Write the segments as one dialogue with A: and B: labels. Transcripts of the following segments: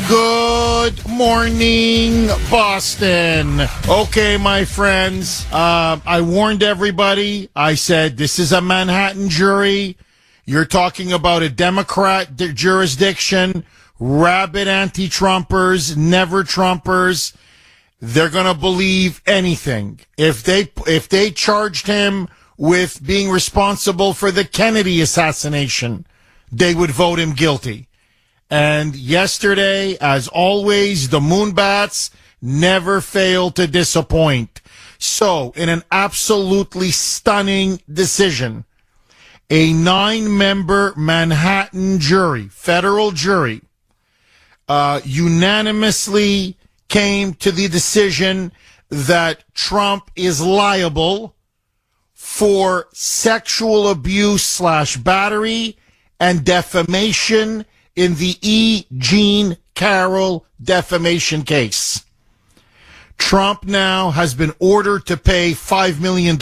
A: Good morning, Boston. Okay, my friends, I warned everybody. I said, this is a Manhattan jury. You're talking about a Democrat jurisdiction, rabid anti-Trumpers, never Trumpers. They're going to believe anything. If they charged him with being responsible for the Kennedy assassination, they would vote him guilty. And yesterday, as always, the Moonbats never fail to disappoint. So, in an absolutely stunning decision, a 9-member Manhattan jury, federal jury, unanimously came to the decision that Trump is liable for sexual abuse / battery and defamation in the E. Jean Carroll defamation case. Trump now has been ordered to pay $5 million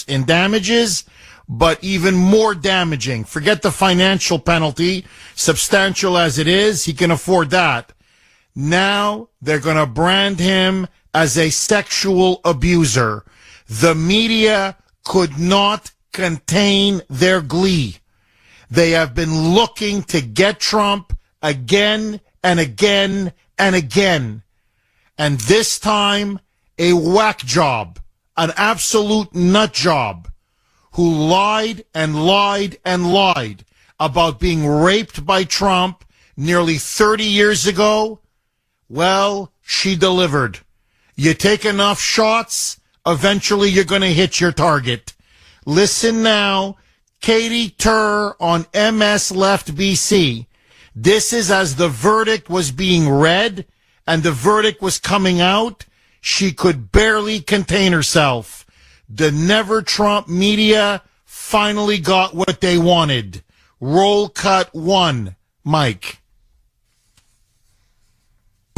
A: in damages, but even more damaging. Forget the financial penalty, substantial as it is, he can afford that. Now they're going to brand him as a sexual abuser. The media could not contain their glee. They have been looking to get Trump again and again and again. And this time, a whack job, an absolute nut job, who lied and lied and lied about being raped by Trump nearly 30 years ago. Well, she delivered. You take enough shots, eventually you're going to hit your target. Listen now. Katie Tur on MS Left BC. This is as the verdict was being read and the verdict was coming out. She could barely contain herself. The Never Trump media finally got what they wanted. Roll cut 1, Mike.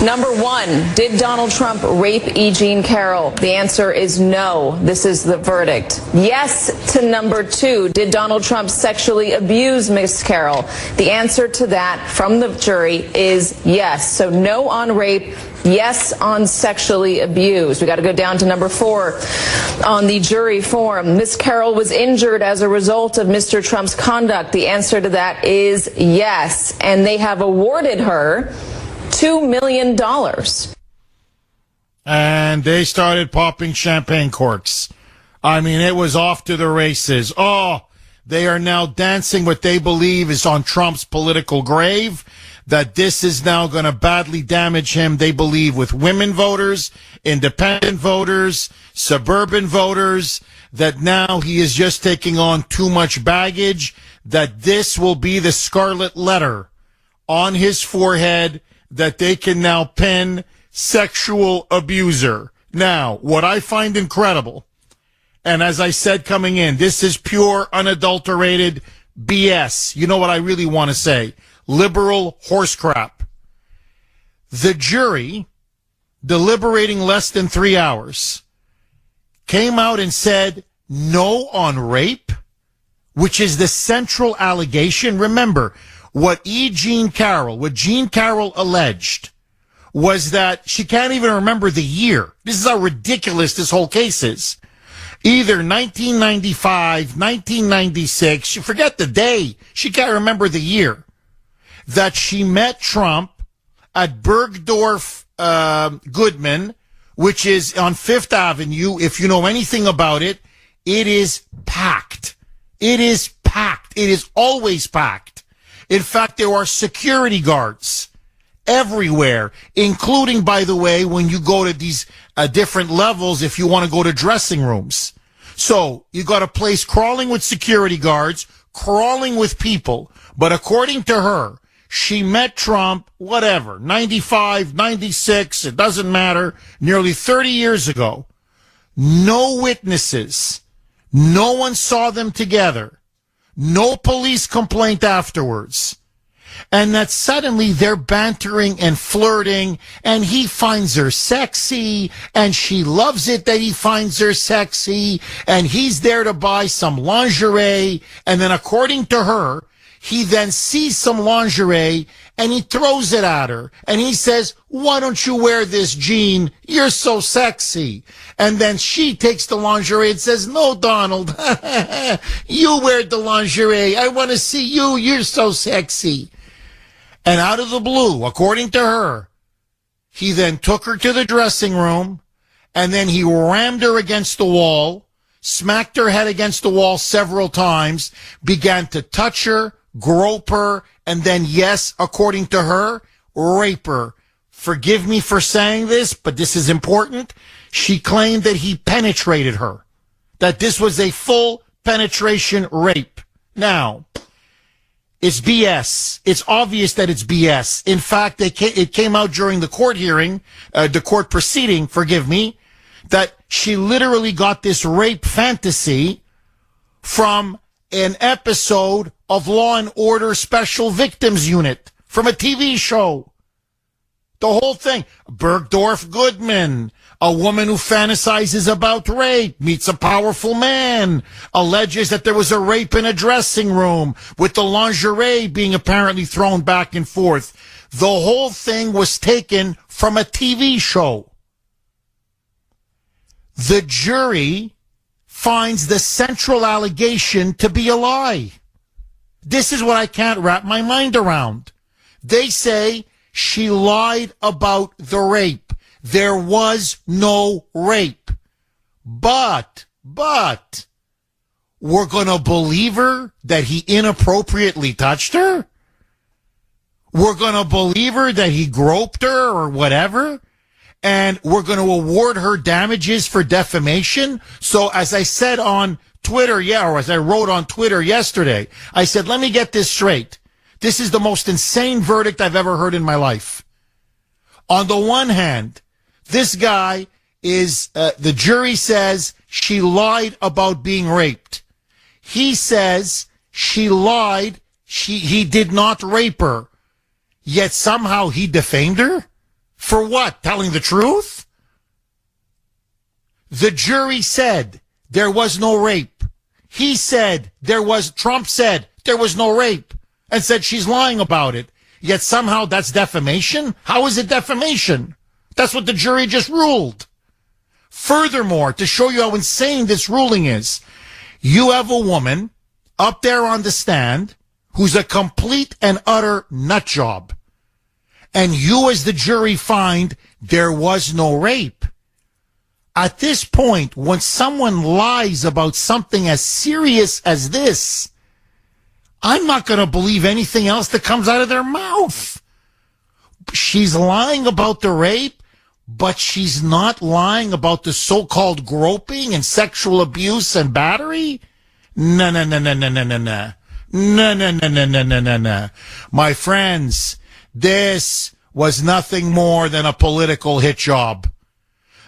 B: Number 1, did Donald Trump rape E. Jean Carroll? The answer is no. This is the verdict. Yes to number 2, did Donald Trump sexually abuse Miss Carroll? The answer to that from the jury is yes. So no on rape, yes on sexually abused. We got to go down to number 4 on the jury form. Miss Carroll was injured as a result of Mr. Trump's conduct. The answer to that is yes. And they have awarded her $2 million.
A: And they started popping champagne corks. I mean, it was off to the races. Oh, they are now dancing what they believe is on Trump's political grave, that this is now going to badly damage him, they believe, with women voters, independent voters, suburban voters, that now he is just taking on too much baggage, that this will be the scarlet letter on his forehead that they can now pin sexual abuser. Now, what I find incredible, and as I said coming in, this is pure, unadulterated BS. You know what I really want to say? Liberal horse crap. The jury, deliberating less than 3 hours, came out and said no on rape, which is the central allegation. Remember, what Jean Carroll alleged was that she can't even remember the year. This is how ridiculous this whole case is. Either 1995, 1996, forget the day. She can't remember the year. That she met Trump at Bergdorf Goodman, which is on Fifth Avenue. If you know anything about it, it is packed. It is packed. It is always packed. In fact, there are security guards everywhere, including, by the way, when you go to these different levels, if you want to go to dressing rooms. So you got a place crawling with security guards, crawling with people. But according to her, she met Trump, whatever, 95, 96, it doesn't matter, nearly 30 years ago. No witnesses. No one saw them together. No police complaint afterwards. And that suddenly they're bantering and flirting, and he finds her sexy, and she loves it that he finds her sexy, and he's there to buy some lingerie, and then according to her, he then sees some lingerie and he throws it at her. And he says, why don't you wear this jean? You're so sexy. And then she takes the lingerie and says, no, Donald, you wear the lingerie. I want to see you. You're so sexy. And out of the blue, according to her, he then took her to the dressing room, and then he rammed her against the wall, smacked her head against the wall several times, began to touch her, grope her, and then, yes, according to her, rape her. Forgive me for saying this, but this is important. She claimed that he penetrated her, that this was a full penetration rape. Now, it's BS. It's obvious that it's BS. In fact, it came out during the court hearing, the court proceeding, forgive me, that she literally got this rape fantasy from an episode of Law and Order Special Victims Unit from a TV show. The whole thing. Bergdorf Goodman, a woman who fantasizes about rape, meets a powerful man, alleges that there was a rape in a dressing room, with the lingerie being apparently thrown back and forth. The whole thing was taken from a TV show. The jury finds the central allegation to be a lie. This is what I can't wrap my mind around. They say she lied about the rape. There was no rape. But, we're going to believe her that he inappropriately touched her? We're going to believe her that he groped her or whatever? And we're going to award her damages for defamation? So as I said on Twitter, or as I wrote on Twitter yesterday, I said, let me get this straight. This is the most insane verdict I've ever heard in my life. On the one hand, this guy is, the jury says she lied about being raped. He says she lied, he did not rape her. Yet somehow he defamed her? For what? Telling the truth? The jury said there was no rape. He said Trump said there was no rape and said she's lying about it. Yet somehow that's defamation? How is it defamation? That's what the jury just ruled. Furthermore, to show you how insane this ruling is, you have a woman up there on the stand who's a complete and utter nut job. And you as the jury find there was no rape. At this point, when someone lies about something as serious as this, I'm not going to believe anything else that comes out of their mouth. She's lying about the rape, but she's not lying about the so-called groping and sexual abuse and battery? No. No. My friends, this was nothing more than a political hit job.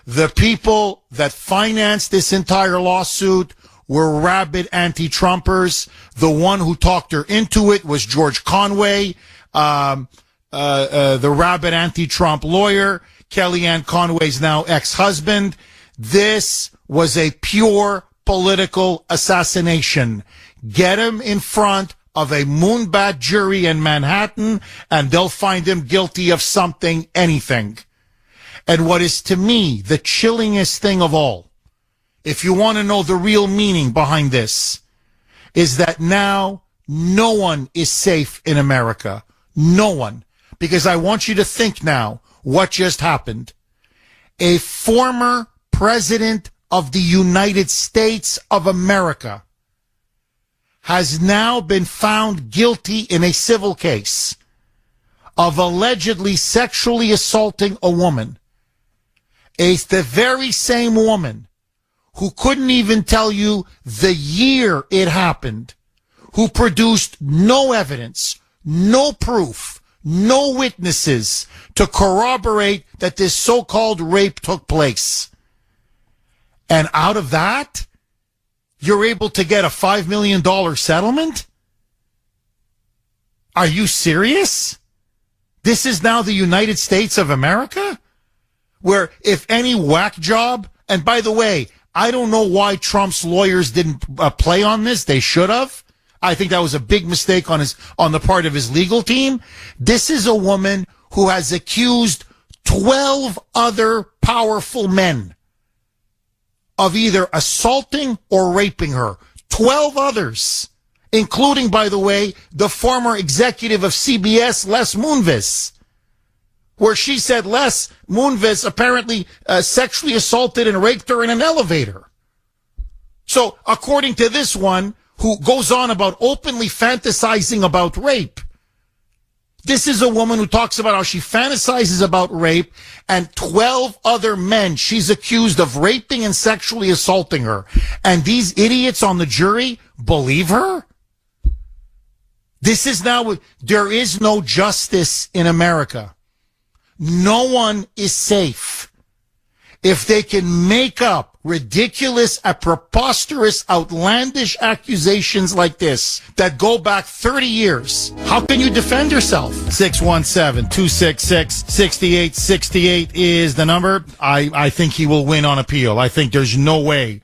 A: The people that financed this entire lawsuit were rabid anti-Trumpers. The one who talked her into it was George Conway, the rabid anti-Trump lawyer, Kellyanne Conway's now ex-husband. This was a pure political assassination. Get him in front of a moonbat jury in Manhattan, and they'll find him guilty of something, anything. And what is to me the chillingest thing of all, if you want to know the real meaning behind this, is that now no one is safe in America. No one. Because I want you to think now what just happened. A former president of the United States of America has now been found guilty in a civil case of allegedly sexually assaulting a woman. The very same woman who couldn't even tell you the year it happened, who produced no evidence, no proof, no witnesses to corroborate that this so-called rape took place. And out of that, you're able to get a $5 million settlement? Are you serious? This is now the United States of America? Where if any whack job, and by the way, I don't know why Trump's lawyers didn't play on this. They should have. I think that was a big mistake on the part of his legal team. This is a woman who has accused 12 other powerful men of either assaulting or raping her. 12 others, including, by the way, the former executive of CBS, Les Moonves, where she said Les Moonves apparently sexually assaulted and raped her in an elevator. So, according to this one, who goes on about openly fantasizing about rape, this is a woman who talks about how she fantasizes about rape, and 12 other men she's accused of raping and sexually assaulting her. And these idiots on the jury believe her? This is now, there is no justice in America. No one is safe. If they can make up ridiculous, preposterous, outlandish accusations like this that go back 30 years, how can you defend yourself? 617-266-6868 is the number. I think he will win on appeal. I think there's no way.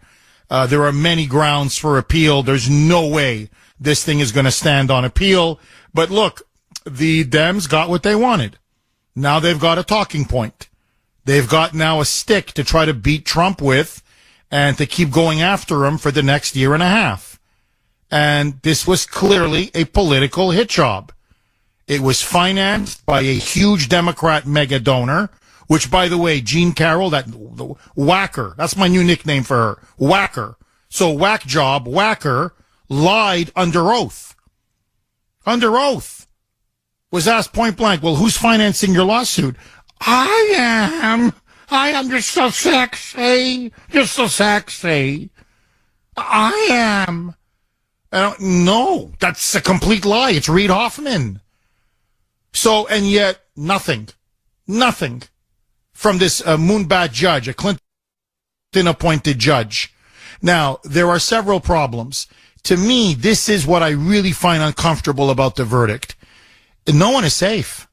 A: There are many grounds for appeal. There's no way this thing is going to stand on appeal. But look, the Dems got what they wanted. Now they've got a talking point. They've got now a stick to try to beat Trump with and to keep going after him for the next year and a half. And this was clearly a political hit job. It was financed by a huge Democrat mega donor, which, by the way, Jean Carroll, that whacker, that's my new nickname for her, whacker. So whack job, whacker, lied under oath. Under oath. Was asked point blank, well, who's financing your lawsuit? I am. You're so sexy. You're so sexy. I am. No, that's a complete lie. It's Reid Hoffman. So, and yet, nothing from this moonbat judge, a Clinton-appointed judge. Now, there are several problems. To me, this is what I really find uncomfortable about the verdict. No one is safe.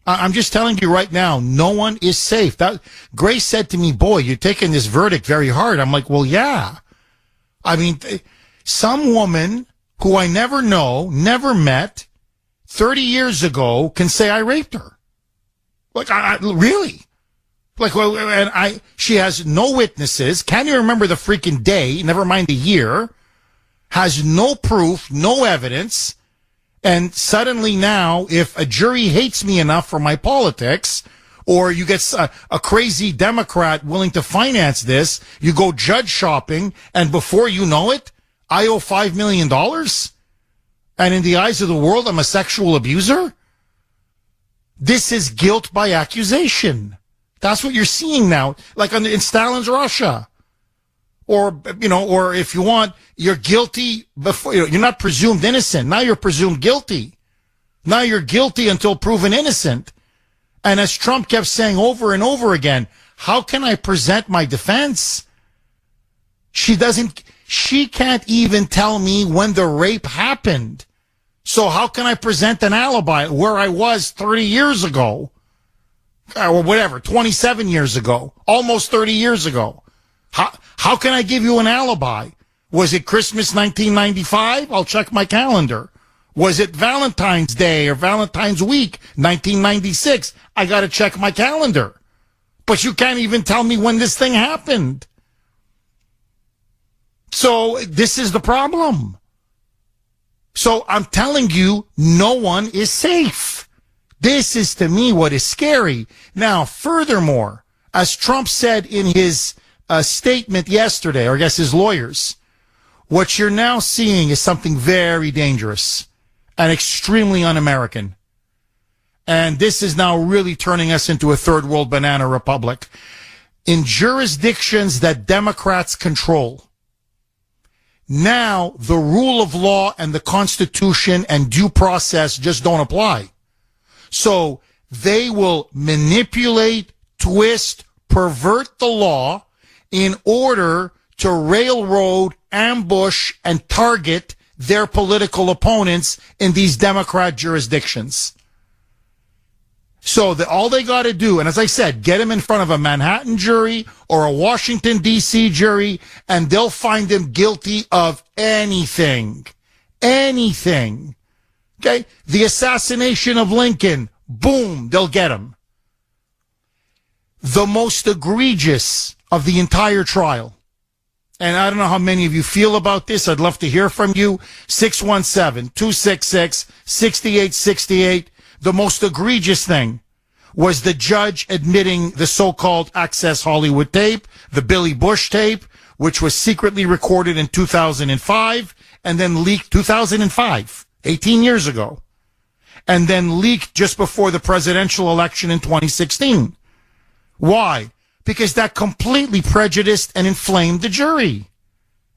A: I'm just telling you right now, no one is safe. Grace said to me, boy, you're taking this verdict very hard. I'm like, well, yeah. I mean, some woman who I never know, never met, 30 years ago can say I raped her. Like, really? Like, well, and she has no witnesses, can't even remember the freaking day, never mind the year, has no proof, no evidence. And suddenly now, if a jury hates me enough for my politics, or you get a crazy Democrat willing to finance this, you go judge shopping, and before you know it, I owe $5 million? And in the eyes of the world, I'm a sexual abuser? This is guilt by accusation. That's what you're seeing now, like in Stalin's Russia. Or, or if you want, you're guilty before, you're not presumed innocent. Now you're presumed guilty. Now you're guilty until proven innocent. And as Trump kept saying over and over again, how can I present my defense? She can't even tell me when the rape happened. So how can I present an alibi where I was 30 years ago? Or whatever, 27 years ago, almost 30 years ago. How can I give you an alibi? Was it Christmas 1995? I'll check my calendar. Was it Valentine's Day or Valentine's Week 1996? I got to check my calendar. But you can't even tell me when this thing happened. So this is the problem. So I'm telling you, no one is safe. This is, to me, what is scary. Now, furthermore, as Trump said in his statement yesterday, or I guess his lawyers, what you're now seeing is something very dangerous and extremely un-American. And this is now really turning us into a third world banana republic. In jurisdictions that Democrats control, now the rule of law and the Constitution and due process just don't apply. So they will manipulate, twist, pervert the law in order to railroad, ambush, and target their political opponents in these Democrat jurisdictions. So all they got to do, and as I said, get him in front of a Manhattan jury or a Washington, D.C. jury, and they'll find him guilty of anything. anything. Okay? The assassination of Lincoln, boom, they'll get him. The most egregious of the entire trial, and I don't know how many of you feel about this. I'd love to hear from you. 617-266-6868. The most egregious thing was the judge admitting the so-called Access Hollywood tape, the Billy Bush tape, which was secretly recorded in 2005 and then leaked 2005, 18 years ago, and then leaked just before the presidential election in 2016. Why? Because that completely prejudiced and inflamed the jury.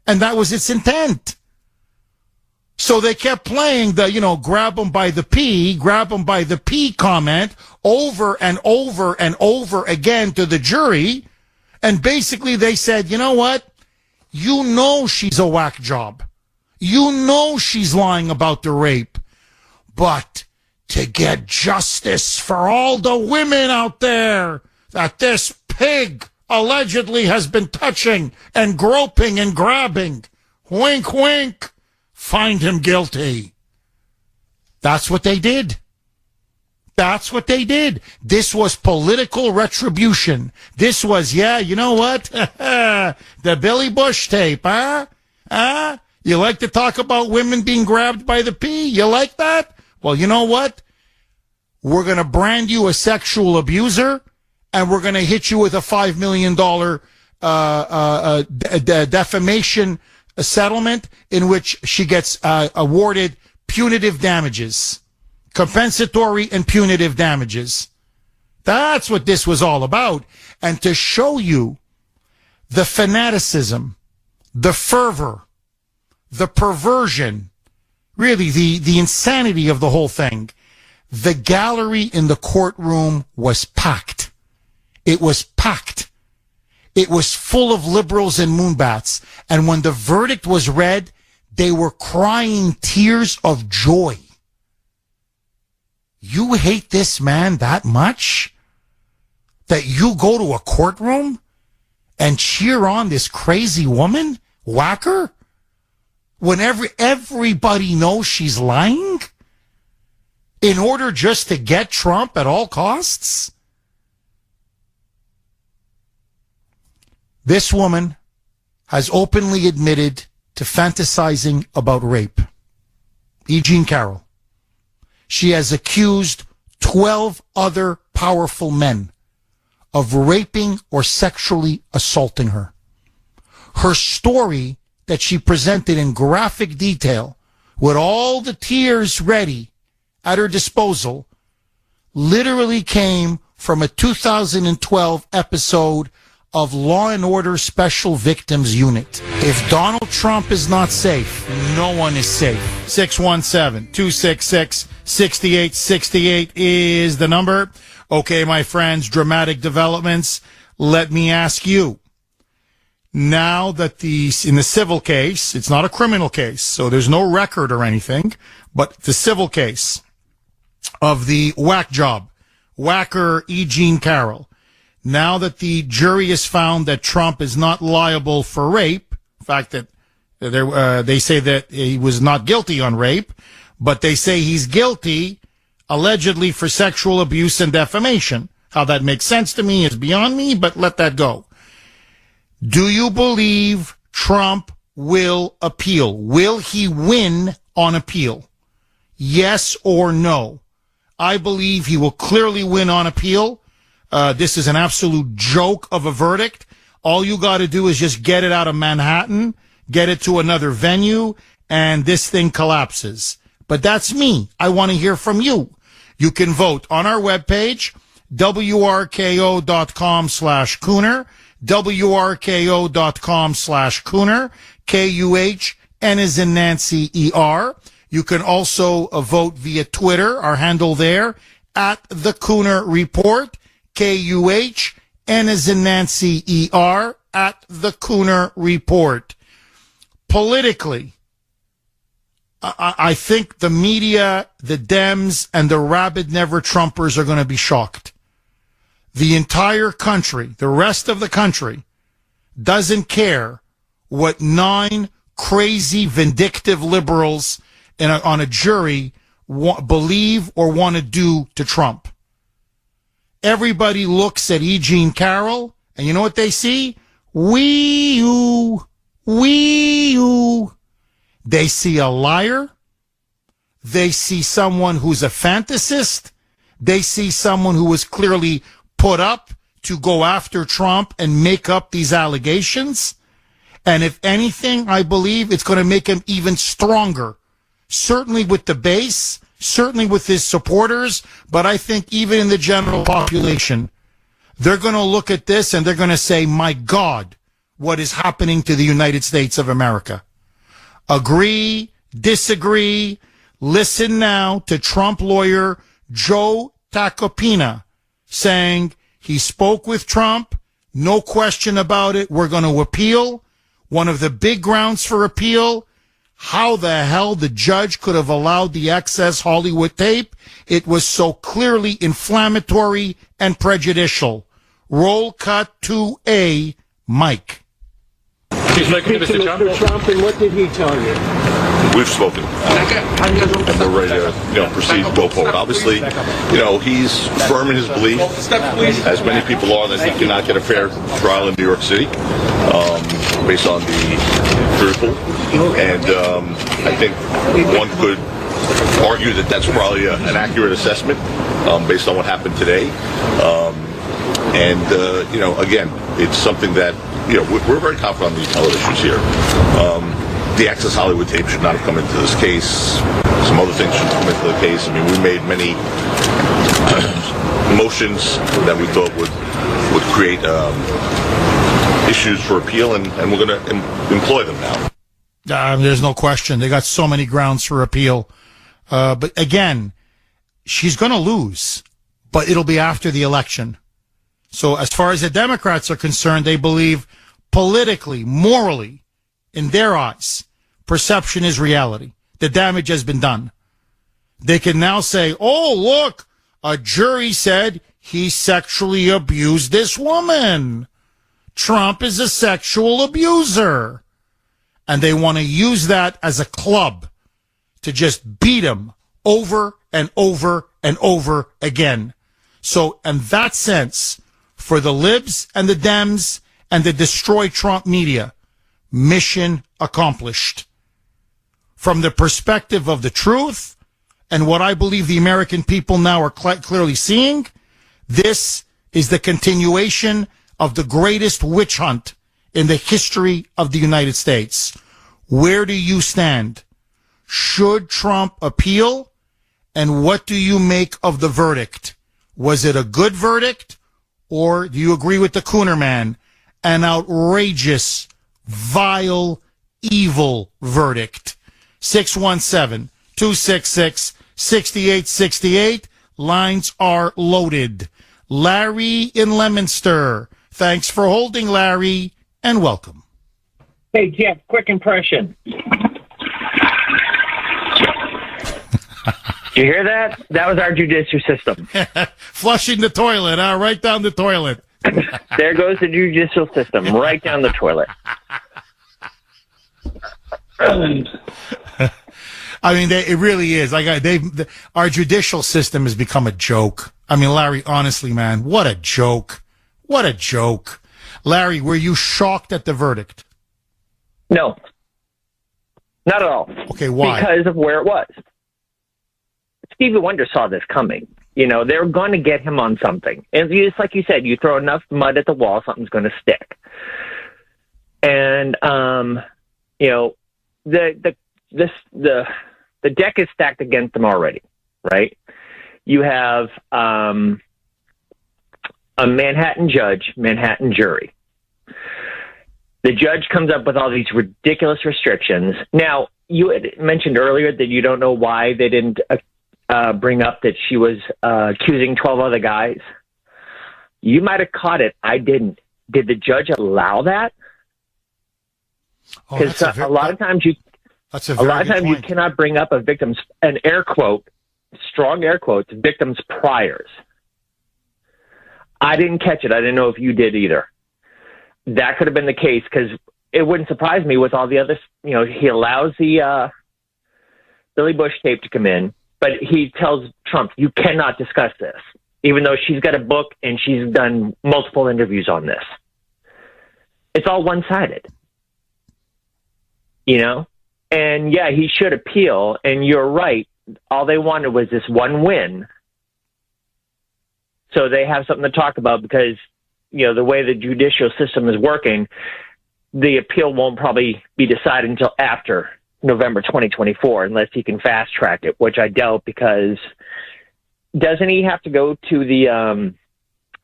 A: And that was its intent. So they kept playing the, grab them by the P comment over and over and over again to the jury. And basically they said, you know what? You know she's a whack job. You know she's lying about the rape. But to get justice for all the women out there that this pig allegedly has been touching and groping and grabbing, wink, wink, find him guilty. That's what they did. That's what they did. This was political retribution. This was, you know what? The Billy Bush tape, huh? You like to talk about women being grabbed by the P? You like that? Well, you know what? We're going to brand you a sexual abuser, and we're going to hit you with a $5 million defamation settlement in which she gets awarded punitive damages, compensatory and punitive damages. That's what this was all about. And to show you the fanaticism, the fervor, the perversion, really the insanity of the whole thing, the gallery in the courtroom was packed. It was packed. It was full of liberals and moonbats. And when the verdict was read, they were crying tears of joy. You hate this man that much that you go to a courtroom and cheer on this crazy woman, whacker, when everybody knows she's lying in order just to get Trump at all costs? This woman has openly admitted to fantasizing about rape. E. Jean Carroll. She has accused 12 other powerful men of raping or sexually assaulting her. Her story that she presented in graphic detail with all the tears ready at her disposal literally came from a 2012 episode of Law and Order Special Victims Unit. If Donald Trump is not safe, no one is safe. 617-266-6868 is the number. Okay, my friends, dramatic developments. Let me ask you, now that in the civil case, it's not a criminal case, so there's no record or anything, but the civil case of the whack job, whacker E. Jean Carroll, now that the jury has found that Trump is not liable for rape, in fact that they say that he was not guilty on rape, but they say he's guilty allegedly for sexual abuse and defamation. How that makes sense to me is beyond me, but let that go. Do you believe Trump will appeal? Will he win on appeal? Yes or no? I believe he will clearly win on appeal. This is an absolute joke of a verdict. All you got to do is just get it out of Manhattan, get it to another venue, and this thing collapses. But that's me. I want to hear from you. You can vote on our webpage, wrko.com/Kuhner, wrko.com/Kuhner, Kuh, N as in Nancy, ER. You can also vote via Twitter, our handle there, at the Kuhner Report, Kuh, N as in Nancy, ER, at the Kuhner Report. Politically, I think the media, the Dems, and the rabid never-Trumpers are going to be shocked. The entire country, the rest of the country, doesn't care what 9 crazy, vindictive liberals on a jury believe or want to do to Trump. Everybody looks at E. Jean Carroll, and you know what they see? Wee-oo. They see a liar. They see someone who's a fantasist. They see someone who was clearly put up to go after Trump and make up these allegations. And if anything, I believe it's going to make him even stronger. Certainly with the base, certainly with his supporters, but I think even in the general population, they're going to look at this and they're going to say, my God, what is happening to the United States of America? Agree, disagree. Listen now to Trump lawyer Joe Tacopina saying he spoke with Trump. No question about it. We're going to appeal. One of the big grounds for appeal, how the hell the judge could have allowed the excess Hollywood tape. It was so clearly inflammatory and prejudicial. Roll cut to a Mike.
C: He's making it, Mr. Trump, and what did he tell you?
D: We've spoken, and we're ready to, proceed, go forward. Obviously, he's firm in his belief, as many people are, that he cannot get a fair trial in New York City, based on the truthful. And I think one could argue that that's probably an accurate assessment, based on what happened today. Again, it's something that, we're very confident on the appellate issues here. The Access Hollywood tape should not have come into this case. Some other things should come into the case. I mean, we made many motions that we thought would create issues for appeal, and we're going to employ them now.
A: There's no question. They got so many grounds for appeal. But again, she's going to lose, but it'll be after the election. So as far as the Democrats are concerned, they believe politically, morally, in their eyes, perception is reality. The damage has been done. They can now say, oh, look, a jury said he sexually abused this woman. Trump is a sexual abuser. And they want to use that as a club to just beat him over and over and over again. So in that sense, for the libs and the Dems and the destroy Trump media, mission accomplished. From the perspective of the truth and what I believe the American people now are clearly seeing, this is the continuation of the greatest witch hunt in the history of the United States. Where do you stand? Should Trump appeal? And what do you make of the verdict? Was it a good verdict? Or do you agree with the Kuhner man? An outrageous, vile, evil verdict. 617-266-6868. Lines are loaded. Larry in Leominster. Thanks for holding, Larry, and welcome.
E: Hey, Jeff, quick impression. Did you hear that? That was our judicial system.
A: Flushing the toilet, right down the toilet.
E: There goes the judicial system, right down the toilet.
A: I mean, it really is. Our judicial system has become a joke. I mean, Larry, honestly, man, what a joke. What a joke. Larry, were you shocked at the verdict?
E: No. Not at all.
A: Okay, why?
E: Because of where it was. Stevie Wonder saw this coming. They're going to get him on something. And just like you said, you throw enough mud at the wall, something's going to stick. And, the deck is stacked against them already, right? You have a Manhattan judge, Manhattan jury. The judge comes up with all these ridiculous restrictions. Now, you had mentioned earlier that you don't know why they didn't bring up that she was accusing 12 other guys. You might have caught it. I didn't. Did the judge allow that? Because a lot of times you cannot bring up a victim's, an air quote, strong air quotes, victim's priors. I didn't catch it. I didn't know if you did either. That could have been the case, because it wouldn't surprise me with all the other, he allows the Billy Bush tape to come in, but he tells Trump, you cannot discuss this, even though she's got a book and she's done multiple interviews on this. It's all one-sided, you know? And yeah, he should appeal. And you're right. All they wanted was this one win. So they have something to talk about because, you know, the way the judicial system is working, the appeal won't probably be decided until after November 2024, unless he can fast track it, which I doubt, because doesn't he have to go to the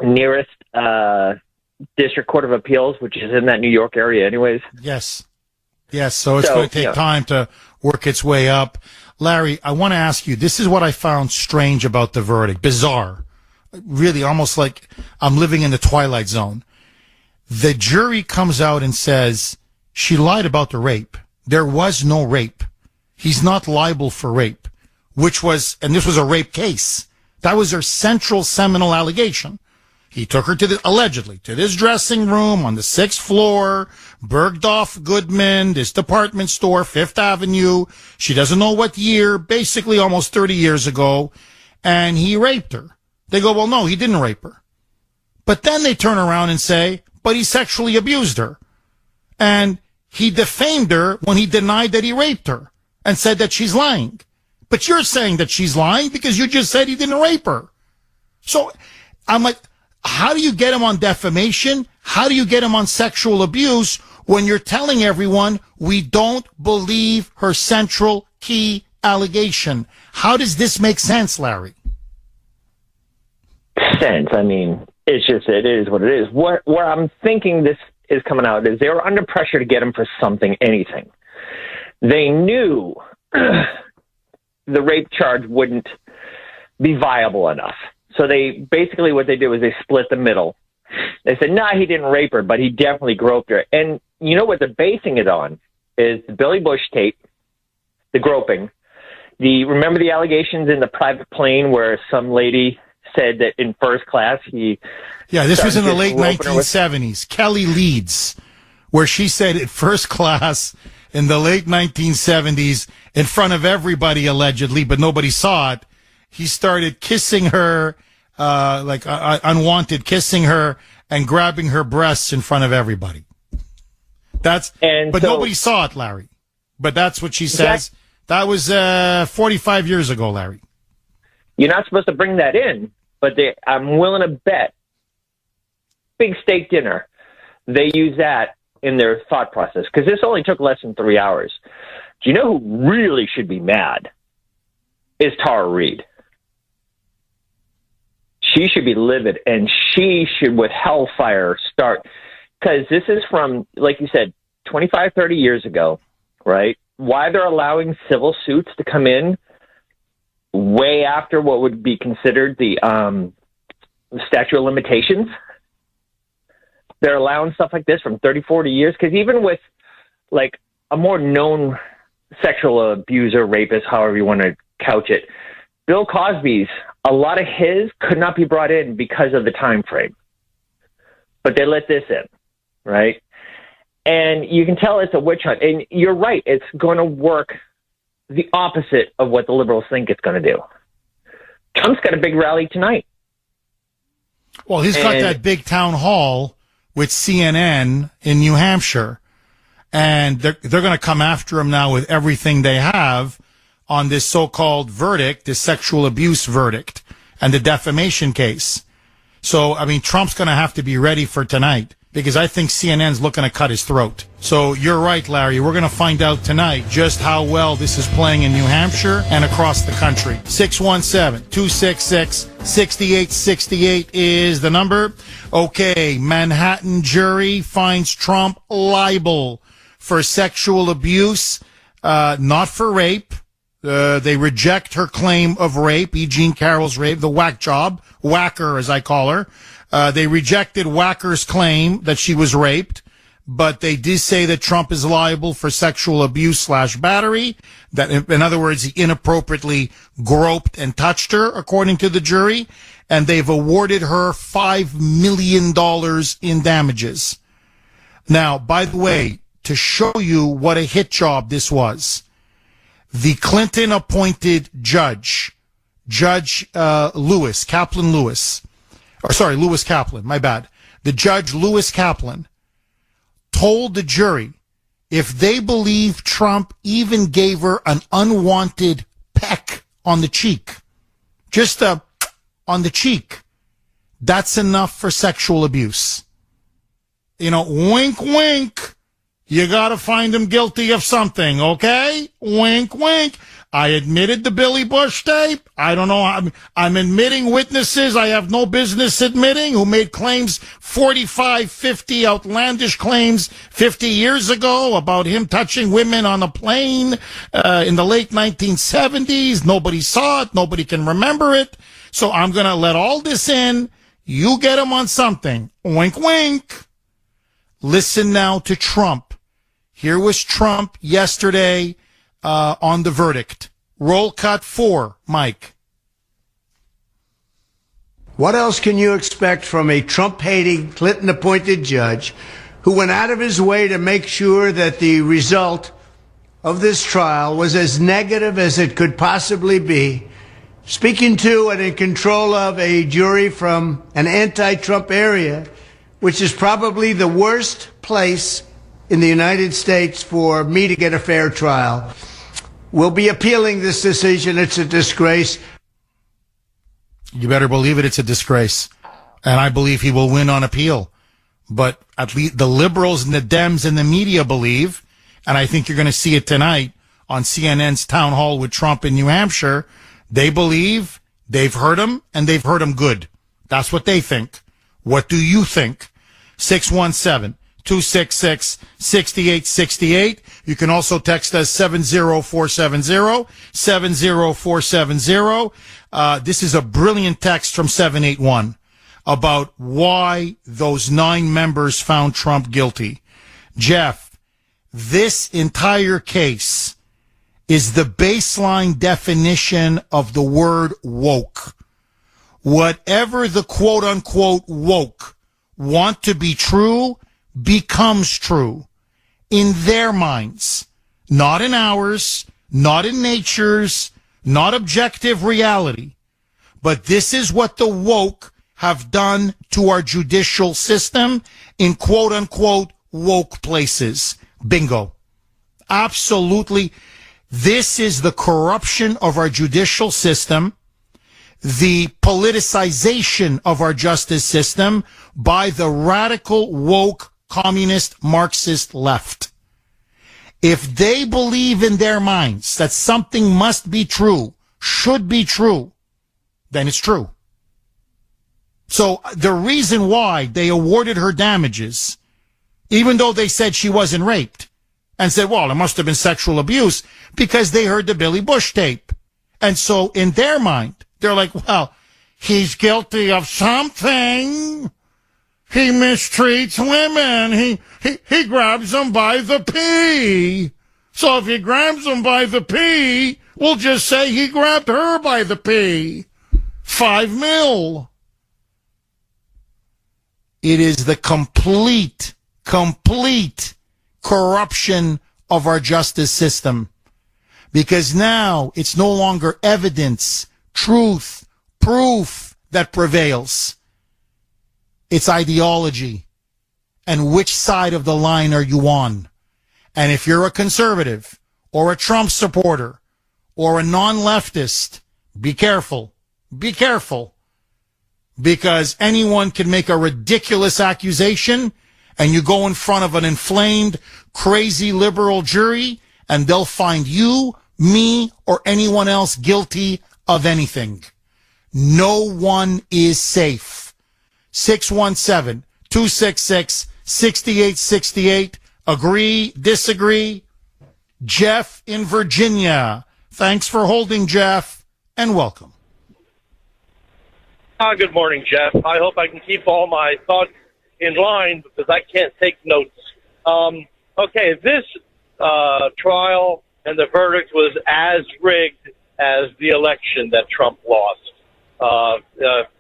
E: nearest District Court of Appeals, which is in that New York area anyways?
A: Yes. Yes, so it's going to take time to work its way up. Larry, I want to ask you, this is what I found strange about the verdict. Bizarre. Really, almost like I'm living in the Twilight Zone. The jury comes out and says, she lied about the rape. There was no rape. He's not liable for rape, which was, and this was a rape case. That was her central seminal allegation. He took her allegedly, to this dressing room on the 6th floor, Bergdorf Goodman, this department store, 5th Avenue. She doesn't know what year, basically almost 30 years ago, and he raped her. They go, well, no, he didn't rape her. But then they turn around and say, but he sexually abused her. And he defamed her when he denied that he raped her and said that she's lying. But you're saying that she's lying because you just said he didn't rape her. So I'm like, how do you get him on defamation? How do you get him on sexual abuse when you're telling everyone we don't believe her central key allegation? How does this make sense, Larry?
E: Sense. I mean, it's just, it is what it is. Where I'm thinking this is coming out is they were under pressure to get him for something, anything. They knew the rape charge wouldn't be viable enough. So they basically, what they did was they split the middle. They said, nah, he didn't rape her, but he definitely groped her. And you know what they're basing it on is the Billy Bush tape, the groping, remember the allegations in the private plane where some lady said that in first class
A: this was in the late 1970s. Kelly Leeds, where she said in first class in the late 1970s, in front of everybody allegedly, but nobody saw it, he started kissing her, unwanted kissing her and grabbing her breasts in front of everybody. But nobody saw it, Larry. But that's what she says. That was 45 years ago, Larry.
E: You're not supposed to bring that in, but I'm willing to bet, big steak dinner, they use that in their thought process, because this only took less than 3 hours. Do you know who really should be mad? Is Tara Reid. She should be livid, and she should, with hellfire, start, because this is from, like you said, 25, 30 years ago, right? Why they're allowing civil suits to come in way after what would be considered the statute of limitations. They're allowing stuff like this from 30, 40 years, because even with, like, a more known sexual abuser, rapist, however you want to couch it, Bill Cosby's, a lot of his could not be brought in because of the time frame. But they let this in, right? And you can tell it's a witch hunt. And you're right, it's going to work the opposite of what the liberals think it's going to do. Trump's got a big rally tonight.
A: Well, he's got that big town hall with CNN in New Hampshire. And they're going to come after him now with everything they have on this so-called verdict, this sexual abuse verdict, and the defamation case. So, I mean, Trump's going to have to be ready for tonight, because I think CNN's looking to cut his throat. So you're right, Larry. We're going to find out tonight just how well this is playing in New Hampshire and across the country. 617-266-6868 is the number. Okay, Manhattan jury finds Trump liable for sexual abuse, not for rape. They reject her claim of rape, E. Jean Carroll's rape, the whack job, whacker as I call her. They rejected Wacker's claim that she was raped, but they did say that Trump is liable for sexual abuse / battery. That, in other words, he inappropriately groped and touched her, according to the jury, and they've awarded her $5 million in damages. Now, by the way, to show you what a hit job this was, The Clinton-appointed Judge Lewis Kaplan, my bad. The Judge Lewis Kaplan told the jury if they believe Trump even gave her an unwanted peck on the cheek, just on the cheek, that's enough for sexual abuse. You know, wink, wink. You got to find him guilty of something, okay? Wink, wink. I admitted the Billy Bush tape. I don't know. I'm admitting witnesses I have no business admitting who made claims 45, 50 outlandish claims 50 years ago about him touching women on a plane in the late 1970s. Nobody saw it. Nobody can remember it. So I'm going to let all this in. You get him on something. Wink, wink. Listen now to Trump. Here was Trump yesterday on the verdict. Roll cut 4, Mike.
F: What else can you expect from a Trump-hating, Clinton-appointed judge who went out of his way to make sure that the result of this trial was as negative as it could possibly be, speaking to and in control of a jury from an anti-Trump area, which is probably the worst place in the United States for me to get a fair trial? We'll be appealing this decision. It's a disgrace.
A: You better believe it. It's a disgrace. And I believe he will win on appeal. But at least the liberals and the Dems and the media believe, and I think you're going to see it tonight on CNN's town hall with Trump in New Hampshire, they believe they've heard him and they've heard him good. That's what they think. What do you think? 617-266-6868. You can also text us 70470, 70470. This is a brilliant text from 781 about why those 9 members found Trump guilty. Jeff, this entire case is the baseline definition of the word woke. Whatever the quote-unquote woke want to be true becomes true in their minds, not in ours, not in nature's, not objective reality. But this is what the woke have done to our judicial system in quote-unquote woke places. Bingo. Absolutely. This is the corruption of our judicial system, the politicization of our justice system by the radical, woke, communist, Marxist left. If they believe in their minds that something must be true, should be true, then it's true. So the reason why they awarded her damages, even though they said she wasn't raped, and said, well, it must have been sexual abuse, because they heard the Billy Bush tape. And so in their mind, they're like, well, he's guilty of something. He mistreats women. He grabs them by the pee. So if he grabs them by the pee, we'll just say he grabbed her by the pee. $5 million. It is the complete corruption of our justice system. Because now it's no longer evidence, truth, proof that prevails. It's ideology. And which side of the line are you on? And if you're a conservative or a Trump supporter or a non-leftist, be careful. Be careful. Because anyone can make a ridiculous accusation and you go in front of an inflamed, crazy liberal jury and they'll find you, me, or anyone else guilty of anything. No one is safe. 617-266-6868. Agree, disagree? Jeff in Virginia. Thanks for holding, Jeff, and welcome.
G: Good morning, Jeff. I hope I can keep all my thoughts in line because I can't take notes. Okay, this trial and the verdict was as rigged as the election that Trump lost.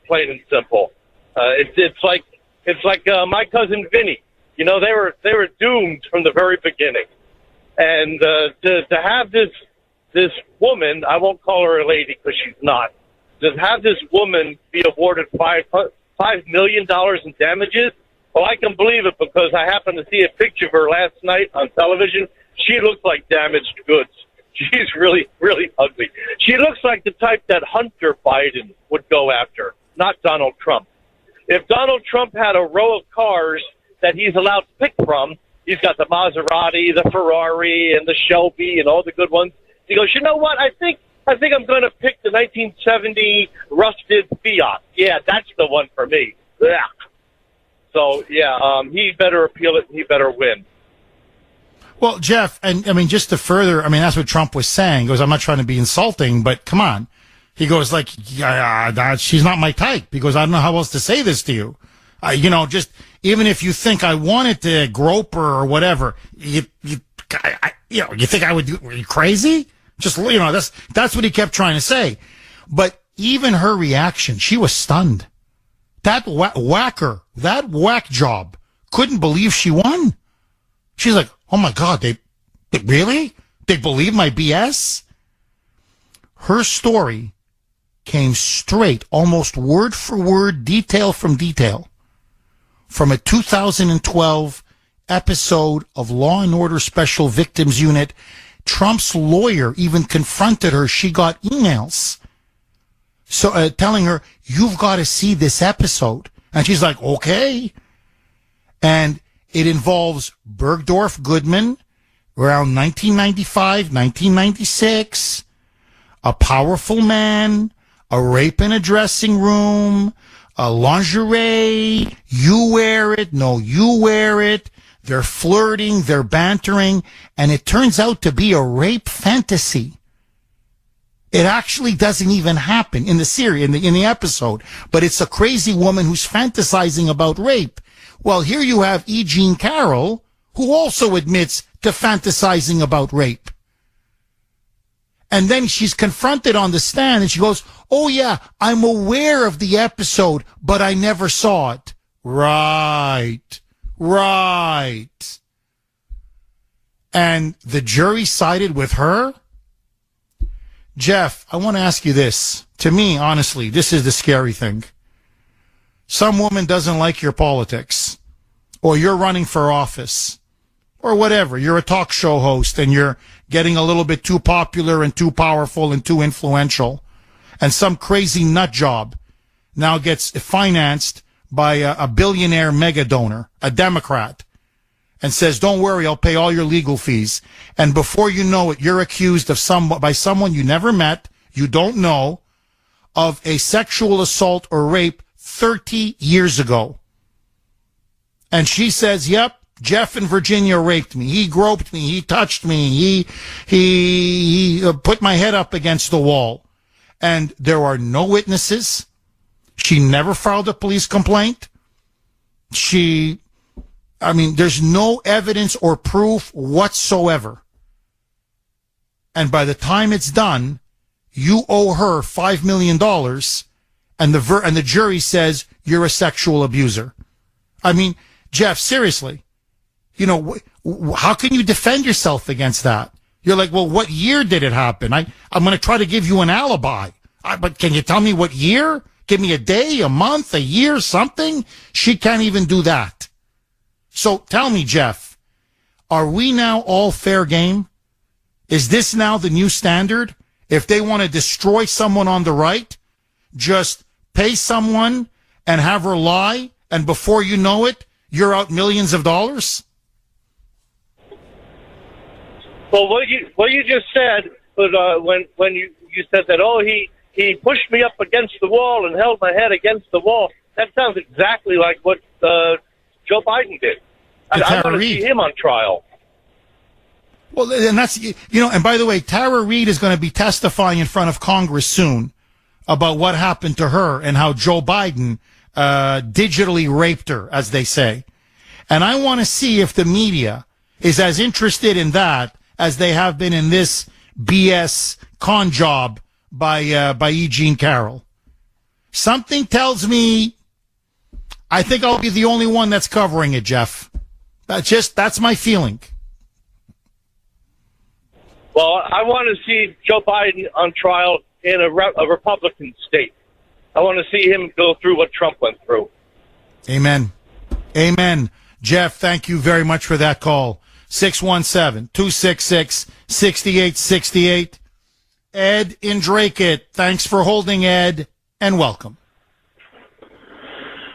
G: Plain and simple. It's like my cousin Vinny. You know, they were doomed from the very beginning, and to have this this woman, I won't call her a lady because she's not, to have this woman be awarded $5 million in damages, well, I can believe it because I happened to see a picture of her last night on television. She looks like damaged goods. She's really, really ugly. She looks like the type that Hunter Biden would go after, not Donald Trump. If Donald Trump had a row of cars that he's allowed to pick from, he's got the Maserati, the Ferrari, and the Shelby, and all the good ones. He goes, you know what? I think I'm going to pick the 1970 rusted Fiat. Yeah, that's the one for me. Yeah. So, yeah, he better appeal it and he better win.
A: Well, Jeff, and I mean, just to further, I mean, that's what Trump was saying. He goes, I'm not trying to be insulting, but come on. He goes like, yeah, she's not my type. He goes, I don't know how else to say this to you. Just even if you think I wanted to grope her or whatever, you think I would do? Are you crazy? Just, that's what he kept trying to say. But even her reaction, she was stunned. That that whack job couldn't believe she won. She's like, oh my God, they really? They believe my BS? Her story came straight, almost word for word, detail from detail, from a 2012 episode of Law and Order Special Victims Unit. Trump's lawyer even confronted her. She got emails telling her, you've got to see this episode. And she's like, okay. And it involves Bergdorf Goodman around 1995, 1996, a powerful man, a rape in a dressing room, a lingerie, you wear it, no, you wear it. They're flirting, they're bantering, and it turns out to be a rape fantasy. It actually doesn't even happen in the series, in the episode, but it's a crazy woman who's fantasizing about rape. Well, here you have E. Jean Carroll, who also admits to fantasizing about rape. And then she's confronted on the stand and she goes, oh yeah, I'm aware of the episode, but I never saw it. Right. And the jury sided with her? Jeff, I want to ask you this. To me, honestly, this is the scary thing. Some woman doesn't like your politics, or you're running for office, or whatever. You're a talk show host and you're getting a little bit too popular and too powerful and too influential. And some crazy nut job now gets financed by a billionaire mega donor, a Democrat, and says, don't worry, I'll pay all your legal fees. And before you know it, you're accused of by someone you never met, you don't know, of a sexual assault or rape 30 years ago. And she says, yep, Jeff in Virginia raped me. He groped me. He touched me. He put my head up against the wall. And there are no witnesses. She never filed a police complaint. There's no evidence or proof whatsoever. And by the time it's done, you owe her $5 million, and the jury says you're a sexual abuser. I mean, Jeff, seriously, how can you defend yourself against that? You're like, well, what year did it happen? I'm going to try to give you an alibi. But can you tell me what year? Give me a day, a month, a year, something? She can't even do that. So tell me, Jeff, are we now all fair game? Is this now the new standard? If they want to destroy someone on the right, just pay someone and have her lie, and before you know it, you're out millions of dollars?
G: Well, what you just said, but when you said that, he pushed me up against the wall and held my head against the wall, that sounds exactly like what Joe Biden did. I want to see him on trial.
A: Well, and that's, and by the way, Tara Reid is going to be testifying in front of Congress soon about what happened to her and how Joe Biden digitally raped her, as they say. And I want to see if the media is as interested in that as they have been in this BS con job by E. Jean Carroll. Something tells me I think I'll be the only one that's covering it, Jeff. That's my feeling.
G: Well, I want to see Joe Biden on trial in a Republican state. I want to see him go through what Trump went through.
A: Amen. Amen. Jeff, thank you very much for that call. 617-266-6868. Ed in Drakeit. Thanks for holding, Ed, and welcome.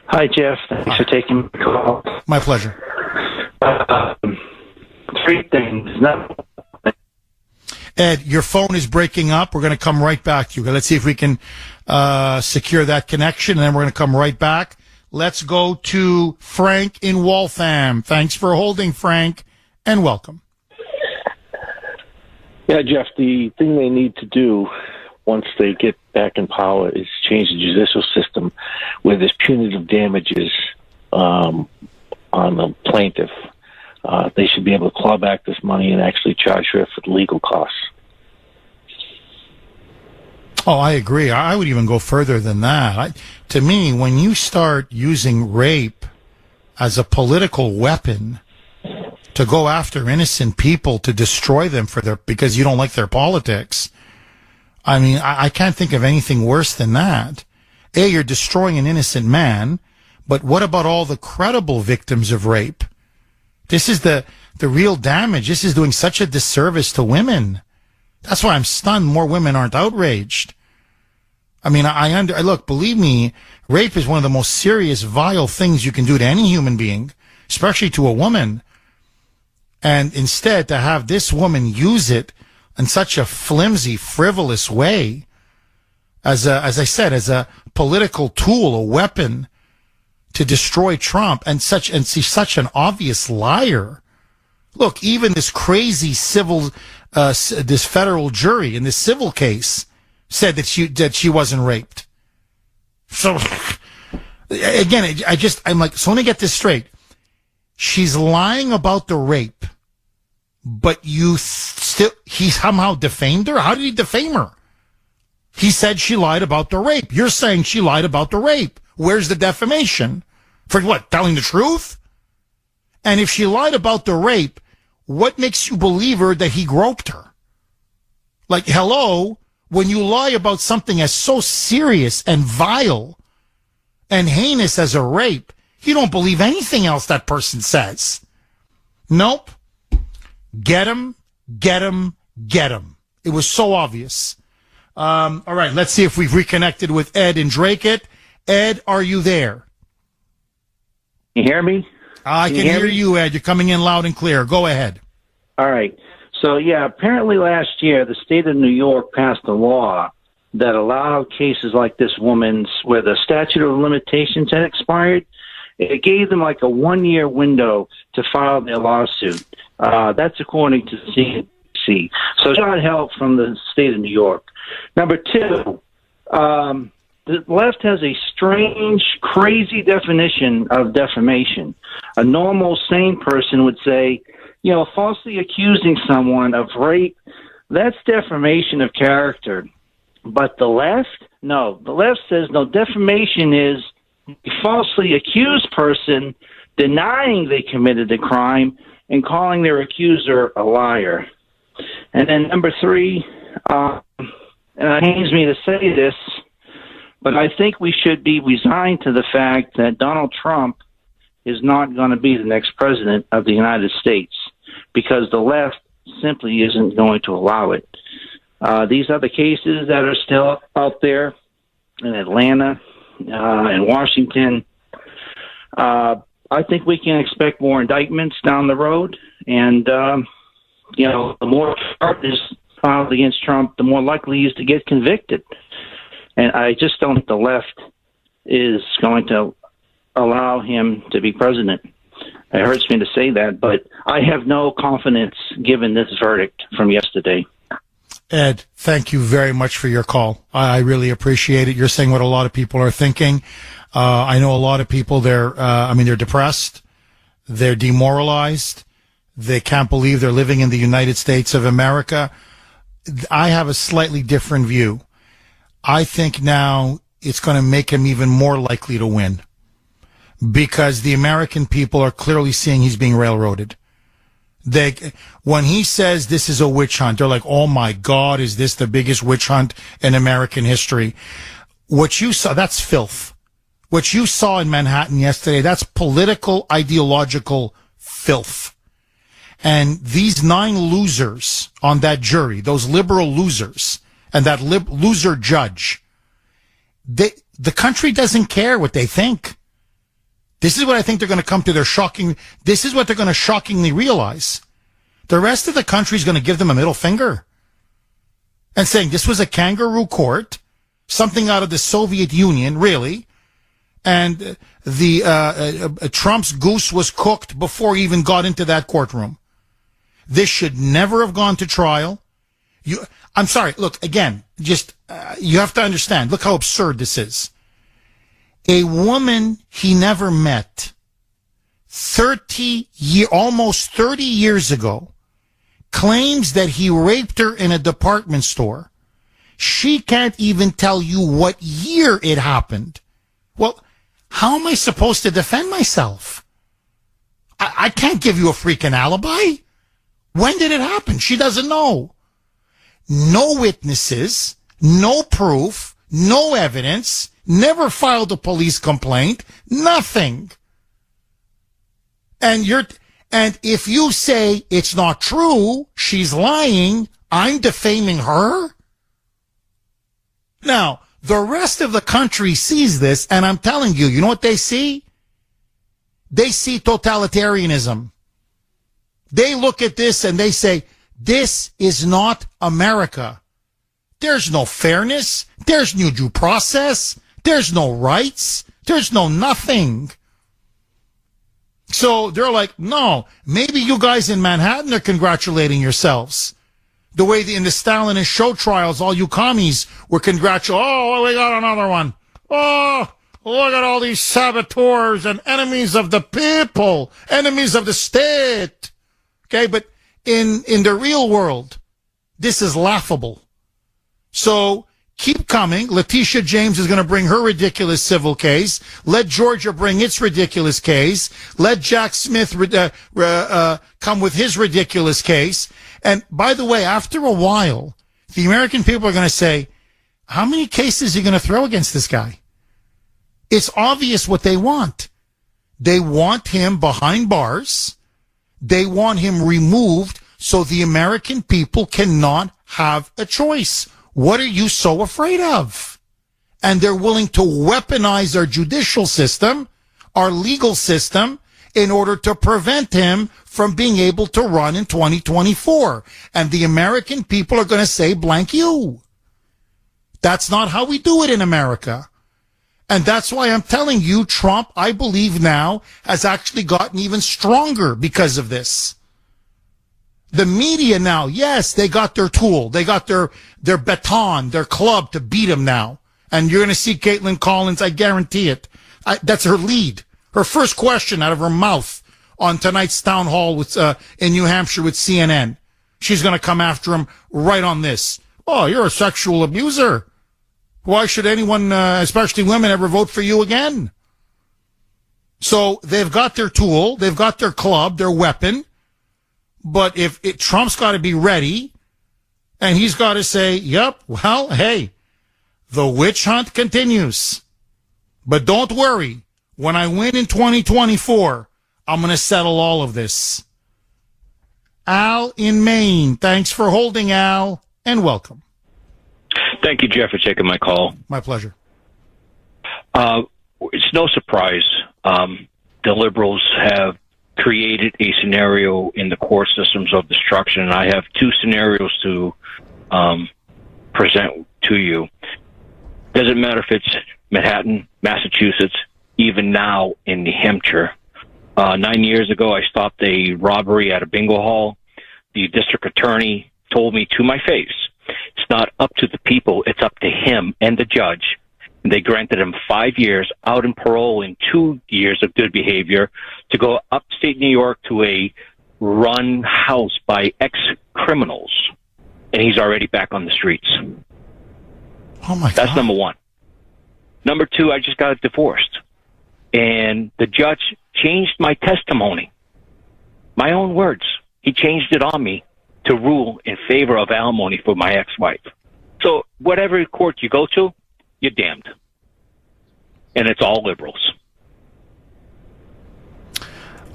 H: Hi, Jeff. Thanks for taking the call.
A: My pleasure.
H: Three things.
A: Ed, your phone is breaking up. We're going to come right back to you. Let's see if we can secure that connection, and then we're going to come right back. Let's go to Frank in Waltham. Thanks for holding, Frank, and welcome.
I: Yeah, Jeff, the thing they need to do once they get back in power is change the judicial system where there's punitive damages on the plaintiff. They should be able to claw back this money and actually charge her for the legal costs.
A: Oh, I agree. I would even go further than that. To me, when you start using rape as a political weapon to go after innocent people, to destroy them because you don't like their politics, I mean, I can't think of anything worse than that. You're destroying an innocent man, but what about all the credible victims of rape? This is the real damage. This is doing such a disservice to women. That's why I'm stunned more women aren't outraged. I mean, look, believe me, rape is one of the most serious, vile things you can do to any human being, especially to a woman. And instead, to have this woman use it in such a flimsy, frivolous way, as I said, as a political tool, a weapon to destroy Trump, and she's such an obvious liar. Look, even this crazy this federal jury in this civil case said that she wasn't raped. So again, I'm like, so let me get this straight. She's lying about the rape, but he somehow defamed her? How did he defame her? He said she lied about the rape. You're saying she lied about the rape. Where's the defamation? For what, telling the truth? And if she lied about the rape, what makes you believe her that he groped her? Like, hello, when you lie about something as so serious and vile and heinous as a rape, you don't believe anything else that person says. Nope. Get him, get him, get him. It was so obvious. All right, let's see if we've reconnected with Ed in Drakeit. Ed, are you there?
H: You hear me?
A: I can hear you, Ed. You're coming in loud and clear. Go ahead.
H: All right. So, yeah, apparently last year the state of New York passed a law that allowed cases like this woman's where the statute of limitations had expired. It gave them like a 1-year window to file their lawsuit. That's according to the CNBC. So she got help from the state of New York. Number two, the left has a strange, crazy definition of defamation. A normal, sane person would say, falsely accusing someone of rape, that's defamation of character. But the left? No. The left says, no, defamation is a falsely accused person denying they committed a crime and calling their accuser a liar. And then number three, and it pains me to say this, but I think we should be resigned to the fact that Donald Trump is not going to be the next president of the United States because the left simply isn't going to allow it. These other cases that are still out there in Atlanta and Washington, I think we can expect more indictments down the road. And, the more charges filed against Trump, the more likely he is to get convicted. And I just don't think the left is going to allow him to be president. It hurts me to say that, but I have no confidence given this verdict from yesterday.
A: Ed, thank you very much for your call. I really appreciate it. You're saying what a lot of people are thinking. I know a lot of people, they're depressed. They're demoralized. They can't believe they're living in the United States of America. I have a slightly different view. I think now it's going to make him even more likely to win because the American people are clearly seeing he's being railroaded. When he says this is a witch hunt, they're like, oh my God, is this the biggest witch hunt in American history? What you saw, that's filth. What you saw in Manhattan yesterday, that's political, ideological filth. And these 9 losers on that jury, those liberal losers, and that loser judge, the country doesn't care what they think. This is what I think they're going to come to this is what they're going to shockingly realize. The rest of the country is going to give them a middle finger and saying this was a kangaroo court, something out of the Soviet Union, really. And Trump's goose was cooked before he even got into that courtroom. This should never have gone to trial. I'm sorry. Look, again, you have to understand. Look how absurd this is. A woman he never met, almost 30 years ago, claims that he raped her in a department store. She can't even tell you what year it happened. Well, how am I supposed to defend myself? I can't give you a freaking alibi. When did it happen? She doesn't know. No witnesses, no proof, no evidence, never filed a police complaint, nothing. And if you say it's not true, she's lying, I'm defaming her? Now, the rest of the country sees this, and I'm telling you, you know what they see? They see totalitarianism. They look at this and they say, this is not America. There's no fairness. There's no due process. There's no rights. There's no nothing. So they're like, no, maybe you guys in Manhattan are congratulating yourselves. The way in the Stalinist show trials, all you commies were congratulating, oh, we got another one. Oh, look at all these saboteurs and enemies of the people, enemies of the state. Okay, but in the real world, this is laughable. So keep coming. Letitia James is going to bring her ridiculous civil case. Let Georgia bring its ridiculous case. Let Jack Smith come with his ridiculous case. And by the way, after a while, the American people are going to say, how many cases are you going to throw against this guy? It's obvious what they want. They want him behind bars. They want him removed so the American people cannot have a choice. What are you so afraid of? And they're willing to weaponize our judicial system, our legal system, in order to prevent him from being able to run in 2024. And the American people are going to say, blank you. That's not how we do it in America. And that's why I'm telling you, Trump, I believe now, has actually gotten even stronger because of this. The media now, yes, they got their tool. They got their baton, their club to beat him now. And you're going to see Caitlin Collins, I guarantee it. That's her lead. Her first question out of her mouth on tonight's town hall with, in New Hampshire with CNN. She's going to come after him right on this. Oh, you're a sexual abuser. Why should anyone, especially women, ever vote for you again? So they've got their tool, they've got their club, their weapon. But Trump's got to be ready, and he's got to say, yep, well, hey, the witch hunt continues. But don't worry, when I win in 2024, I'm going to settle all of this. Al in Maine, thanks for holding, Al, and welcome.
J: Thank you, Jeff, for taking my call.
A: My pleasure.
J: It's no surprise the liberals have created a scenario in the court systems of destruction, and I have 2 scenarios to present to you. Doesn't matter if it's Manhattan, Massachusetts, even now in New Hampshire. 9 years ago, I stopped a robbery at a bingo hall. The district attorney told me to my face, it's not up to the people, it's up to him and the judge. And they granted him 5 years out in parole and 2 years of good behavior to go upstate New York to a run house by ex-criminals. And he's already back on the streets.
A: Oh, my God.
J: That's number one. Number 2, I just got divorced. And the judge changed my testimony. My own words. he changed it on me to rule in favor of alimony for my ex-wife. So whatever court you go to, you're damned. And it's all liberals.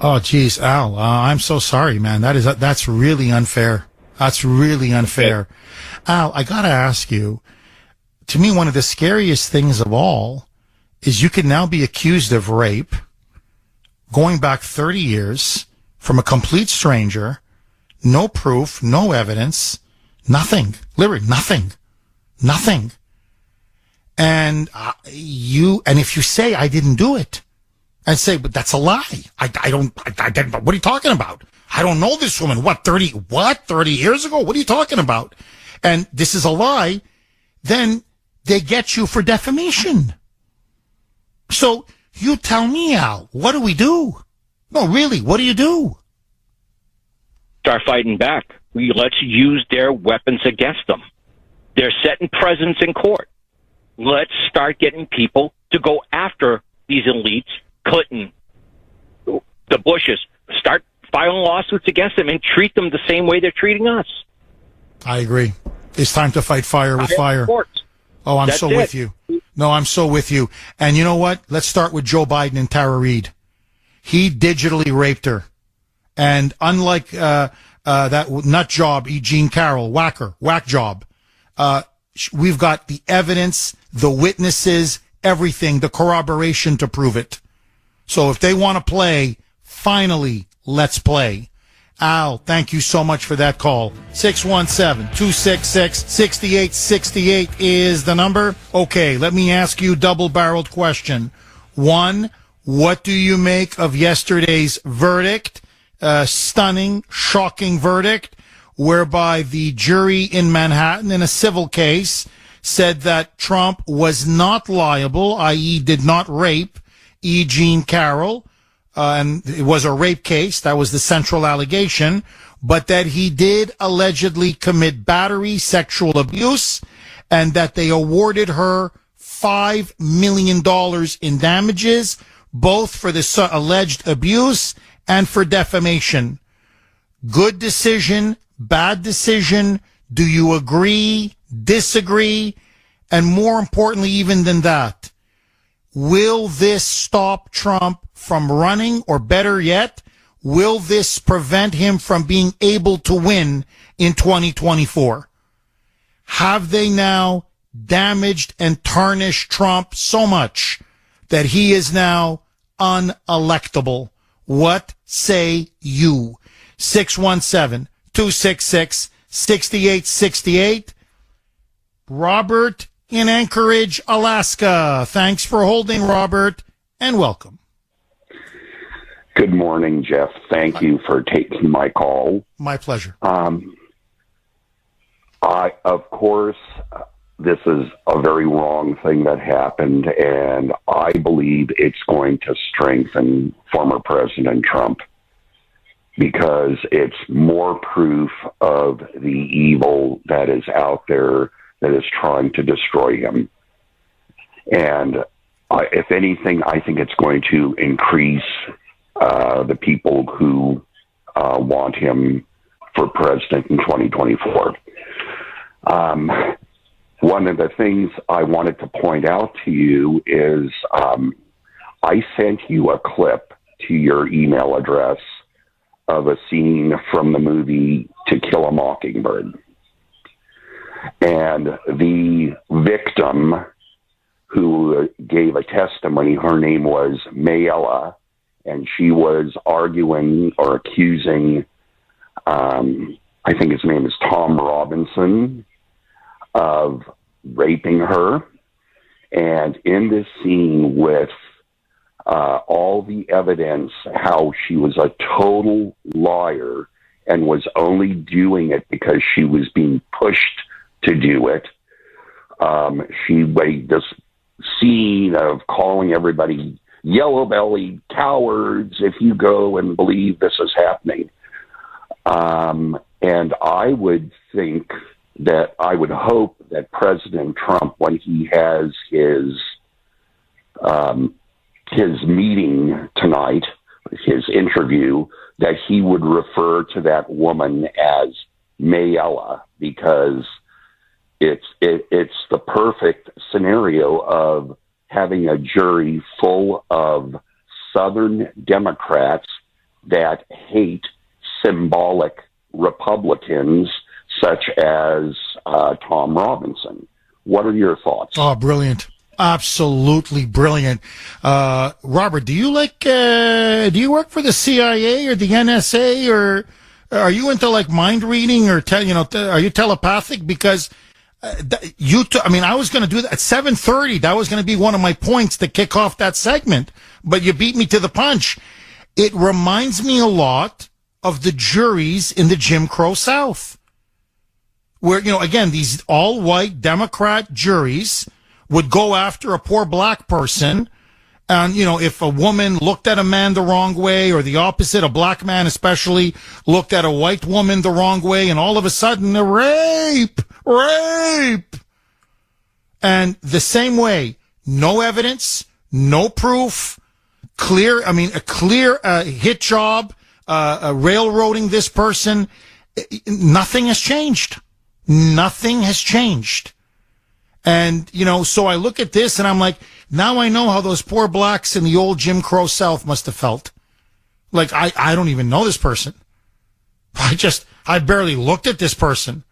A: Oh, geez, Al, I'm so sorry, man. That's really unfair. That's really unfair. Al, I gotta ask you, to me, one of the scariest things of all is you can now be accused of rape going back 30 years from a complete stranger, no proof, no evidence, nothing, literally nothing. And if you say I didn't do it, I'd say, but that's a lie. I don't, what are you talking about? I don't know this woman. 30 years ago? What are you talking about? And this is a lie. Then they get you for defamation. So you tell me, Al, what do we do? No, really, what do you do?
J: Start fighting back. Let's use their weapons against them. They're setting precedents in court. Let's start getting people to go after these elites, Clinton, the Bushes. Start filing lawsuits against them and treat them the same way they're treating us.
A: I agree. It's time to fight fire with fire. Oh, I'm so with you. No, I'm so with you. And you know what? Let's start with Joe Biden and Tara Reid. He digitally raped her. And unlike that nut job, Jean Carroll, whack job, we've got the evidence, the witnesses, everything, the corroboration to prove it. So if they want to play, finally, let's play. Al, thank you so much for that call. 617-266-6868 is the number. Okay, let me ask you a double-barreled question. One, what do you make of yesterday's verdict? Stunning, shocking verdict, whereby the jury in Manhattan in a civil case said that Trump was not liable, i.e. did not rape E. Jean Carroll, and it was a rape case. That was the central allegation, but that he did allegedly commit battery, sexual abuse, and that they awarded her $5 million in damages, both for the alleged abuse and for defamation. Good decision, bad decision. Do you agree, disagree? And more importantly, even than that, will this stop Trump from running, or better yet, will this prevent him from being able to win in 2024? Have they now damaged and tarnished Trump so much that he is now unelectable? What say you? 617-266-6868. Robert in Anchorage, Alaska. Thanks for holding, Robert, and welcome.
K: Good morning, Jeff. Thank you for taking my call.
A: My pleasure.
K: Of course, this is a very wrong thing that happened, and I believe it's going to strengthen former President Trump because it's more proof of the evil that is out there that is trying to destroy him. And if anything, I think it's going to increase the people who want him for president in 2024. One of the things I wanted to point out to you is I sent you a clip to your email address of a scene from the movie To Kill a Mockingbird. And the victim who gave a testimony, her name was Mayella, and she was arguing or accusing, I think his name is Tom Robinson, of raping her. And in this scene with all the evidence, how she was a total liar and was only doing it because she was being pushed to do it. She made this scene of calling everybody yellow-bellied cowards if you go and believe this is happening. And I would think that I would hope that President Trump, when he has his meeting tonight, his interview, that he would refer to that woman as Mayella, because it's the perfect scenario of having a jury full of Southern Democrats that hate symbolic Republicans such as Tom Robinson. What are your thoughts?
A: Oh, brilliant. Absolutely brilliant. Robert, do you work for the CIA or the NSA, or are you into like mind reading, or are you telepathic? Because I was going to do that at 7:30. That was going to be one of my points to kick off that segment, but you beat me to the punch. It reminds me a lot of the juries in the Jim Crow South, where, again, these all-white Democrat juries would go after a poor black person. And, if a woman looked at a man the wrong way, or the opposite, a black man especially, looked at a white woman the wrong way, and all of a sudden, rape. And the same way, no evidence, no proof, a clear hit job, railroading this person. Nothing has changed. Nothing has changed. And, so I look at this and I'm like, now I know how those poor blacks in the old Jim Crow South must have felt. Like, I don't even know this person. I barely looked at this person.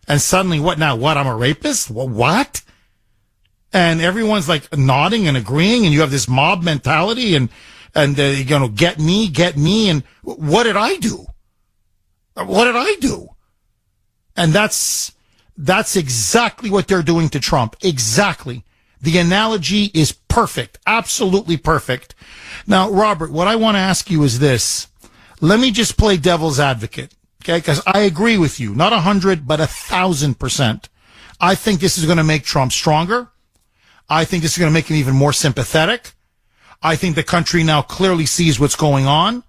A: And suddenly, what now? What? I'm a rapist? What? And everyone's like nodding and agreeing, and you have this mob mentality, and get me. And what did I do? What did I do? And that's exactly what they're doing to Trump. Exactly. The analogy is perfect. Absolutely perfect. Now, Robert, what I want to ask you is this. Let me just play devil's advocate, okay? Because I agree with you. Not 100, but 1,000%. I think this is going to make Trump stronger. I think this is going to make him even more sympathetic. I think the country now clearly sees what's going on,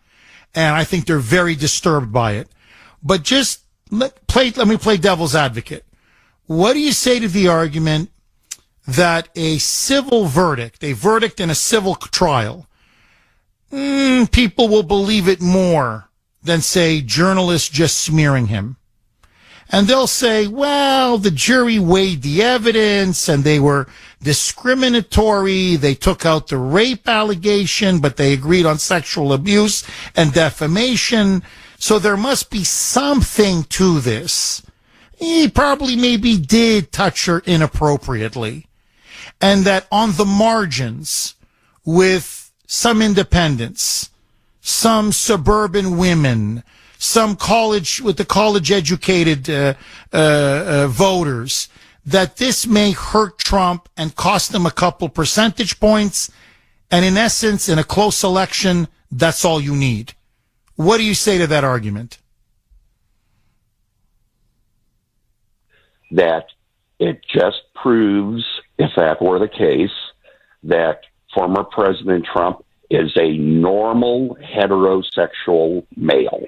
A: and I think they're very disturbed by it. But just let me play devil's advocate. What do you say to the argument that a civil verdict, a verdict in a civil trial, people will believe it more than, say, journalists just smearing him? And they'll say, well, the jury weighed the evidence and they were discriminatory. They took out the rape allegation, but they agreed on sexual abuse and defamation. So there must be something to this. He probably maybe did touch her inappropriately. And that on the margins, with some independents, some suburban women, some college-educated voters, that this may hurt Trump and cost him a couple percentage points. And in essence, in a close election, that's all you need. What do you say to that argument?
K: That it just proves, if that were the case, that former President Trump is a normal heterosexual male.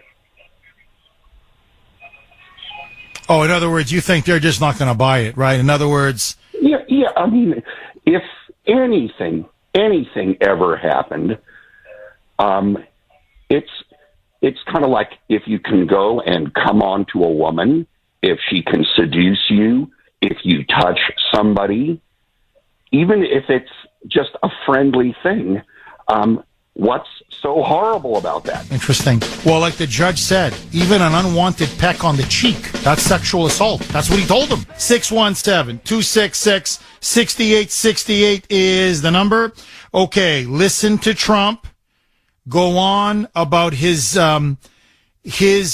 A: Oh, in other words, you think they're just not going to buy it, right? In other words...
K: Yeah. I mean, if anything ever happened, it's kind of like if you can go and come on to a woman, if she can seduce you, if you touch somebody, even if it's just a friendly thing, what's so horrible about that?
A: Interesting. Well, like the judge said, even an unwanted peck on the cheek, that's sexual assault. That's what he told them. 617-266-6868 is the number. Okay, listen to Trump go on about his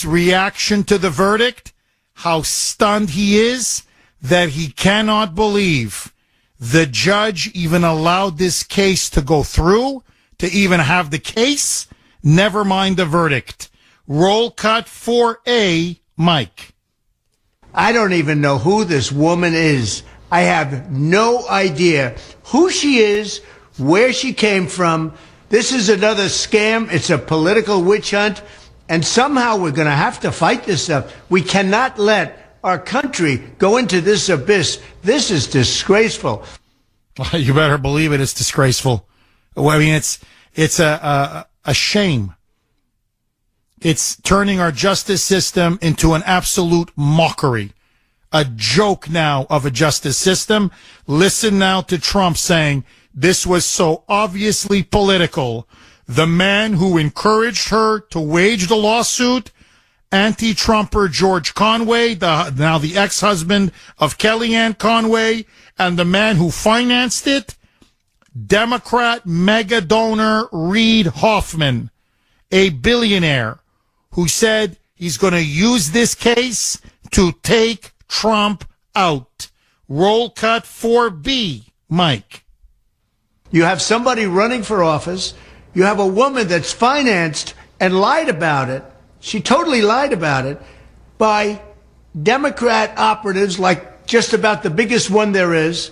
A: reaction to the verdict, how stunned he is that he cannot believe the judge even allowed this case to go through, to even have the case, never mind the verdict. Roll cut 4A, Mike.
F: I don't even know who this woman is. I have no idea who she is, where she came from. This is another scam. It's a political witch hunt. And somehow we're going to have to fight this stuff. We cannot let our country go into this abyss. This is disgraceful.
A: You better believe it. It's disgraceful. Well, I mean, it's a shame. It's turning our justice system into an absolute mockery, a joke now of a justice system. Listen now to Trump saying this was so obviously political. The man who encouraged her to wage the lawsuit, anti-Trumper George Conway, now the ex-husband of Kellyanne Conway, and the man who financed it, Democrat mega donor Reid Hoffman, a billionaire who said he's going to use this case to take Trump out. Roll cut 4B, Mike.
F: You have somebody running for office. You have a woman that's financed and lied about it. She totally lied about it by Democrat operatives, like just about the biggest one there is.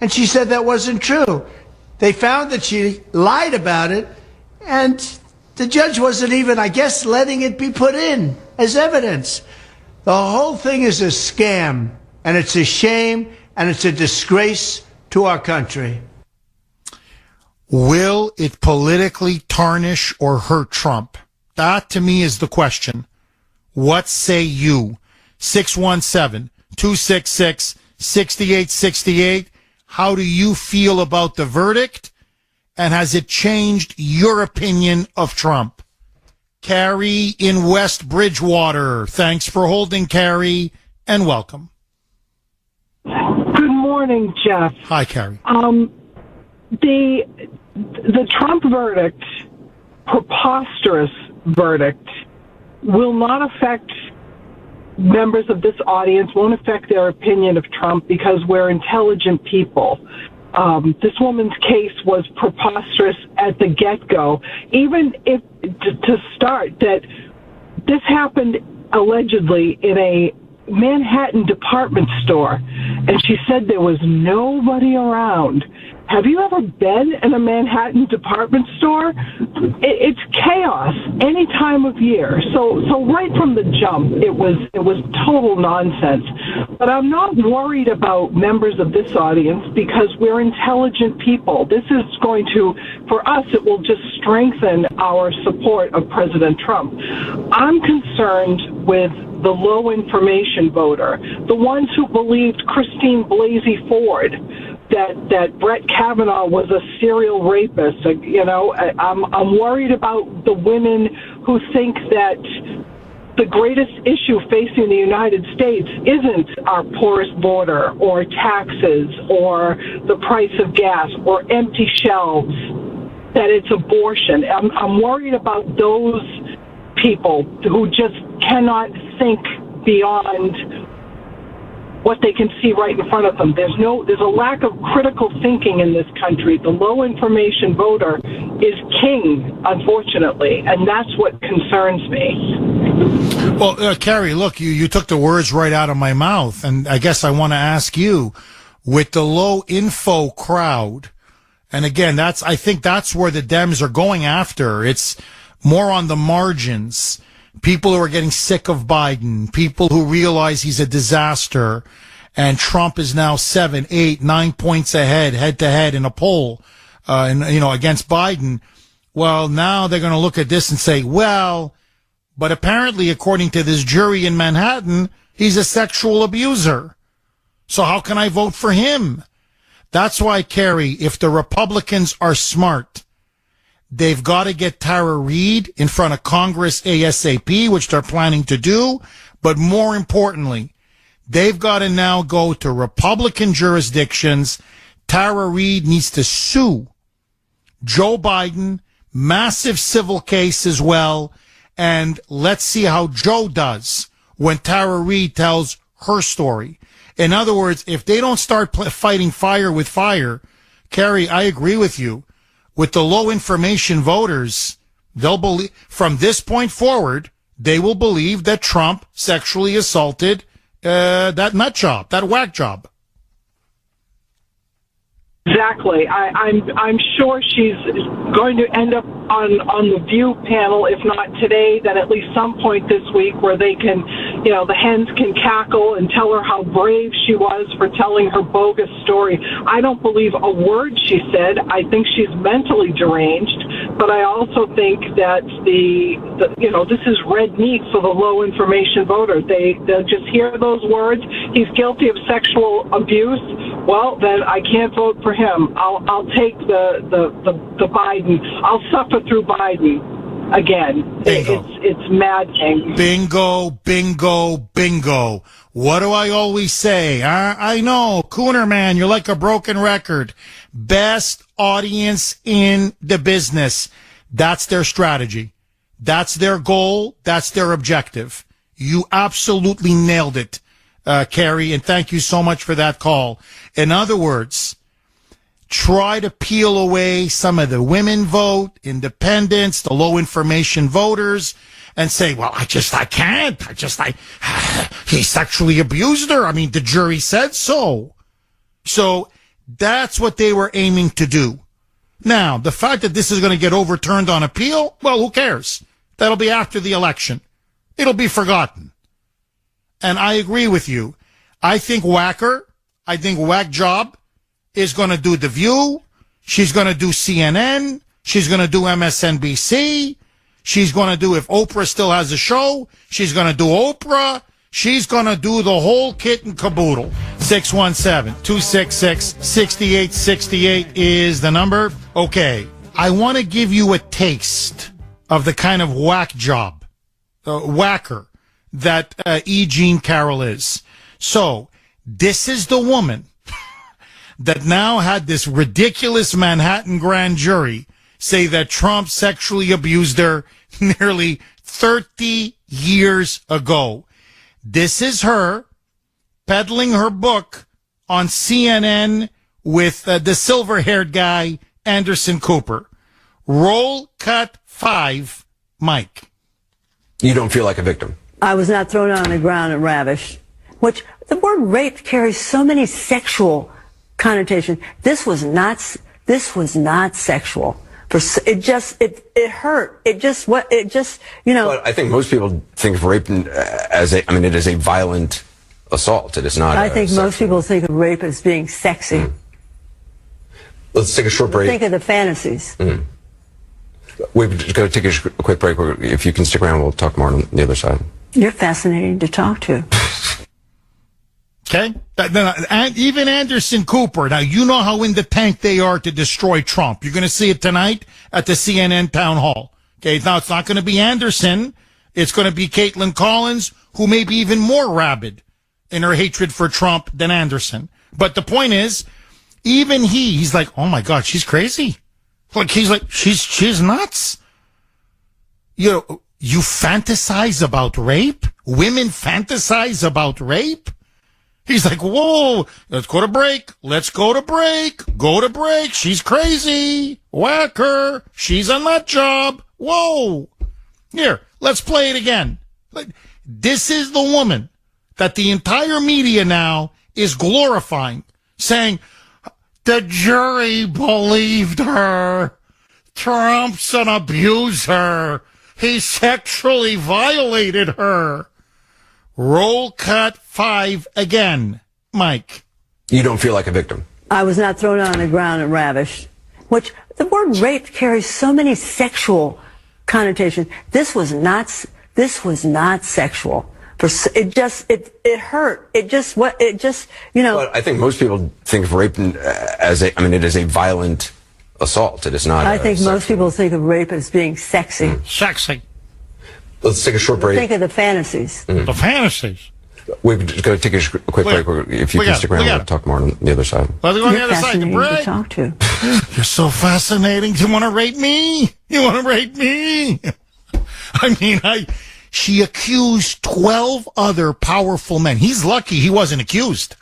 F: And she said that wasn't true. They found that she lied about it, and the judge wasn't even, I guess, letting it be put in as evidence. The whole thing is a scam, and it's a shame, and it's a disgrace to our country.
A: Will it politically tarnish or hurt Trump? That, to me, is the question. What say you? 617-266-6868. How do you feel about the verdict? And has it changed your opinion of Trump? Carrie in West Bridgewater. Thanks for holding, Carrie, and welcome.
L: Good morning, Jeff.
A: Hi, Carrie.
L: The Trump verdict, preposterous verdict, will not affect members of this audience, won't affect their opinion of Trump because we're intelligent people. This woman's case was preposterous at the get-go. Even if, to start, that this happened allegedly in a Manhattan department store, and she said there was nobody around. Have you ever been in a Manhattan department store? It's chaos any time of year. So right from the jump, it was total nonsense. But I'm not worried about members of this audience because we're intelligent people. This is going to, for us, it will just strengthen our support of President Trump. I'm concerned with the low information voter, the ones who believed Christine Blasey Ford, that Brett Kavanaugh was a serial rapist. I'm worried about the women who think that the greatest issue facing the United States isn't our porous border or taxes or the price of gas or empty shelves, that it's abortion. I'm worried about those people who just cannot think beyond what they can see right in front of them. There's a lack of critical thinking in this country. The low information voter is king, unfortunately, and that's what concerns me.
A: Well, Carrie, look, you took the words right out of my mouth, and I guess I want to ask you, with the low info crowd, and again, I think that's where the Dems are going after. It's more on the margins. People who are getting sick of Biden, people who realize he's a disaster, and Trump is now 7, 8, 9 points ahead, head to head in a poll, against Biden. Well, now they're going to look at this and say, well, but apparently, according to this jury in Manhattan, he's a sexual abuser. So how can I vote for him? That's why, Carrie, if the Republicans are smart, they've got to get Tara Reid in front of Congress ASAP, which they're planning to do. But more importantly, they've got to now go to Republican jurisdictions. Tara Reid needs to sue Joe Biden, massive civil case as well. And let's see how Joe does when Tara Reid tells her story. In other words, if they don't start fighting fire with fire, Carrie, I agree with you. With the low information voters, they'll believe from this point forward, they will believe that Trump sexually assaulted that nut job, that whack job.
L: Exactly. I'm sure she's going to end up on the View panel, if not today, then at least some point this week, where they can, the hens can cackle and tell her how brave she was for telling her bogus story. I don't believe a word she said. I think she's mentally deranged. but I also think that this is red meat for the low information voter. They'll just hear those words. He's guilty of sexual abuse. Well, then I can't vote for him. I'll take the Biden. I'll suffer through Biden again.
A: Bingo.
L: It's maddening.
A: Bingo, bingo, bingo. What do I always say? I know, Kuhner, man, you're like a broken record. Best audience in the business. That's their strategy. That's their goal. That's their objective. You absolutely nailed it, Carrie, and thank you so much for that call. In other words, try to peel away some of the women vote, independents, the low information voters, and say, well, I can't. He sexually abused her. I mean, the jury said so. So that's what they were aiming to do. Now, the fact that this is going to get overturned on appeal, well, who cares? That'll be after the election. It'll be forgotten. And I agree with you. I think Whack Job is going to do The View. She's going to do CNN. She's going to do MSNBC. She's going to do, if Oprah still has a show, she's going to do Oprah. She's going to do the whole kit and caboodle. 617-266-6868 is the number. Okay, I want to give you a taste of the kind of whacker that E. Jean Carroll is. So, this is the woman that now had this ridiculous Manhattan grand jury say that Trump sexually abused her nearly 30 years ago. This is her peddling her book on CNN with the silver-haired guy, Anderson Cooper. Roll cut 5, Mike.
M: You don't feel like a victim?
N: I was not thrown on the ground and ravished. Which, the word rape carries so many sexual connotations. This was not sexual. It hurt.
M: But I think most people think of rape as it is a violent assault. It is not.
N: I think most people think of rape as being sexy.
M: Let's take a short break.
N: Think of the fantasies.
M: We've just got to take a quick break. If you can stick around, we'll talk more on the other side.
N: You're fascinating to talk to.
A: Okay? And even Anderson Cooper. Now, you know how in the tank they are to destroy Trump. You're going to see it tonight at the CNN town hall. Okay? Now, it's not going to be Anderson. It's going to be Caitlin Collins, who may be even more rabid in her hatred for Trump than Anderson. But the point is, even he's like, oh my God, she's crazy. Like, he's like, she's nuts. You fantasize about rape? Women fantasize about rape? He's like, whoa, let's go to break. Go to break. She's crazy. Whack her. She's a nut job. Whoa. Here, let's play it again. This is the woman that the entire media now is glorifying, saying, the jury believed her. Trump's an abuser. He sexually violated her. Roll cut 5 again, Mike.
M: You don't feel like a victim?
N: I was not thrown on the ground and ravished. Which, the word rape carries so many sexual connotations. This was not sexual. It hurt.
M: But I think most people think of rape as it is a violent assault. It is not.
N: I think most people think of rape as being sexy.
A: Sexy.
M: Let's take a short break.
N: Think of the fantasies.
A: The fantasies.
M: We've just got to take a quick break. If you can stick around, we'll talk more on the other side.
A: Let's go on the other side.
N: To talk to.
A: You're so fascinating. You want to rape me? I mean, she accused 12 other powerful men. He's lucky he wasn't accused.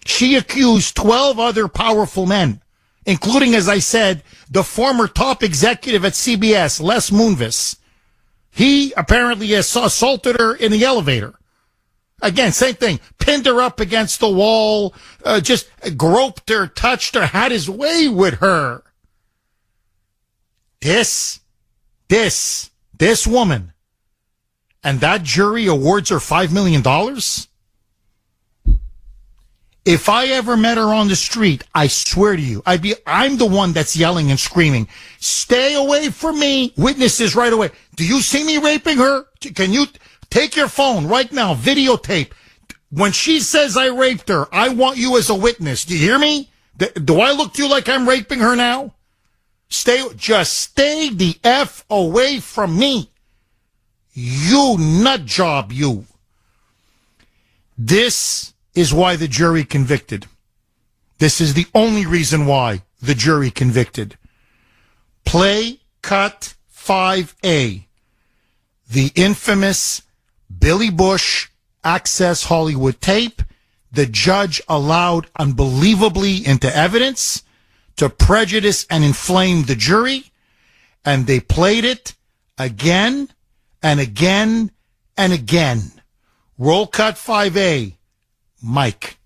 A: She accused 12 other powerful men, including, as I said, the former top executive at CBS, Les Moonves. He apparently assaulted her in the elevator. Again, same thing. Pinned her up against the wall, just groped her, touched her, had his way with her. This woman, and that jury awards her $5 million? If I ever met her on the street, I swear to you, I'm the one that's yelling and screaming, stay away from me. Witnesses right away. Do you see me raping her? Can you take your phone right now, videotape? When she says I raped her, I want you as a witness. Do you hear me? Do I look to you like I'm raping her now? Just stay the F away from me. You nut job, you. This is why the jury convicted. This is the only reason why the jury convicted. Play cut 5A. The infamous Billy Bush Access Hollywood tape. The judge allowed unbelievably into evidence to prejudice and inflame the jury. And they played it again and again and again. Roll cut 5A. Mike.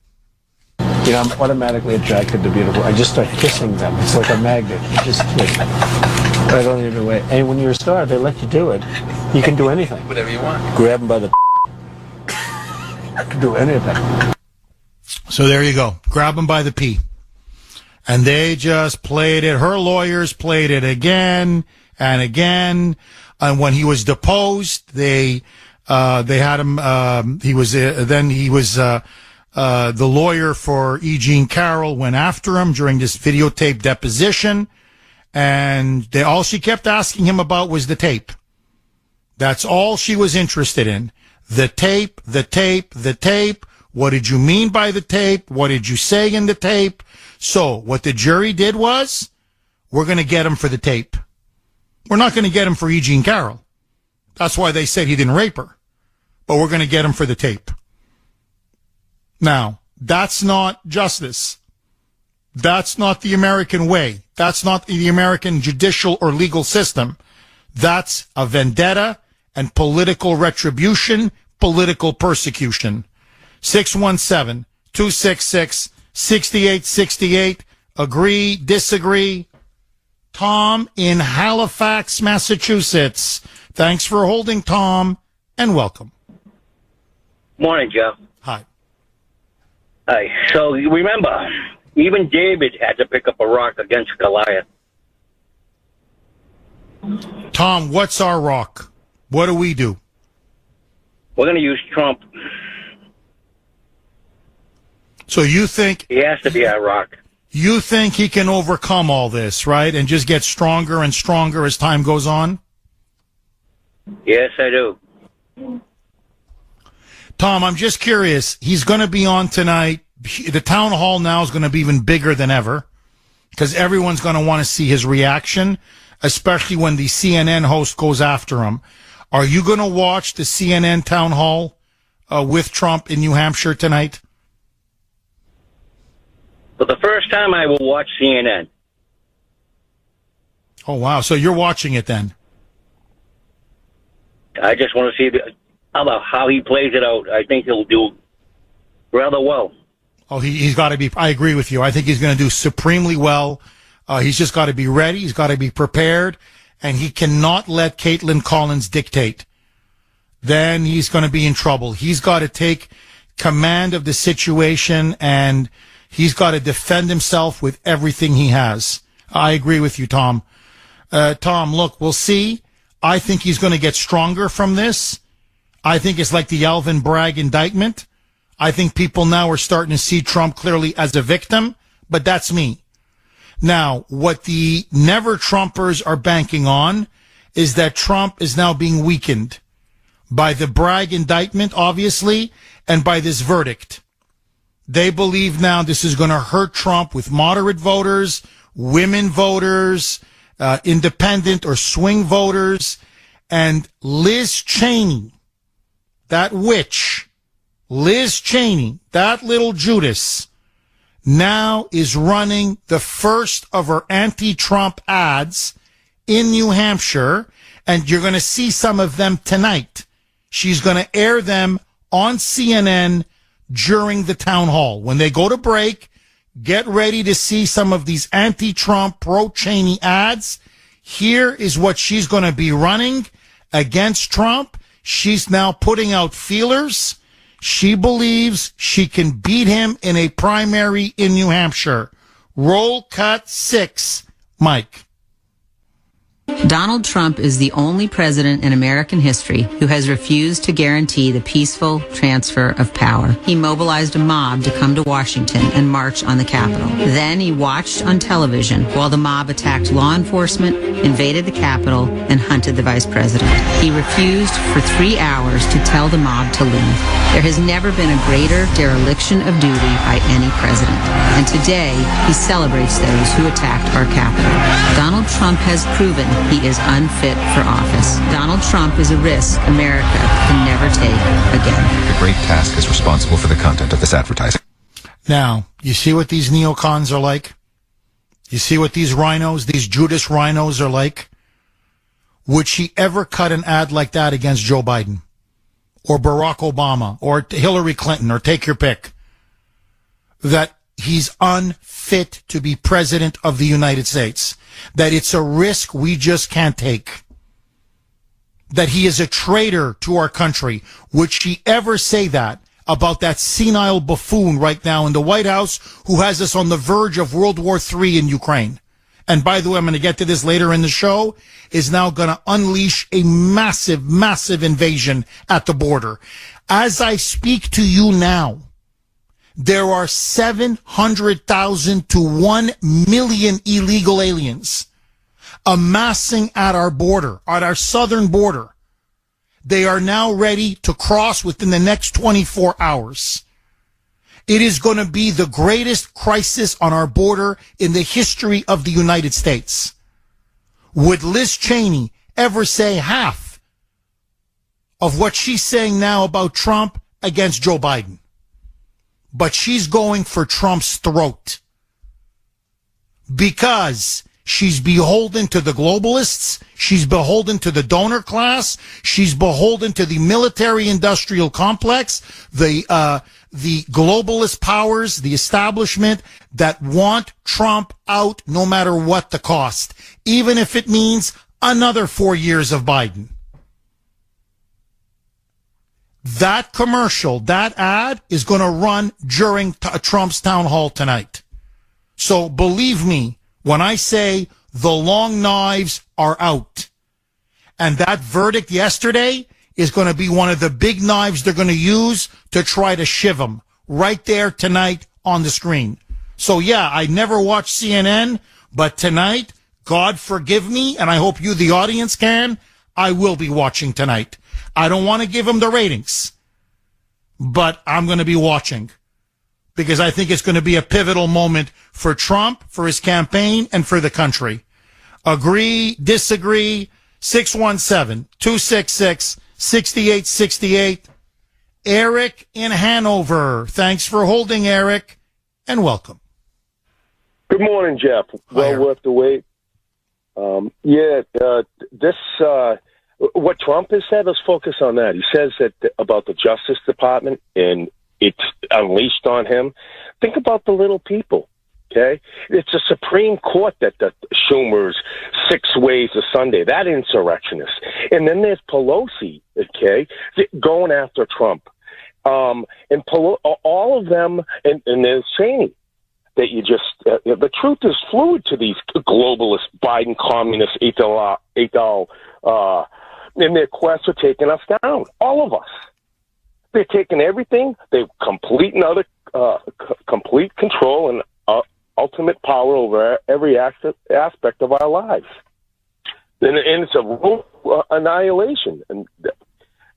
C: You know, I'm automatically attracted to beautiful. I just start kissing them. It's like a magnet. You just kiss. I don't even wait. And when you're a star, they let you do it. You can do anything.
M: Whatever you want.
C: Grab them by the you can do anything.
A: So there you go. Grab them by the P. And they just played it. Her lawyers played it again and again. And when he was deposed, they had him, the lawyer for E. Jean Carroll went after him during this videotape deposition, and all she kept asking him about was the tape. That's all she was interested in. The tape, the tape, the tape. What did you mean by the tape? What did you say in the tape? So what the jury did was, we're going to get him for the tape. We're not going to get him for E. Jean Carroll. That's why they said he didn't rape her. But we're going to get him for the tape. Now, that's not justice. That's not the American way. That's not the American judicial or legal system. That's a vendetta and political retribution, political persecution. 617-266-6868. Agree, disagree. Tom in Halifax, Massachusetts. Thanks for holding, Tom, and welcome.
O: Morning, Joe.
A: Hi.
O: Hi. So you remember, even David had to pick up a rock against Goliath.
A: Tom, what's our rock? What do we do?
O: We're going to use Trump.
A: So you think...
O: He has to be our rock.
A: You think he can overcome all this, right? And just get stronger and stronger as time goes on?
O: Yes, I do.
A: Tom, I'm just curious. He's going to be on tonight. The town hall now is going to be even bigger than ever because everyone's going to want to see his reaction, especially when the CNN host goes after him. Are you going to watch the CNN town hall with Trump in New Hampshire tonight?
O: For the first time, I will watch CNN.
A: Oh, wow. So you're watching it then?
O: I just want to see how he plays it out. I think he'll do rather well.
A: Oh, he's got to be. I agree with you. I think he's going to do supremely well. He's just got to be ready. He's got to be prepared. And he cannot let Caitlin Collins dictate. Then he's going to be in trouble. He's got to take command of the situation, and he's got to defend himself with everything he has. I agree with you, Tom. Tom, look, we'll see. I think he's going to get stronger from this. I think it's like the Alvin Bragg indictment. I think people now are starting to see Trump clearly as a victim, but that's me. Now, what the never Trumpers are banking on is that Trump is now being weakened by the Bragg indictment, obviously, and by this verdict. They believe now this is going to hurt Trump with moderate voters, women voters, independent or swing voters, and Liz Cheney, that witch, Liz Cheney, that little Judas, now is running the first of her anti-Trump ads in New Hampshire, and you're going to see some of them tonight. She's going to air them on CNN during the town hall. When they go to break, get ready to see some of these anti-Trump, pro-Cheney ads. Here is what she's going to be running against Trump. She's now putting out feelers. She believes she can beat him in a primary in New Hampshire. Roll cut 6, Mike.
P: Donald Trump is the only president in American history who has refused to guarantee the peaceful transfer of power. He mobilized a mob to come to Washington and march on the Capitol. Then he watched on television while the mob attacked law enforcement, invaded the Capitol, and hunted the vice president. He refused for 3 hours to tell the mob to leave. There has never been a greater dereliction of duty by any president. And today, he celebrates those who attacked our Capitol. Donald Trump has proven he is unfit for office. Donald Trump is a risk America can never take again.
Q: The Great Task is responsible for the content of this advertising.
A: Now, you see what these neocons are like? You see what these rhinos, these Judas rhinos are like? Would she ever cut an ad like that against Joe Biden? Or Barack Obama? Or Hillary Clinton? Or take your pick. That he's unfit to be president of the United States. That it's a risk we just can't take. That he is a traitor to our country. Would she ever say that about that senile buffoon right now in the White House who has us on the verge of World War III in Ukraine? And by the way, I'm going to get to this later in the show, is now going to unleash a massive, massive invasion at the border. As I speak to you now, there are 700,000 to 1 million illegal aliens amassing at our border, at our southern border. They are now ready to cross within the next 24 hours. It is going to be the greatest crisis on our border in the history of the United States. Would Liz Cheney ever say half of what she's saying now about Trump against Joe Biden? But she's going for Trump's throat because she's beholden to the globalists. She's beholden to the donor class. She's beholden to the military-industrial complex, the globalist powers, the establishment that want Trump out no matter what the cost, even if it means another 4 years of Biden. That commercial, that ad is going to run during Trump's town hall tonight. So believe me when I say the long knives are out. And that verdict yesterday is going to be one of the big knives they're going to use to try to shiv him right there tonight on the screen. So yeah, I never watched CNN, but tonight, God forgive me, and I hope you, the audience, can, I will be watching tonight. I don't want to give him the ratings, but I'm going to be watching because I think it's going to be a pivotal moment for Trump, for his campaign, and for the country. Agree, disagree, 617-266-6868. Eric in Hanover. Thanks for holding, Eric, and welcome.
R: Good morning, Jeff. Well worth the wait. What Trump has said, let's focus on that. He says that about the Justice Department, and it's unleashed on him. Think about the little people, okay? It's a Supreme Court that the Schumer's 6 ways to Sunday, that insurrectionist. And then there's Pelosi, okay, going after Trump. And all of them, and there's Cheney. That you just, the truth is fluid to these globalist Biden communist in their quest for taking us down. All of us. They're taking everything. They're complete control and ultimate power over every aspect of our lives. And it's a annihilation. And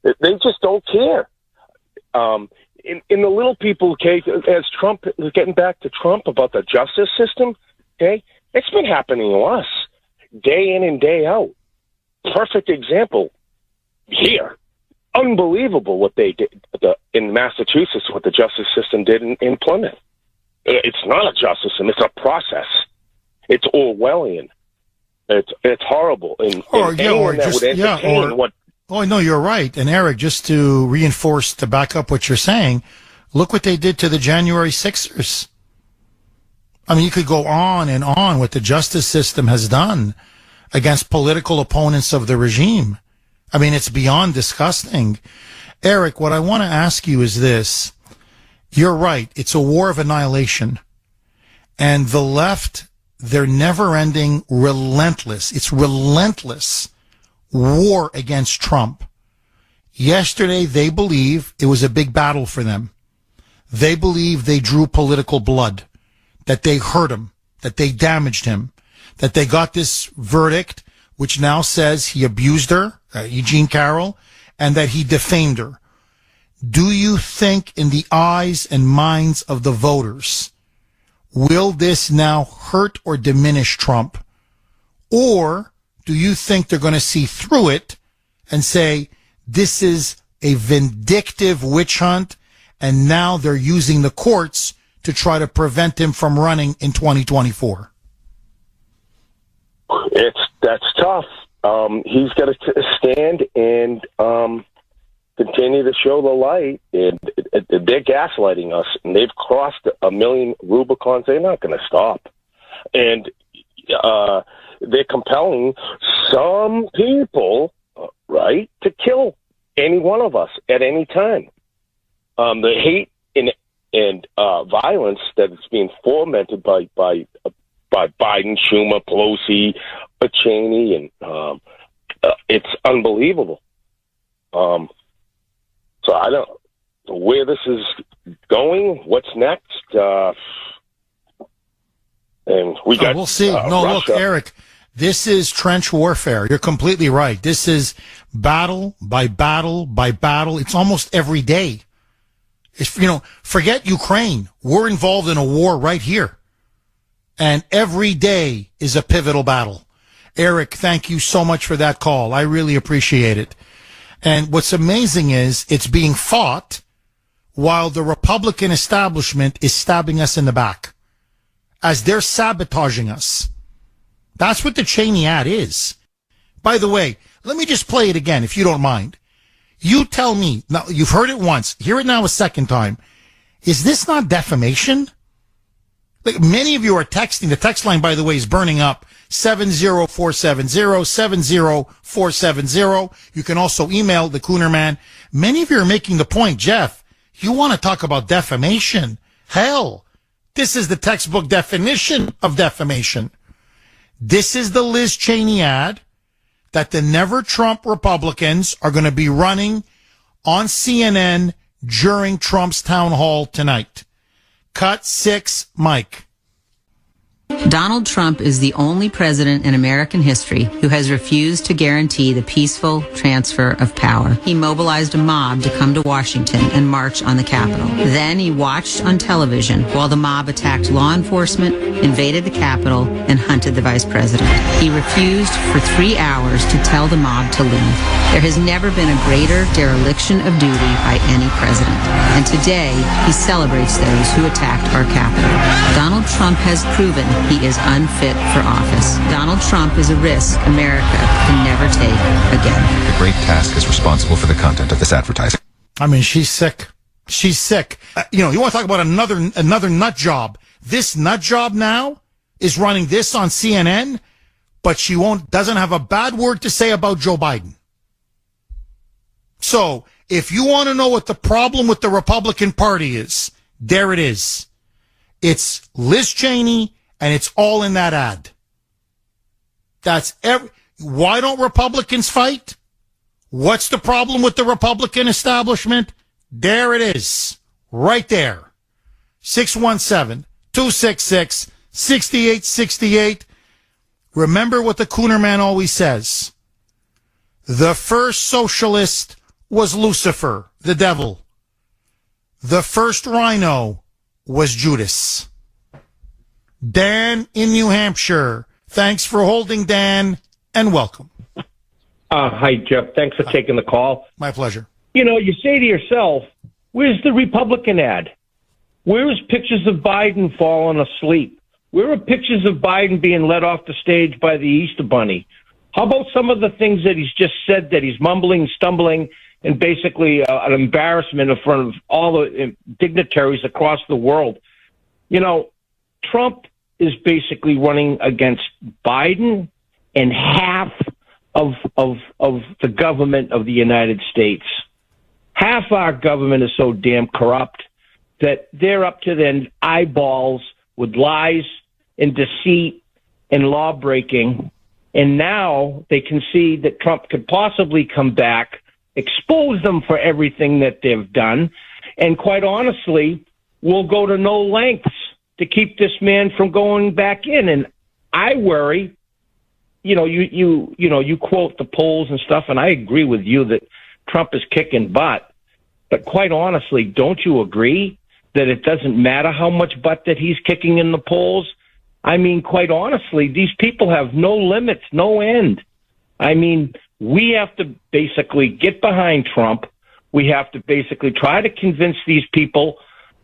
R: they just don't care. In the little people case, as Trump, getting back to Trump about the justice system, okay, it's been happening to us day in and day out. Perfect example here. Unbelievable what they did in Massachusetts, what the justice system did in Plymouth. It's not a justice system, it's a process. It's Orwellian. It's horrible.
A: Oh, no, you're right. And Eric, just to reinforce, to back up what you're saying, look what they did to the January 6ers. I mean, you could go on and on what the justice system has done against political opponents of the regime. I mean, it's beyond disgusting. Eric, what I want to ask you is this. You're right. It's a war of annihilation. And the left, they're never-ending, relentless. It's relentless war against Trump. Yesterday, they believe it was a big battle for them. They believe they drew political blood, that they hurt him, that they damaged him, that they got this verdict, which now says he abused her, E. Jean Carroll, and that he defamed her. Do you think in the eyes and minds of the voters, will this now hurt or diminish Trump? Or do you think they're going to see through it and say, this is a vindictive witch hunt, and now they're using the courts to try to prevent him from running in 2024?
R: That's tough. He's got to stand and continue to show the light. And they're gaslighting us, and they've crossed 1 million Rubicons. They're not going to stop, and they're compelling some people, right, to kill any one of us at any time. The hate and violence that is being fomented by Biden, Schumer, Pelosi, Cheney, and it's unbelievable. So I don't know where this is going. What's next? And we got.
A: We'll see. No,
R: Russia.
A: Look, Eric, this is trench warfare. You're completely right. This is battle by battle by battle. It's almost every day. It's, forget Ukraine. We're involved in a war right here. And every day is a pivotal battle. Eric, thank you so much for that call. I really appreciate it. And what's amazing is it's being fought while the Republican establishment is stabbing us in the back as they're sabotaging us. That's what the Cheney ad is. By the way, let me just play it again, if you don't mind. You tell me, now you've heard it once, hear it now a second time. Is this not defamation? Like, many of you are texting. The text line, by the way, is burning up. 70470, 70470. You can also email the Kuhner Man. Many of you are making the point, Jeff, you want to talk about defamation. Hell, this is the textbook definition of defamation. This is the Liz Cheney ad that the Never Trump Republicans are going to be running on CNN during Trump's town hall tonight. Cut 6, Mike.
P: Donald Trump is the only president in American history who has refused to guarantee the peaceful transfer of power. He mobilized a mob to come to Washington and march on the Capitol. Then he watched on television while the mob attacked law enforcement, invaded the Capitol, and hunted the vice president. He refused for 3 hours to tell the mob to leave. There has never been a greater dereliction of duty by any president. And today, he celebrates those who attacked our Capitol. Donald Trump has proven he is unfit for office. Donald Trump is a risk America can never take again.
Q: The great task is responsible for the content of this advertising.
A: I mean, she's sick. She's sick. You want to talk about another nut job. This nut job now is running this on CNN, but she doesn't have a bad word to say about Joe Biden. So, if you want to know what the problem with the Republican Party is, there it is. It's Liz Cheney, and it's all in that ad. Why don't Republicans fight? What's the problem with the Republican establishment? There it is. Right there. 617-266-6868. Remember what the Kuhner Man always says. The first socialist was Lucifer, the devil. The first rhino was Judas. Dan in New Hampshire. Thanks for holding, Dan, and welcome.
S: Hi, Jeff. Thanks for taking the call.
A: My pleasure.
S: You say to yourself, where's the Republican ad? Where's pictures of Biden falling asleep? Where are pictures of Biden being led off the stage by the Easter Bunny? How about some of the things that he's just said, that he's mumbling, stumbling, and basically an embarrassment in front of all the dignitaries across the world? Trump is basically running against Biden and half of the government of the United States. Half our government is so damn corrupt that they're up to their eyeballs with lies and deceit and law breaking. And now they can see that Trump could possibly come back, expose them for everything that they've done, and quite honestly, will go to no lengths to keep this man from going back in. And I worry, you quote the polls and stuff, and I agree with you that Trump is kicking butt. But quite honestly, don't you agree that it doesn't matter how much butt that he's kicking in the polls? I mean, quite honestly, these people have no limits, no end. I mean, we have to basically get behind Trump. We have to basically try to convince these people,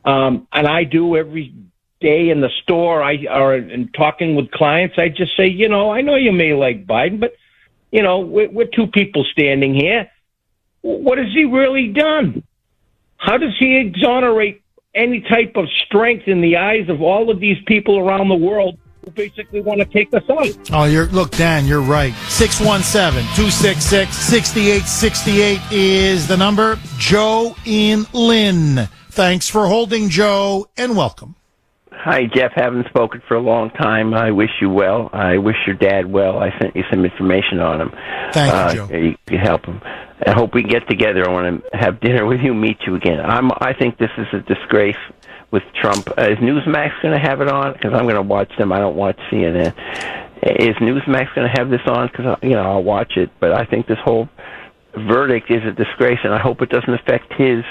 S: and I do every day in the store or in talking with clients. I just say, I know you may like Biden, but, we're two people standing here. What has he really done? How does he exonerate any type of strength in the eyes of all of these people around the world who basically want to take us out?
A: Oh, look, Dan, you're right. 617-266-6868 is the number. Joe in Lynn. Thanks for holding, Joe, and welcome.
T: Hi, Jeff. Haven't spoken for a long time. I wish you well. I wish your dad well. I sent you some information on him.
A: Thank you, Joe.
T: You can help him. I hope we can get together. I want to have dinner with you, meet you again. I think this is a disgrace with Trump. Is Newsmax going to have it on? Because I'm going to watch them. I don't watch CNN. Is Newsmax going to have this on? Because I'll watch it. But I think this whole verdict is a disgrace, and I hope it doesn't affect his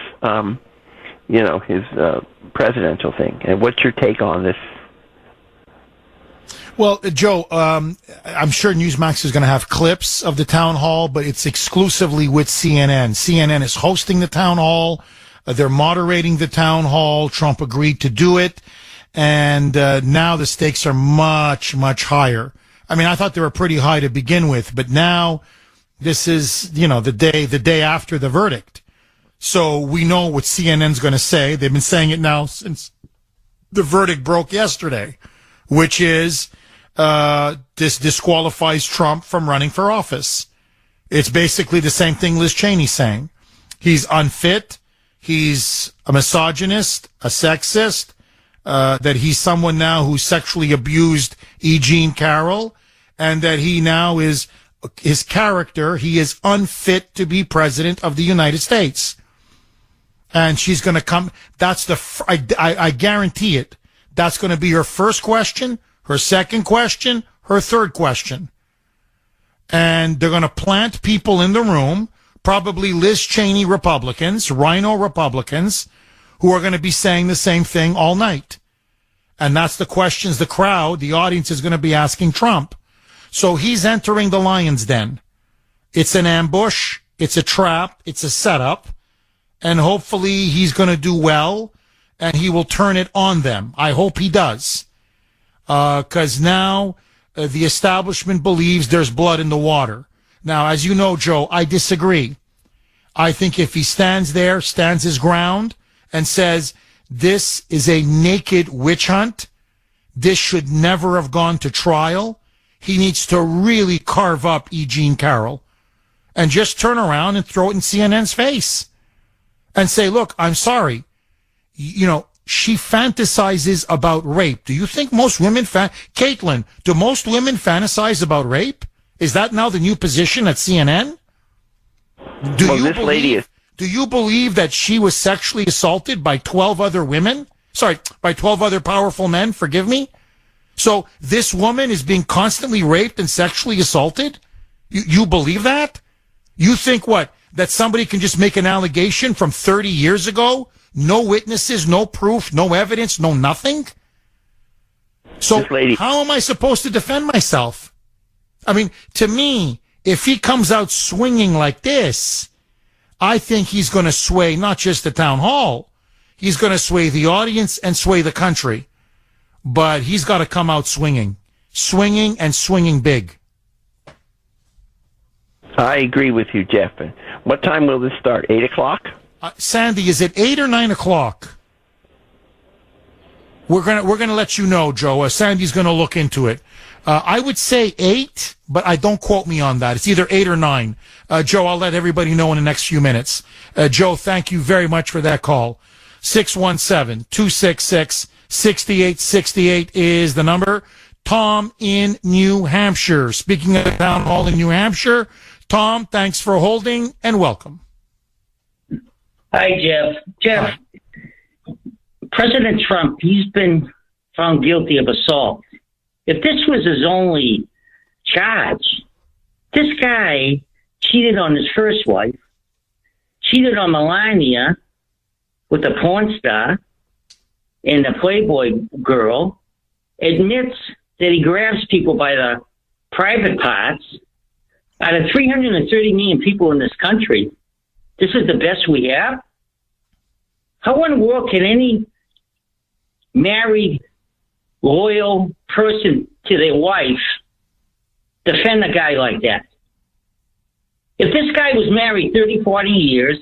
T: presidential thing. And what's your take on this?
A: Well, Joe, I'm sure Newsmax is going to have clips of the town hall, but it's exclusively with CNN. CNN is hosting the town hall. They're moderating the town hall. Trump agreed to do it. And now the stakes are much, much higher. I mean, I thought they were pretty high to begin with, but now this is, the day after the verdict. So we know what CNN's going to say. They've been saying it now since the verdict broke yesterday, which is this disqualifies Trump from running for office. It's basically the same thing Liz Cheney's saying. He's unfit. He's a misogynist, a sexist, that he's someone now who sexually abused E. Jean Carroll, and that he now is his character. He is unfit to be president of the United States. And she's going to come. That's I guarantee it. That's going to be her first question, her second question, her third question. And they're going to plant people in the room, probably Liz Cheney Republicans, Rhino Republicans, who are going to be saying the same thing all night. And that's the questions the crowd, the audience is going to be asking Trump. So he's entering the lion's den. It's an ambush. It's a trap. It's a setup. And hopefully he's going to do well, and he will turn it on them. I hope he does. Because now the establishment believes there's blood in the water. Now, as you know, Joe, I disagree. I think if he stands his ground, and says, this is a naked witch hunt, this should never have gone to trial, he needs to really carve up E. Jean Carroll and just turn around and throw it in CNN's face. And say, look, I'm sorry. She fantasizes about rape. Do you think most women, Caitlin, do most women fantasize about rape? Is that now the new position at CNN? Do you believe that she was sexually assaulted by 12 other women? Sorry, by 12 other powerful men, forgive me? So this woman is being constantly raped and sexually assaulted? You believe that? You think what? That somebody can just make an allegation from 30 years ago? No witnesses, no proof, no evidence, no nothing? So how am I supposed to defend myself? I mean, to me, if he comes out swinging like this, I think he's going to sway not just the town hall. He's going to sway the audience and sway the country. But he's got to come out swinging and swinging big.
T: I agree with you, Jeff. What time will this start? 8 o'clock?
A: Sandy, is it 8 or 9 o'clock? We're gonna let you know, Joe. Sandy's gonna look into it. I would say 8, but don't quote me on that. It's either 8 or 9. Joe, I'll let everybody know in the next few minutes. Joe, thank you very much for that call. 617-266-6868 is the number. Tom in New Hampshire. Speaking of the town hall in New Hampshire, Tom, thanks for holding and welcome.
U: Hi, Jeff. Jeff, President Trump, he's been found guilty of assault. If this was his only charge, this guy cheated on his first wife, cheated on Melania with a porn star and a Playboy girl, admits that he grabs people by the private parts. Out of 330 million people in this country, this is the best we have? How in the world can any married, loyal person to their wife defend a guy like that? If this guy was married 30, 40 years,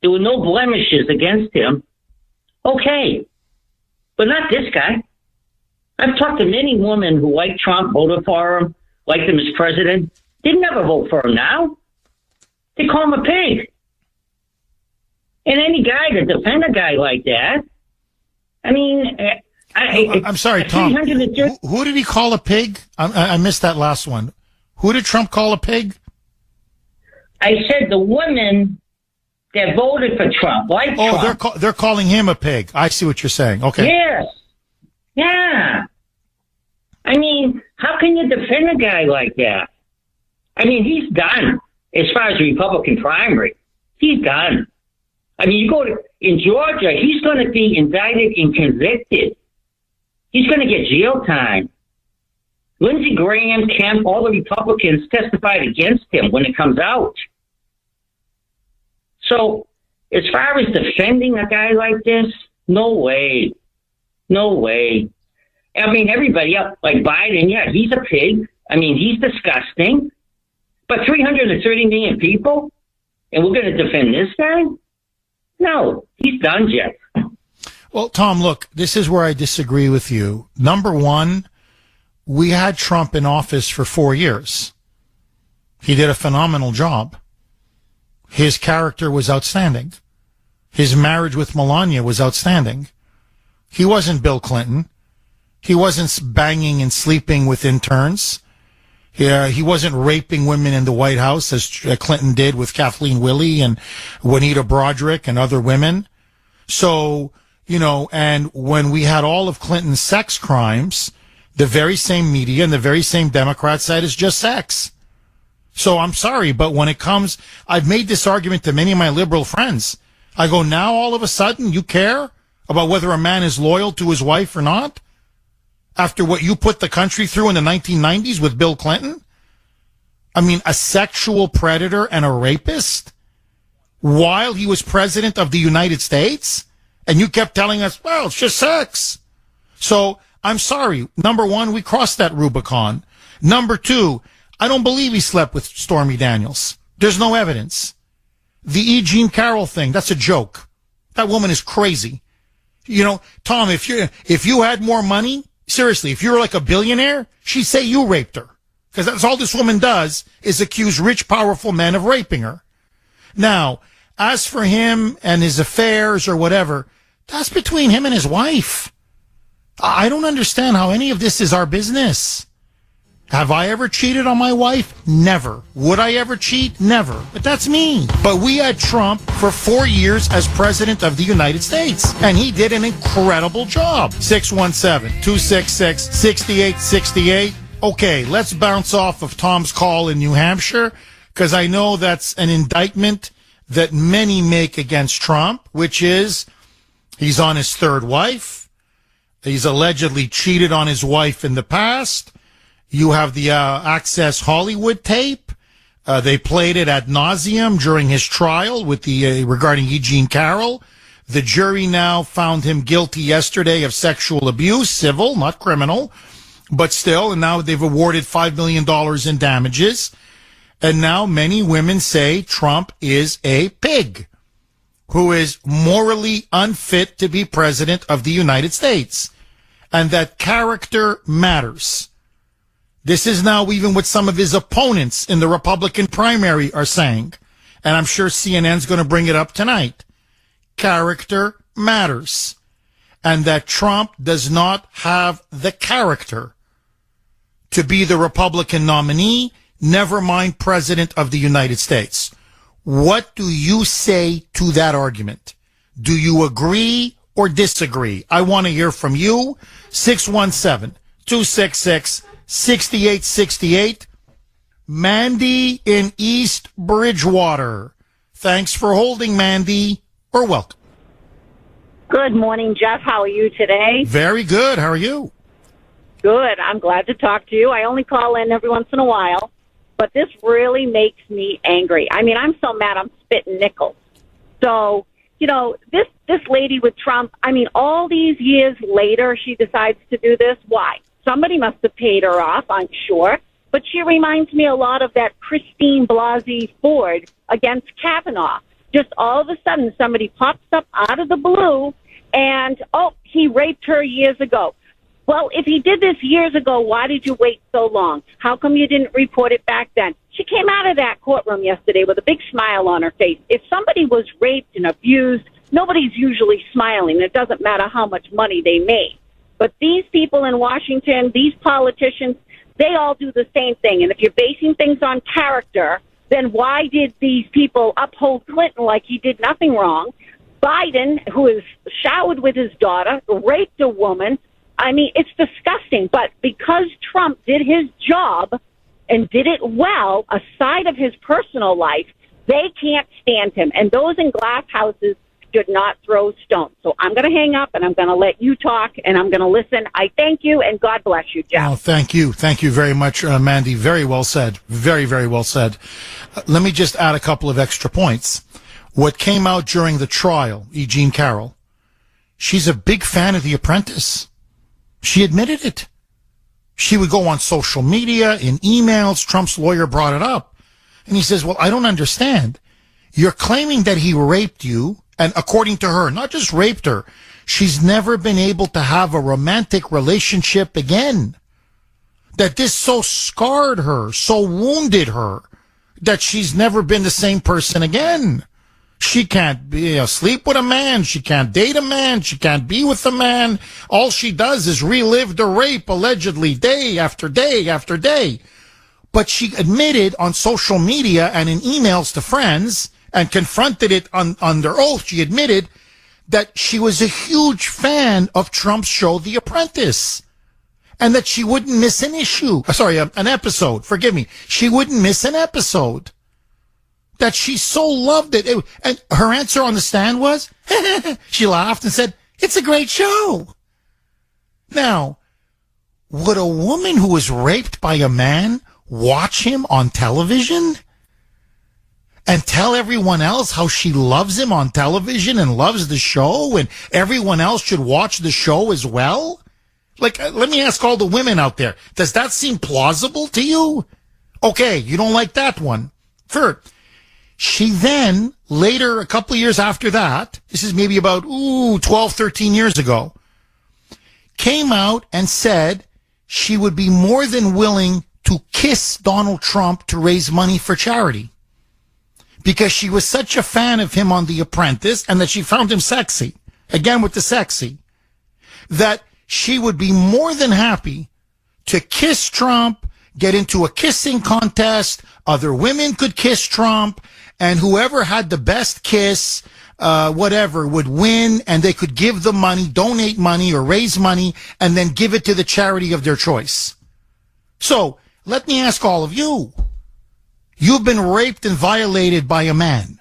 U: there were no blemishes against him, okay. But not this guy. I've talked to many women who like Trump, voted for him, liked him as president. They'd never vote for him now. They call him a pig. And any guy to defend a guy like that, I mean...
A: I'm sorry, Tom. Who did he call a pig? I missed that last one. Who did Trump call a pig?
U: I said the women that voted for Trump, like Trump.
A: They're calling him a pig. I see what you're saying. Okay.
U: Yes. Yeah. I mean, how can you defend a guy like that? I mean, he's done as far as the Republican primary. He's done. I mean, you go in Georgia, he's going to be indicted and convicted. He's going to get jail time. Lindsey Graham, Kemp, all the Republicans testified against him when it comes out. So, as far as defending a guy like this, no way. No way. I mean, everybody else, like Biden, yeah, he's a pig. I mean, he's disgusting. But 330 million people, and we're going to defend this guy? No, he's done, Jeff.
A: Well, Tom, look, this is where I disagree with you. Number one, we had Trump in office for 4 years. He did a phenomenal job. His character was outstanding. His marriage with Melania was outstanding. He wasn't Bill Clinton. He wasn't banging and sleeping with interns. He wasn't raping women in the White House as Clinton did with Kathleen Willey and Juanita Broderick and other women. So, and when we had all of Clinton's sex crimes, the very same media and the very same Democrats said it's just sex. So I'm sorry, but when it comes, I've made this argument to many of my liberal friends. I go, now all of a sudden you care about whether a man is loyal to his wife or not? After what you put the country through in the 1990s with Bill Clinton? I mean, a sexual predator and a rapist while he was president of the United States? And you kept telling us, well, it's just sex. So I'm sorry. Number one, we crossed that Rubicon. Number two, I don't believe he slept with Stormy Daniels. There's no evidence. The E. Jean Carroll thing, that's a joke. That woman is crazy. Tom, if you had more money, seriously, if you were like a billionaire, she'd say you raped her. Because that's all this woman does is accuse rich, powerful men of raping her. Now, as for him and his affairs or whatever, that's between him and his wife. I don't understand how any of this is our business. Have I ever cheated on my wife? Never. Would I ever cheat? Never. But that's me. But we had Trump for 4 years as president of the United States, and he did an incredible job. 617-266-6868. Okay, let's bounce off of Tom's call in New Hampshire, because I know that's an indictment that many make against Trump, which is he's on his third wife. He's allegedly cheated on his wife in the past. You have the Access Hollywood tape. They played it ad nauseum during his trial with the regarding E. Jean Carroll. The jury now found him guilty yesterday of sexual abuse, civil, not criminal, but still. And now they've awarded $5 million in damages. And now many women say Trump is a pig who is morally unfit to be president of the United States, and that character matters. This is now even what some of his opponents in the Republican primary are saying. And I'm sure CNN's going to bring it up tonight. Character matters. And that Trump does not have the character to be the Republican nominee, never mind President of the United States. What do you say to that argument? Do you agree or disagree? I want to hear from you. 617-266-6868. Mandy in East Bridgewater. Thanks for holding, Mandy, or welcome.
B: Good morning, Jeff. How are you today?
A: Very good. How are you?
B: Good. I'm glad to talk to you. I only call in every once in a while, but this really makes me angry. I mean, I'm so mad I'm spitting nickels. So, you know, this lady with Trump, I mean, all these years later, she decides to do this. Why? Somebody must have paid her off, I'm sure. But she reminds me a lot of that Christine Blasey Ford against Kavanaugh. Just all of a sudden, somebody pops up out of the blue and, oh, he raped her years ago. Well, if he did this years ago, why did you wait so long? How come you didn't report it back then? She came out of that courtroom yesterday with a big smile on her face. If somebody was raped and abused, nobody's usually smiling. It doesn't matter how much money they made. But these people in Washington, these politicians, they all do the same thing. And if you're basing things on character, then why did these people uphold Clinton like he did nothing wrong? Biden, who is showered with his daughter, raped a woman. I mean, it's disgusting. But because Trump did his job and did it well, aside of his personal life, they can't stand him. And those in glass houses should not throw stones. So I'm going to hang up and I'm going to let you talk and I'm going to listen. I thank you and God bless you, Jeff.
A: Oh, thank you. Thank you very much, Mandy. Very well said. Very, very well said. Let me just add a couple of extra points. What came out during the trial, E. Jean Carroll, she's a big fan of The Apprentice. She admitted it. She would go on social media, in emails. Trump's lawyer brought it up. And he says, well, I don't understand. You're claiming that he raped you. And according to her, not just raped her, she's never been able to have a romantic relationship again. That this so scarred her, so wounded her, that she's never been the same person again. She can't sleep with a man. She can't date a man. She can't be with a man. All she does is relive the rape, allegedly, day after day after day. But she admitted on social media and in emails to friends and confronted it under oath. She admitted that she was a huge fan of Trump's show, The Apprentice, and that she wouldn't miss an an episode. Forgive me. She wouldn't miss an episode. That she so loved it. And her answer on the stand was, she laughed and said, it's a great show. Now, would a woman who was raped by a man watch him on television and tell everyone else how she loves him on television and loves the show and everyone else should watch the show as well? Like, let me ask all the women out there, does that seem plausible to you? Okay, you don't like that one. She then, later, a couple of years after that, this is maybe about, 12, 13 years ago, came out and said she would be more than willing to kiss Donald Trump to raise money for charity. Because she was such a fan of him on The Apprentice and that she found him sexy, again with the sexy, that she would be more than happy to kiss Trump, get into a kissing contest, other women could kiss Trump, and whoever had the best kiss, would win, and they could give the money, donate money or raise money, and then give it to the charity of their choice. So, let me ask all of you. You've been raped and violated by a man.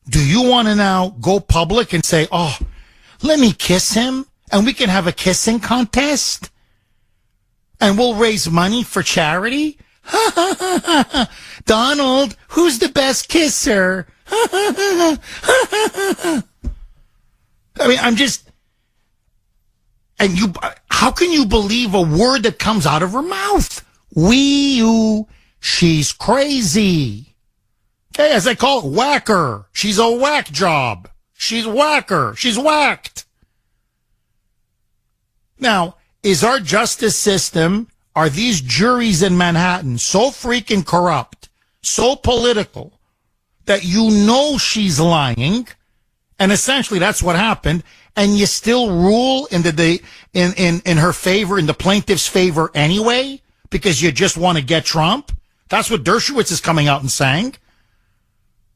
A: Do you want to now go public and say, oh, let me kiss him, and we can have a kissing contest? And we'll raise money for charity? Donald, who's the best kisser? I mean, how can you believe a word that comes out of her mouth? She's crazy. Okay, as I call it, whacker. She's a whack job. She's whacker. She's whacked. Now, is our justice system are these juries in Manhattan so freaking corrupt, so political, that you know she's lying, and essentially that's what happened, and you still rule in her favor, in the plaintiff's favor anyway, because you just want to get Trump? That's what Dershowitz is coming out and saying.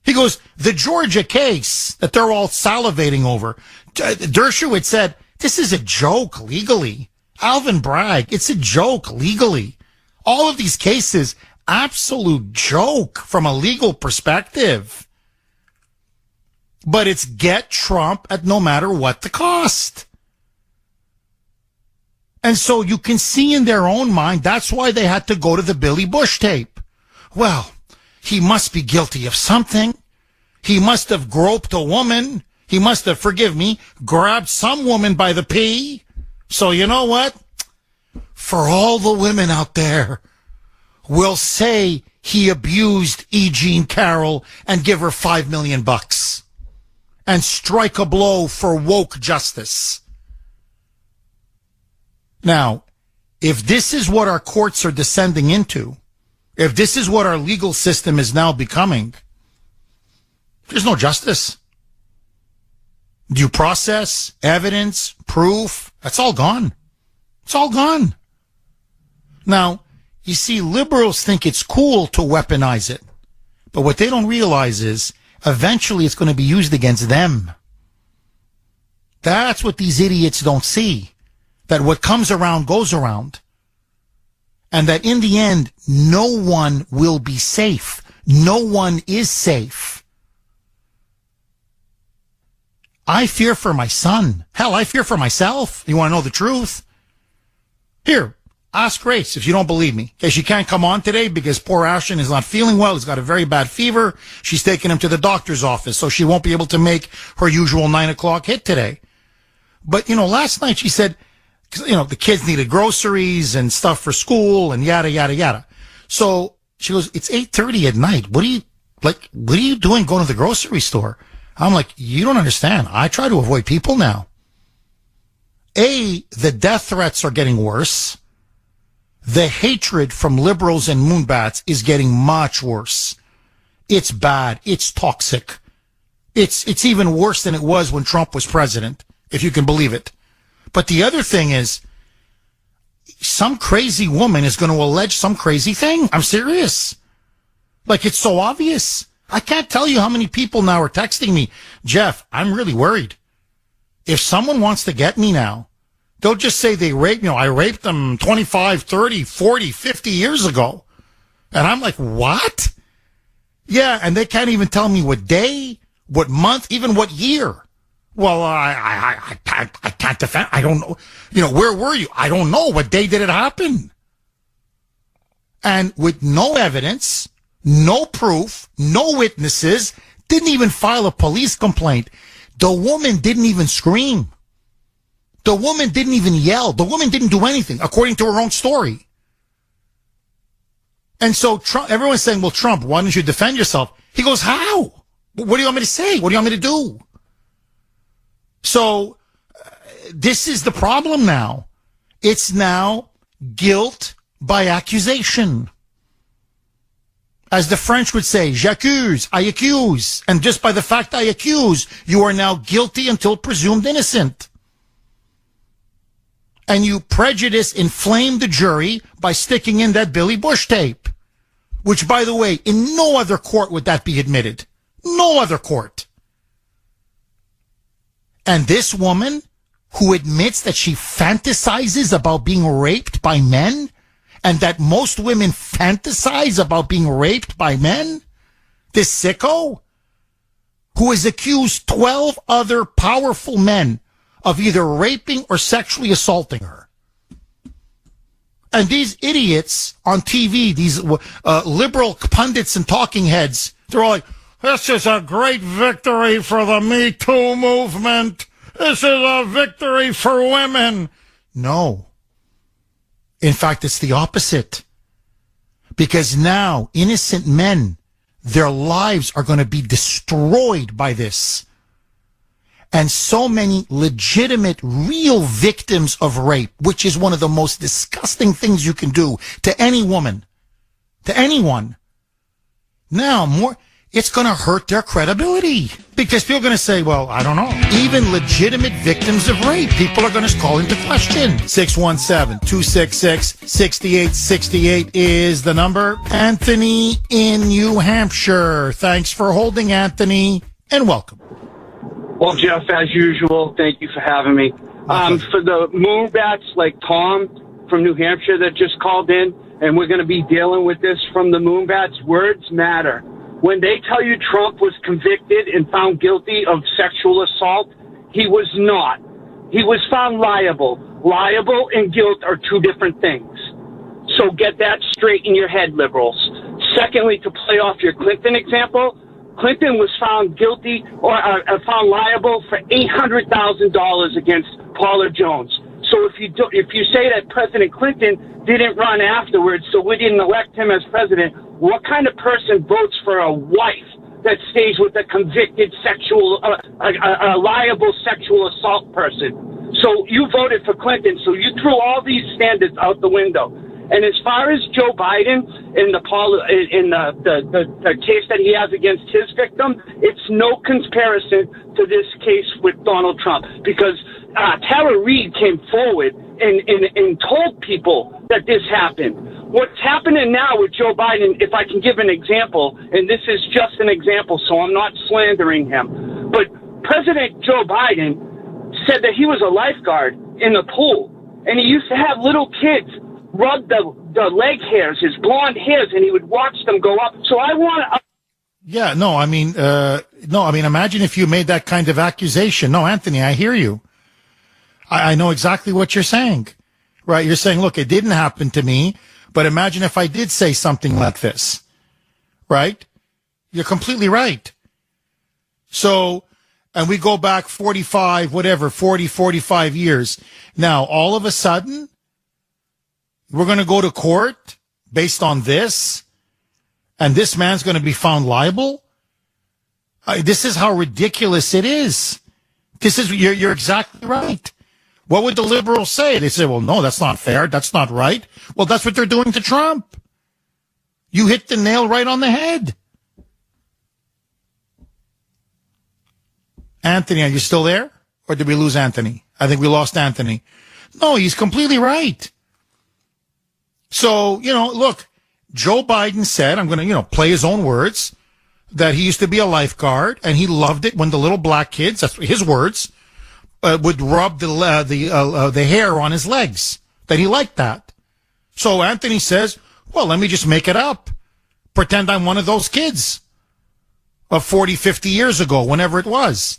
A: He goes, the Georgia case that they're all salivating over, Dershowitz said, this is a joke legally. Alvin Bragg, it's a joke legally. All of these cases, absolute joke from a legal perspective. But it's get Trump at no matter what the cost. And so you can see in their own mind, that's why they had to go to the Billy Bush tape. Well, he must be guilty of something. He must have groped a woman. He must have, forgive me, grabbed some woman by the pee. So you know what? For all the women out there, we'll say he abused E. Jean Carroll and give her $5 million and strike a blow for woke justice. Now, if this is what our courts are descending into, if this is what our legal system is now becoming, there's no justice. Due process, evidence, proof, that's all gone. It's all gone. Now, you see, liberals think it's cool to weaponize it. But what they don't realize is eventually it's going to be used against them. That's what these idiots don't see. That what comes around goes around. And that in the end, no one will be safe. No one is safe. I fear for my son. Hell, I fear for myself. You want to know the truth? Here, ask Grace if you don't believe me. Okay, she can't come on today because poor Ashton is not feeling well. He's got a very bad fever. She's taking him to the doctor's office, so she won't be able to make her usual 9 o'clock hit today. But, last night she said, the kids needed groceries and stuff for school and yada, yada, yada. So she goes, it's 8:30 at night. What are you doing going to the grocery store? I'm like, you don't understand. I try to avoid people now. The death threats are getting worse. The hatred from liberals and moonbats is getting much worse. It's bad. It's toxic. It's even worse than it was when Trump was president, if you can believe it. But the other thing is, some crazy woman is going to allege some crazy thing. I'm serious. It's so obvious. I can't tell you how many people now are texting me, Jeff, I'm really worried. If someone wants to get me now, they'll just say they raped me. I raped them 25, 30, 40, 50 years ago. And I'm like, what? Yeah, and they can't even tell me what day, what month, even what year. Well, I can't defend. I don't know. Where were you? I don't know. What day did it happen? And with no evidence, no proof, no witnesses, didn't even file a police complaint. The woman didn't even scream. The woman didn't even yell. The woman didn't do anything, according to her own story. And so Trump, everyone's saying, well, Trump, why don't you defend yourself? He goes, how? What do you want me to say? What do you want me to do? So this is the problem now. It's now guilt by accusation. As the French would say, j'accuse, I accuse. And just by the fact I accuse, you are now guilty until presumed innocent. And you prejudice, inflame the jury by sticking in that Billy Bush tape. Which, by the way, in no other court would that be admitted. No other court. And this woman, who admits that she fantasizes about being raped by men, and that most women fantasize about being raped by men, this sicko, who has accused 12 other powerful men of either raping or sexually assaulting her. And these idiots on TV, these liberal pundits and talking heads, they're all like, this is a great victory for the Me Too movement. This is a victory for women. No. In fact, it's the opposite. Because now, innocent men, their lives are going to be destroyed by this. and so many legitimate, real victims of rape, which is one of the most disgusting things you can do to any woman, to anyone. Now, it's going to hurt their credibility because people are going to say, well, I don't know. Even legitimate victims of rape, people are going to call into question. 617-266-6868 is the number. Anthony in New Hampshire. Thanks for holding, Anthony, and welcome.
D: Well, Jeff, as usual, thank you for having me. For the moonbats like Tom from New Hampshire that just called in, and we're going to be dealing with this from the moonbats, words matter. When they tell you Trump was convicted and found guilty of sexual assault, he was not. He was found liable. Liable and guilt are two different things. So get that straight in your head, liberals. Secondly, to play off your Clinton example, Clinton was found guilty or found liable for $800,000 against Paula Jones. So if you say that President Clinton didn't run afterwards, so we didn't elect him as president, what kind of person votes for a wife that stays with a convicted a liable sexual assault person? So you voted for Clinton, so you threw all these standards out the window. And as far as Joe Biden in the case that he has against his victim, it's no comparison to this case with Donald Trump, because Tara Reid came forward and told people that this happened. What's happening now with Joe Biden, if I can give an example, and this is just an example, so I'm not slandering him, but President Joe Biden said that he was a lifeguard in the pool, and he used to have little kids rub the leg hairs, his blonde hairs, and he would watch them go up. So I want to... imagine if you made that kind of accusation. No, Anthony, I hear you. I know exactly what you're saying, right? You're saying, look, it didn't happen to me, but imagine if I did say something like this, right? You're completely right. So, and we go back 45 years. Now, all of a sudden, we're going to go to court based on this, and this man's going to be found liable? This is how ridiculous it is. You're exactly right. What would the liberals say? They say, well, no, that's not fair. That's not right. Well, that's what they're doing to Trump. You hit the nail right on the head. Anthony, are you still there? Or did we lose Anthony? I think we lost Anthony. No, he's completely right. So, look, Joe Biden said, I'm going to, play his own words, that he used to be a lifeguard and he loved it when the little black kids, that's his words, would rub the hair on his legs, that he liked that. So Anthony says, well, let me just make it up. Pretend I'm one of those kids of 40, 50 years ago, whenever it was.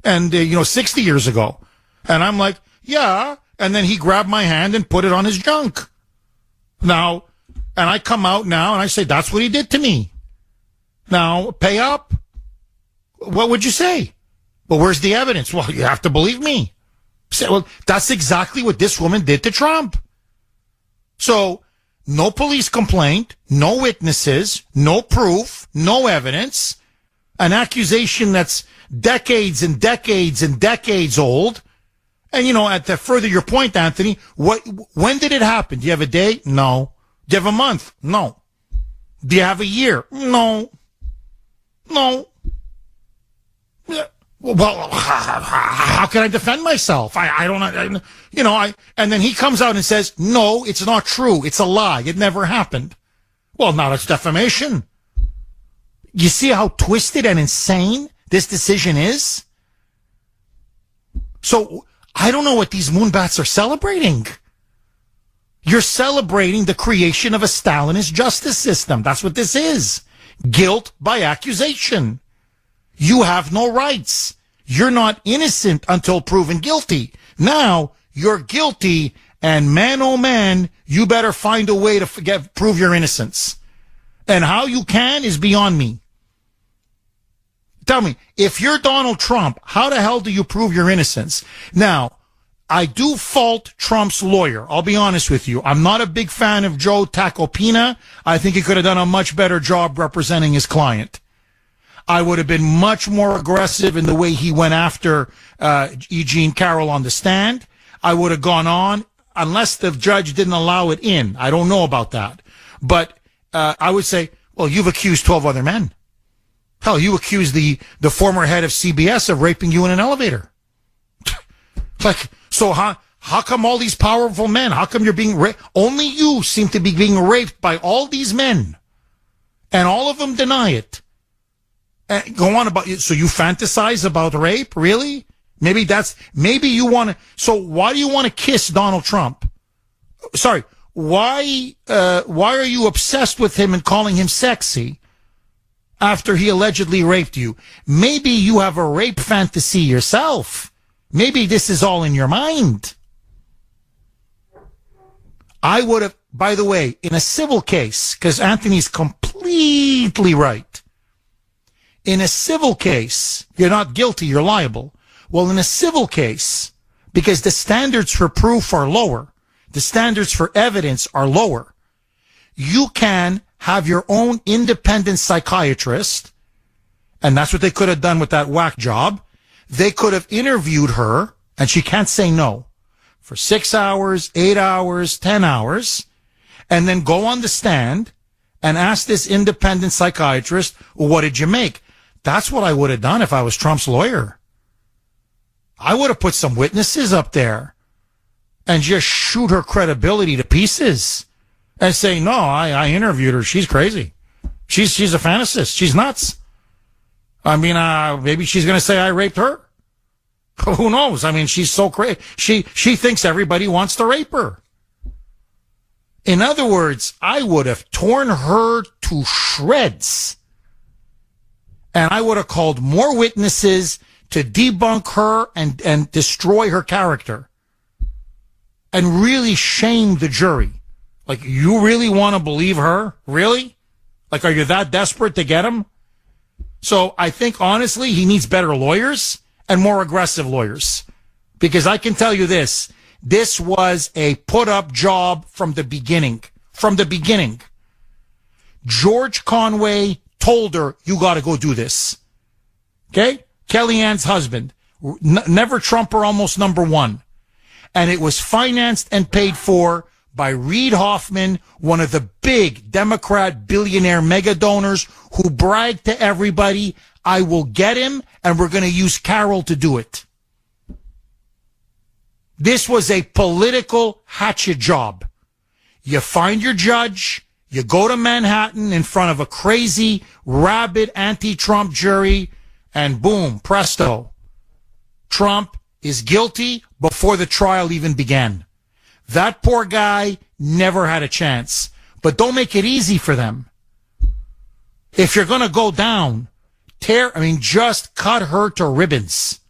D: And, 60 years ago. And I'm like, yeah. And then he grabbed my hand and put it on his junk. Now, and I come out now and I say, that's what he did to me. Now, pay up. What would you say? Well, where's the evidence? Well, you have to believe me. Say, well, that's exactly what this woman did to Trump. So, no police complaint, no witnesses, no proof, no evidence, an accusation that's decades and decades and decades old. And, at the further your point, Anthony, when did it happen? Do you have a date? No. Do you have a month? No. Do you have a year? No. No. Well, how can I defend myself? I don't know. And then he comes out and says, no, it's not true. It's a lie. It never happened. Well, now that's defamation. You see how twisted and insane this decision is? So, I don't know what these moonbats are celebrating. You're celebrating the creation of a Stalinist justice system. That's what this is. Guilt by accusation. You have no rights. You're not innocent until proven guilty. Now, you're guilty, and man, oh man, you better find a way to prove your innocence. And how you can is beyond me. Tell me, if you're Donald Trump, how the hell do you prove your innocence? Now, I do fault Trump's lawyer. I'll be honest with you. I'm not a big fan of Joe Tacopina. I think he could have done a much better job representing his client. I would have been much more aggressive in the way he went after E. Jean Carroll on the stand. I would have gone on, unless the judge didn't allow it in. I don't know about that. But I would say, well, you've accused 12 other men. Hell, you accused the former head of CBS of raping you in an elevator. Like, so how come all these powerful men, how come you're being raped? Only you seem to be being raped by all these men. And all of them deny it. And go on about, so you fantasize about rape? Really? Maybe you want to, so why do you want to kiss Donald Trump? Sorry, why are you obsessed with him and calling him sexy after he allegedly raped you? Maybe you have a rape fantasy yourself. Maybe this is all in your mind. I would have, by the way, in a civil case, because Anthony's completely right. In a civil case, you're not guilty, you're liable. Well, in a civil case, because the standards for proof are lower, the standards for evidence are lower, you can have your own independent psychiatrist, and that's what they could have done with that whack job. They could have interviewed her, and she can't say no, for 6 hours, 8 hours, 10 hours, and then go on the stand and ask this independent psychiatrist, well, what did you make? That's what I would have done if I was Trump's lawyer. I would have put some witnesses up there and just shoot her credibility to pieces and say, no, I interviewed her. She's crazy. She's a fantasist. She's nuts. I mean, maybe she's going to say I raped her. Who knows? I mean, she's so crazy. She thinks everybody wants to rape her. In other words, I would have torn her to shreds. And I would have called more witnesses to debunk her and destroy her character. And really shame the jury. Like, you really want to believe her? Really? Like, are you that desperate to get him? So I think, honestly, he needs better lawyers and more aggressive lawyers. Because I can tell you this was a put-up job from the beginning. From the beginning. George Conway told her, you got to go do this. Okay? Kellyanne's husband. Never Trump or almost number one. And it was financed and paid for by Reid Hoffman, one of the big Democrat billionaire mega donors who bragged to everybody, I will get him, and we're going to use Carroll to do it. This was a political hatchet job. You find your judge, you go to Manhattan in front of a crazy, rabid anti-Trump jury, and boom, presto. Trump is guilty before the trial even began. That poor guy never had a chance. But don't make it easy for them. If you're going to go down, just cut her to ribbons.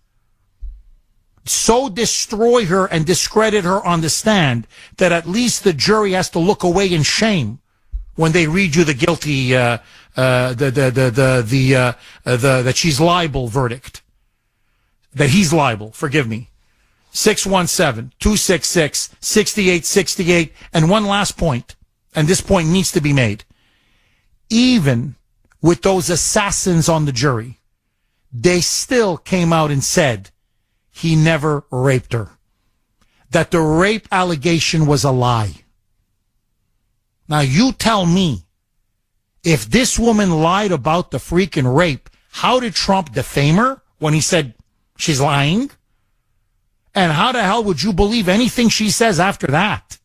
D: So destroy her and discredit her on the stand that at least the jury has to look away in shame when they read you the guilty, that she's liable verdict. That he's liable, forgive me. 617-266-6868. And one last point, and this point needs to be made. Even with those assassins on the jury, they still came out and said he never raped her. That the rape allegation was a lie. Now you tell me, if this woman lied about the freaking rape, how did Trump defame her when he said she's lying? And how the hell would you believe anything she says after that?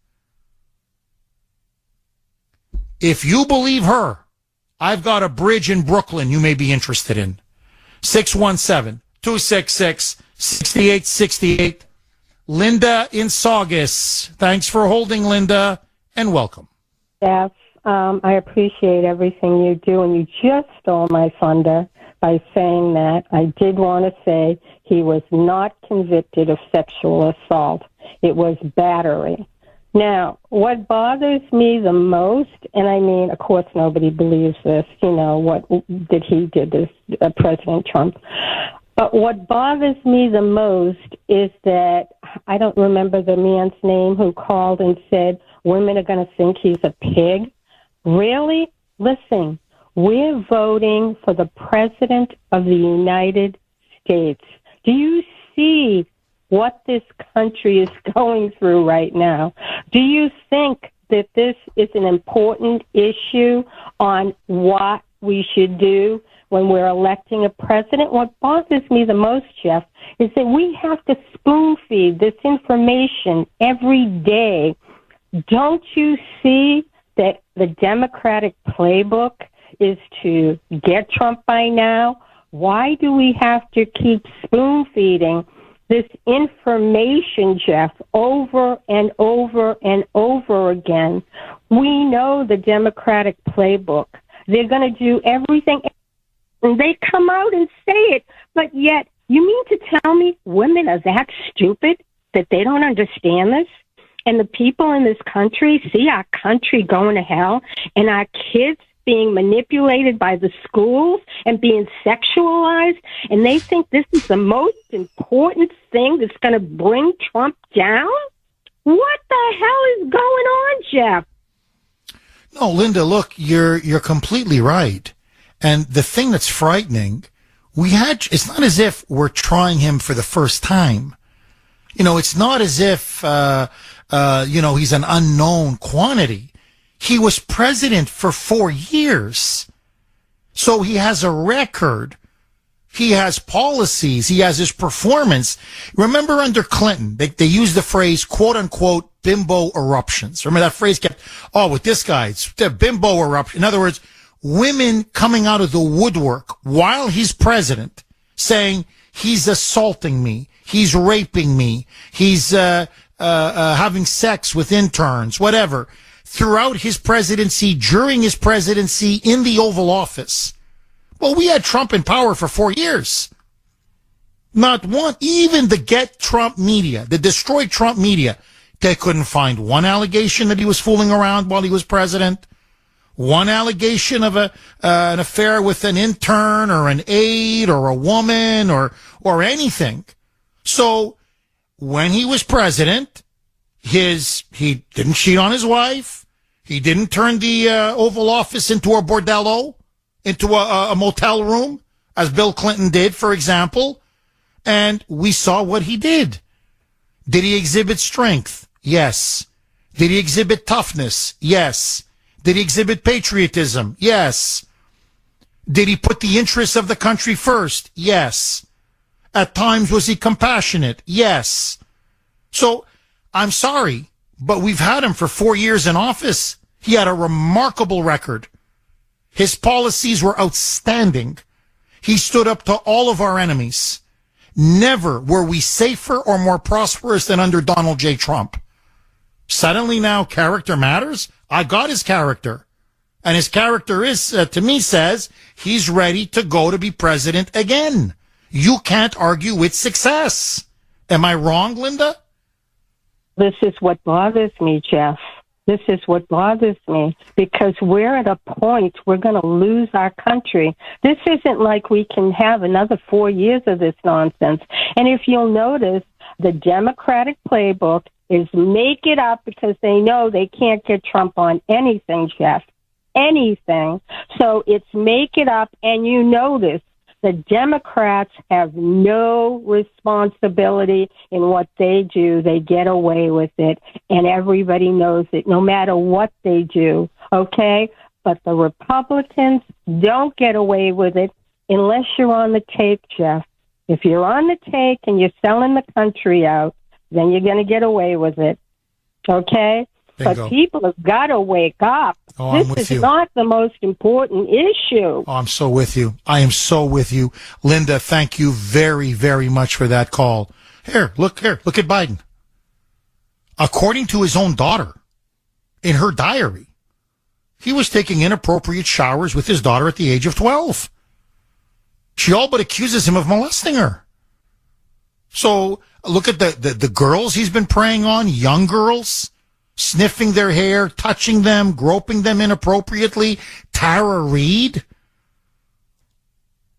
D: If you believe her, I've got a bridge in Brooklyn you may be interested in. 617-266-6868. Linda in Saugus. Thanks for holding, Linda, and welcome.
E: Yes, I appreciate everything you do, and you just stole my thunder by saying that. I did want to say he was not convicted of sexual assault. It was battery. Now, what bothers me the most, and I mean, of course, nobody believes this, what did he did this, President Trump. But what bothers me the most is that, I don't remember the man's name who called and said, women are going to think he's a pig. Really? Listen, We're voting for the President of the United States. Do you see what this country is going through right now? Do you think that this is an important issue on what we should do when we're electing a president? What bothers me the most, Jeff, is that we have to spoon feed this information every day. Don't you see that the Democratic playbook is to get Trump by now? Why do we have to keep spoon feeding this information, Jeff, over and over and over again? We know the Democratic playbook. They're going to do everything. And they come out and say it, but yet, you mean to tell me women are that stupid that they don't understand this? And the people in this country see our country going to hell, and our kids being manipulated by the schools and being sexualized, and they think this is the most important thing that's going to bring Trump down? What the hell is going on, Jeff?
D: No, Linda, look, you're completely right. And the thing that's frightening, it's not as if we're trying him for the first time. It's not as if, he's an unknown quantity. He was president for 4 years. So he has a record. He has policies. He has his performance. Remember under Clinton, they used the phrase, quote unquote, bimbo eruptions. Remember that phrase with this guy, it's the bimbo eruption. In other words, women coming out of the woodwork while he's president saying he's assaulting me, he's raping me, he's having sex with interns, whatever, throughout his presidency, during his presidency, in the Oval Office. Well, we had Trump in power for 4 years. Not one, even the Get Trump media, the Destroy Trump media, they couldn't find one allegation that he was fooling around while he was president. One allegation of an affair with an intern or an aide or a woman or anything. So when he was president, he didn't cheat on his wife. He didn't turn the Oval Office into a bordello, into a motel room, as Bill Clinton did, for example. And we saw what he did. Did he exhibit strength? Yes. Did he exhibit toughness? Yes. Did he exhibit patriotism? Yes. Did he put the interests of the country first? Yes. At times, was he compassionate? Yes. So, I'm sorry, but we've had him for 4 years in office. He had a remarkable record. His policies were outstanding. He stood up to all of our enemies. Never were we safer or more prosperous than under Donald J. Trump. Suddenly now character matters? I got his character. And his character is, to me, says he's ready to go to be president again. You can't argue with success. Am I wrong, Linda?
E: This is what bothers me, Jeff. This is what bothers me, because we're at a point we're going to lose our country. This isn't like we can have another 4 years of this nonsense. And if you'll notice, the Democratic playbook is make it up because they know they can't get Trump on anything, Jeff. Anything. So it's make it up, and you notice the Democrats have no responsibility in what they do. They get away with it, and everybody knows it, no matter what they do, okay? But the Republicans don't get away with it unless you're on the take, Jeff. If you're on the take and you're selling the country out, then you're going to get away with it, okay?
D: Bingo.
E: But people have got to wake up. This is not the most important issue.
D: Oh, I'm so with you. I am so with you. Linda, thank you very, very much for that call. Look at Biden. According to his own daughter, in her diary, he was taking inappropriate showers with his daughter at the age of 12. She all but accuses him of molesting her. So look at the girls he's been preying on, young girls, sniffing their hair, touching them, groping them inappropriately. Tara Reid,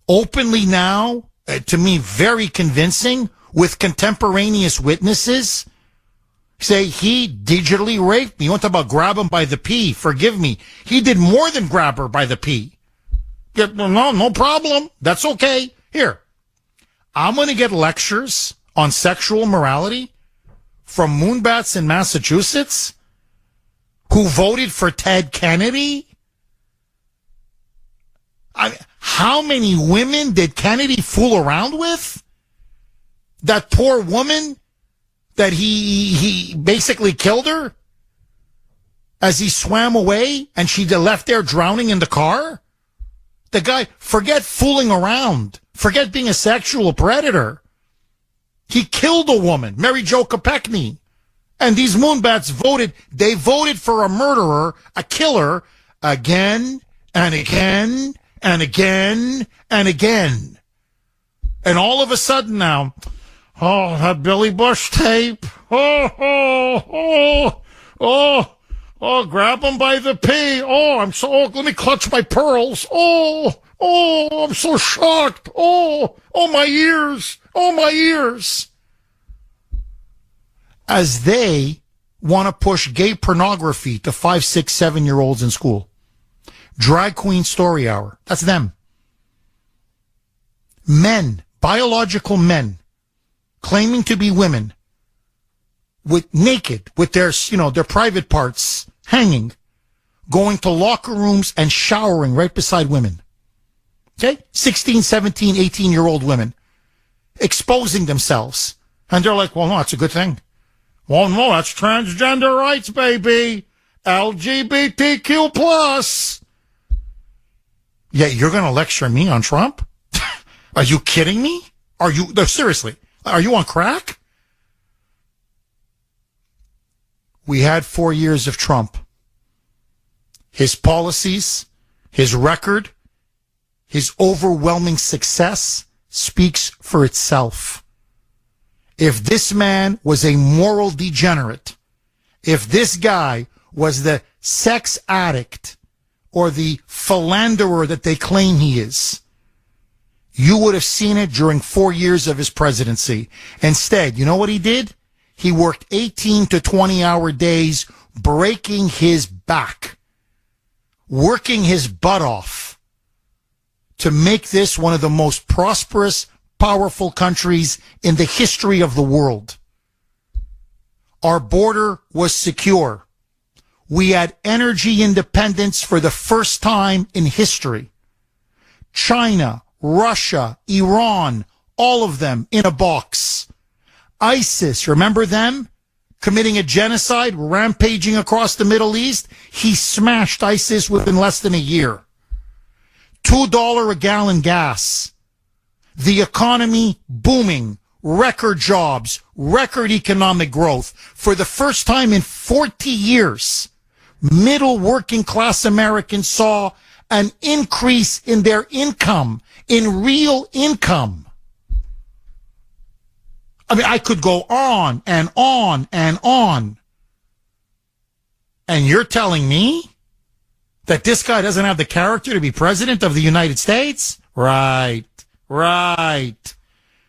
D: openly now, to me, very convincing, with contemporaneous witnesses, say he digitally raped me. You want to talk about grab him by the pee? Forgive me. He did more than grab her by the pee. No problem. That's okay. Here, I'm going to get lectures on sexual morality from moonbats in Massachusetts who voted for Ted Kennedy. How many women did Kennedy fool around with? That poor woman that he basically killed her as he swam away and she left there drowning in the car? The guy, forget fooling around. Forget being a sexual predator. He killed a woman, Mary Jo Kopechne. And these moonbats they voted for a murderer, a killer, again and again and again and again. And all of a sudden now, oh, that Billy Bush tape. Oh, grab him by the pee. Let me clutch my pearls. I'm so shocked. My ears. As they want to push gay pornography to 5, 6, 7-year-olds in school. Drag Queen Story Hour. That's them. Men, biological men, claiming to be women, naked, with their private parts hanging, going to locker rooms and showering right beside women. Okay? 16, 17, 18-year-old women exposing themselves. And they're like, well, no, it's a good thing. Well, no, that's transgender rights, baby. LGBTQ plus. Yeah, you're going to lecture me on Trump? Are you kidding me? Seriously, are you on crack? We had 4 years of Trump. His policies, his record, his overwhelming success speaks for itself. If this man was a moral degenerate, if this guy was the sex addict or the philanderer that they claim he is, you would have seen it during 4 years of his presidency. Instead, you know what he did? He worked 18 to 20-hour days, breaking his back, working his butt off to make this one of the most prosperous, powerful countries in the history of the world. Our border was secure. We had energy independence for the first time in history. China, Russia, Iran, all of them in a box. ISIS, remember them? Committing a genocide, rampaging across the Middle East. He smashed ISIS within less than a year. $2 a gallon gas. The economy booming, record jobs, record economic growth. For the first time in 40 years, middle working class Americans saw an increase in their income, in real income. I mean, I could go on and on and on. And you're telling me that this guy doesn't have the character to be president of the United States? Right.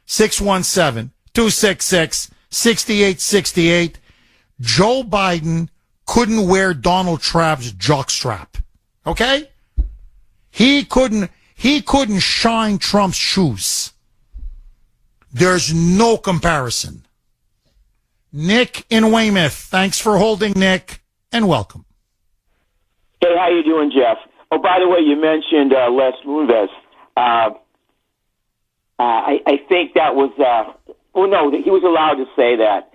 D: 617-266-6868. Joe Biden couldn't wear Donald Trump's jockstrap. Okay? He couldn't shine Trump's shoes. There's no comparison. Nick in Weymouth. Thanks for holding, Nick, and welcome.
G: Hey, how you doing, Jeff? Oh, by the way, you mentioned Les Moonves. I think that was no, he was allowed to say that.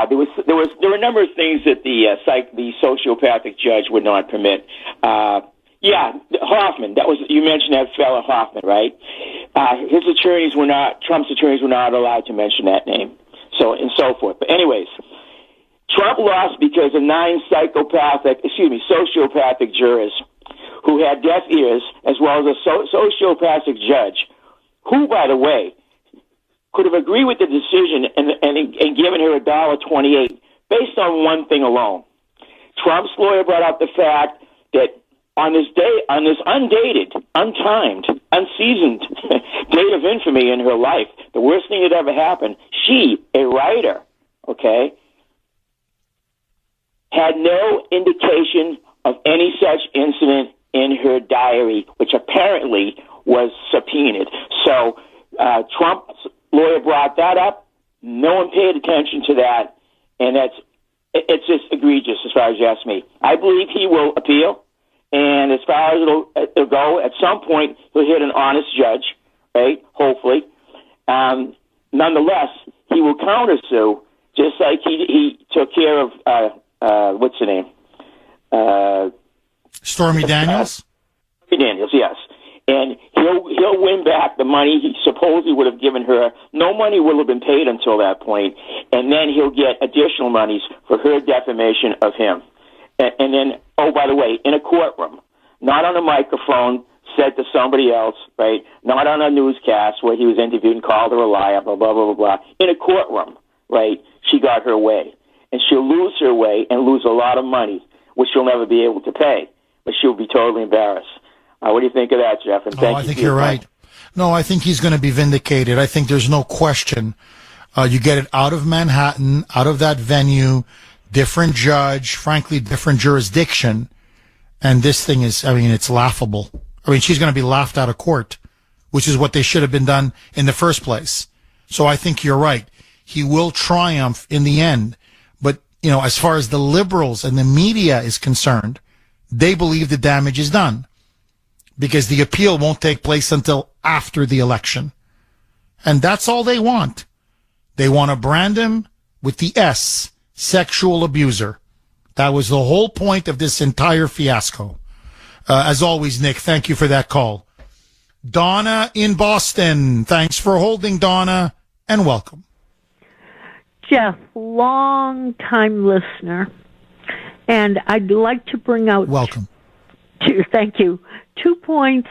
G: There were a number of things that the sociopathic judge would not permit. Yeah, Hoffman. You mentioned that fella Hoffman, right? Trump's attorneys were not allowed to mention that name, so and so forth. But anyways, Trump lost because of 9 sociopathic jurors who had deaf ears, as well as a sociopathic judge, who, by the way, could have agreed with the decision and given her $1.28 based on one thing alone. Trump's lawyer brought up the fact that on this undated, untimed, unseasoned date of infamy in her life, the worst thing that ever happened, she, a writer, okay, had no indication of any such incident in her diary, which apparently was subpoenaed. So Trump's lawyer brought that up. No one paid attention to that, and it's just egregious as far as you ask me. I believe he will appeal, and as far as it'll go, at some point he'll hit an honest judge, right? Hopefully. Nonetheless, he will countersue, just like he took care of what's her name?
D: Stormy Daniels?
G: Stormy Daniels, yes. And he'll win back the money he supposedly would have given her. No money will have been paid until that point, and then he'll get additional monies for her defamation of him. And then, oh, by the way, in a courtroom, not on a microphone said to somebody else, right? Not on a newscast where he was interviewed and called her a liar, blah, blah, blah, blah, blah. In a courtroom, right? She got her way. And she'll lose her way and lose a lot of money, which she'll never be able to pay. But she'll be totally embarrassed. What do you think of that, Jeff? And thank
D: I think you're right. No, I think he's going to be vindicated. I think there's no question. You get it out of Manhattan, out of that venue, different judge, frankly, different jurisdiction. And this thing is, I mean, it's laughable. I mean, she's going to be laughed out of court, which is what they should have been done in the first place. So I think you're right. He will triumph in the end. But, you know, as far as the liberals and the media is concerned, they believe the damage is done because the appeal won't take place until after the election. And that's all they want. They want to brand him with the S, sexual abuser. That was the whole point of this entire fiasco. As always, Nick, thank you for that call. Donna in Boston. Thanks for holding, Donna, and welcome.
I: Jeff, long-time listener, and I'd like to bring out...
D: Welcome.
I: Thank you. 2 points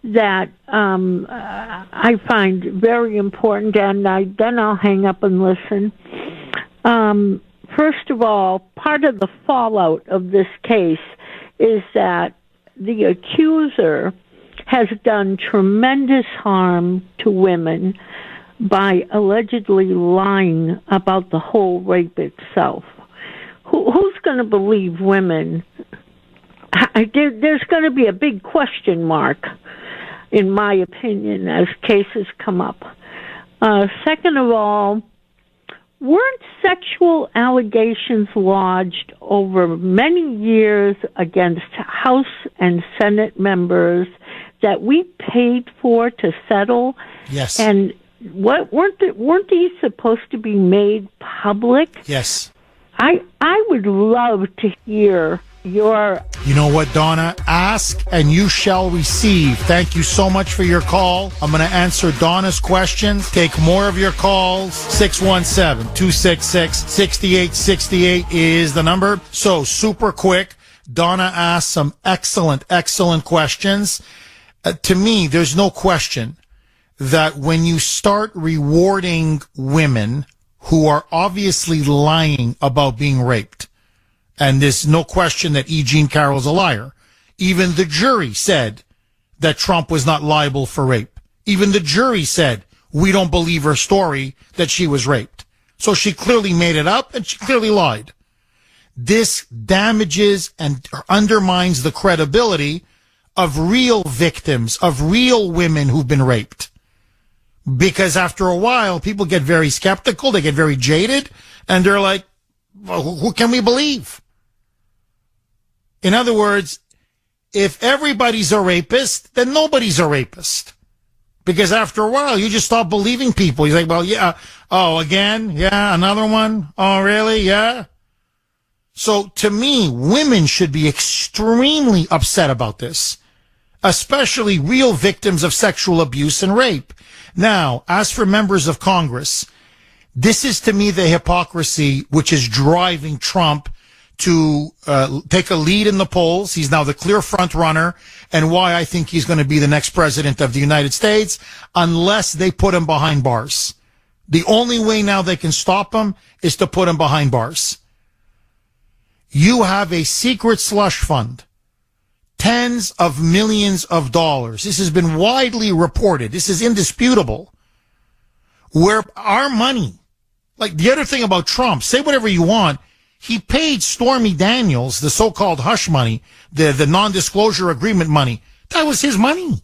I: that I find very important, and then I'll hang up and listen. First of all, part of the fallout of this case is that the accuser has done tremendous harm to women by allegedly lying about the whole rape itself. Who's going to believe women? There's going to be a big question mark, in my opinion, as cases come up. Second of all, weren't sexual allegations lodged over many years against House and Senate members that we paid for to settle?
D: Yes.
I: And weren't these supposed to be made public?
D: Yes.
I: I would love to hear your...
D: You know what, Donna? Ask and you shall receive. Thank you so much for your call. I'm going to answer Donna's questions. Take more of your calls. 617-266-6868 is the number. So, super quick. Donna asked some excellent questions. To me, there's no question that when you start rewarding women who are obviously lying about being raped, and there's no question that E. Jean Carroll's a liar. Even the jury said that Trump was not liable for rape. Even the jury said, we don't believe her story that she was raped. So she clearly made it up and she clearly lied. This damages and undermines the credibility of real victims, of real women who've been raped. Because after a while, people get very skeptical, they get very jaded, and they're like, well, who can we believe? In other words, if everybody's a rapist, then nobody's a rapist. Because after a while, you just stop believing people. He's like, well, yeah. Oh, again? Yeah, another one? Oh, really? Yeah. So to me, women should be extremely upset about this, especially real victims of sexual abuse and rape. Now, as for members of Congress, this is to me the hypocrisy which is driving Trump to take a lead in the polls. He's now the clear front runner, and why I think he's going to be the next president of the United States unless they put him behind bars. The only way now they can stop him is to put him behind bars. You have a secret slush fund, tens of millions of dollars. This has been widely reported. This is indisputable. Where our money, like the other thing about Trump, say whatever you want, he paid Stormy Daniels the so-called hush money, the non-disclosure agreement money. That was his money.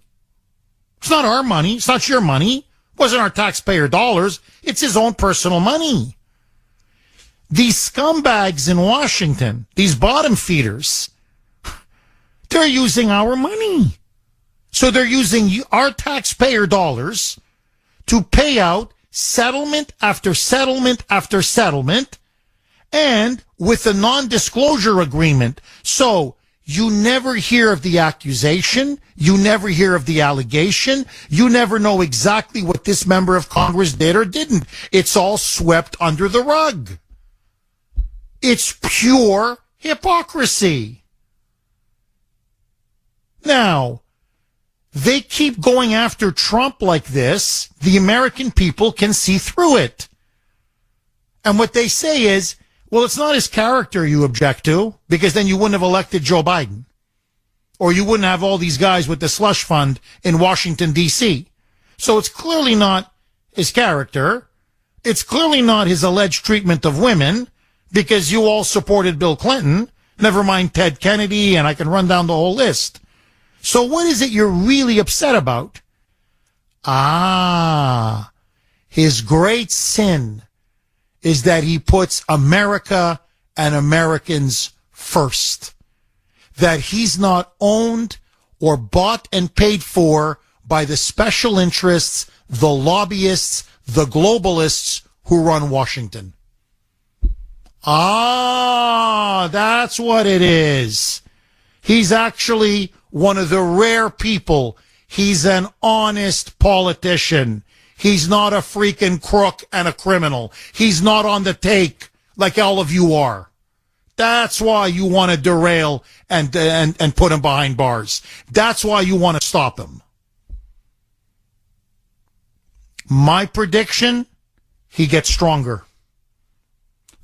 D: It's not our money. It's not your money. It wasn't our taxpayer dollars. It's his own personal money. These scumbags in Washington, these bottom feeders, they're using our money. So they're using our taxpayer dollars to pay out settlement after settlement after settlement, and with a non-disclosure agreement. So you never hear of the accusation. You never hear of the allegation. You never know exactly what this member of Congress did or didn't. It's all swept under the rug. It's pure hypocrisy. Now, they keep going after Trump like this. The American people can see through it. And what they say is, well, it's not his character you object to, because then you wouldn't have elected Joe Biden. Or you wouldn't have all these guys with the slush fund in Washington, D.C. So it's clearly not his character. It's clearly not his alleged treatment of women, because you all supported Bill Clinton, never mind Ted Kennedy, and I can run down the whole list. So what is it you're really upset about? His great sin is that he puts America and Americans first. That he's not owned or bought and paid for by the special interests, the lobbyists, the globalists who run Washington. That's what it is. He's actually one of the rare people. He's an honest politician. He's not a freaking crook and a criminal. He's not on the take like all of you are. That's why you want to derail and put him behind bars. That's why you want to stop him. My prediction, he gets stronger.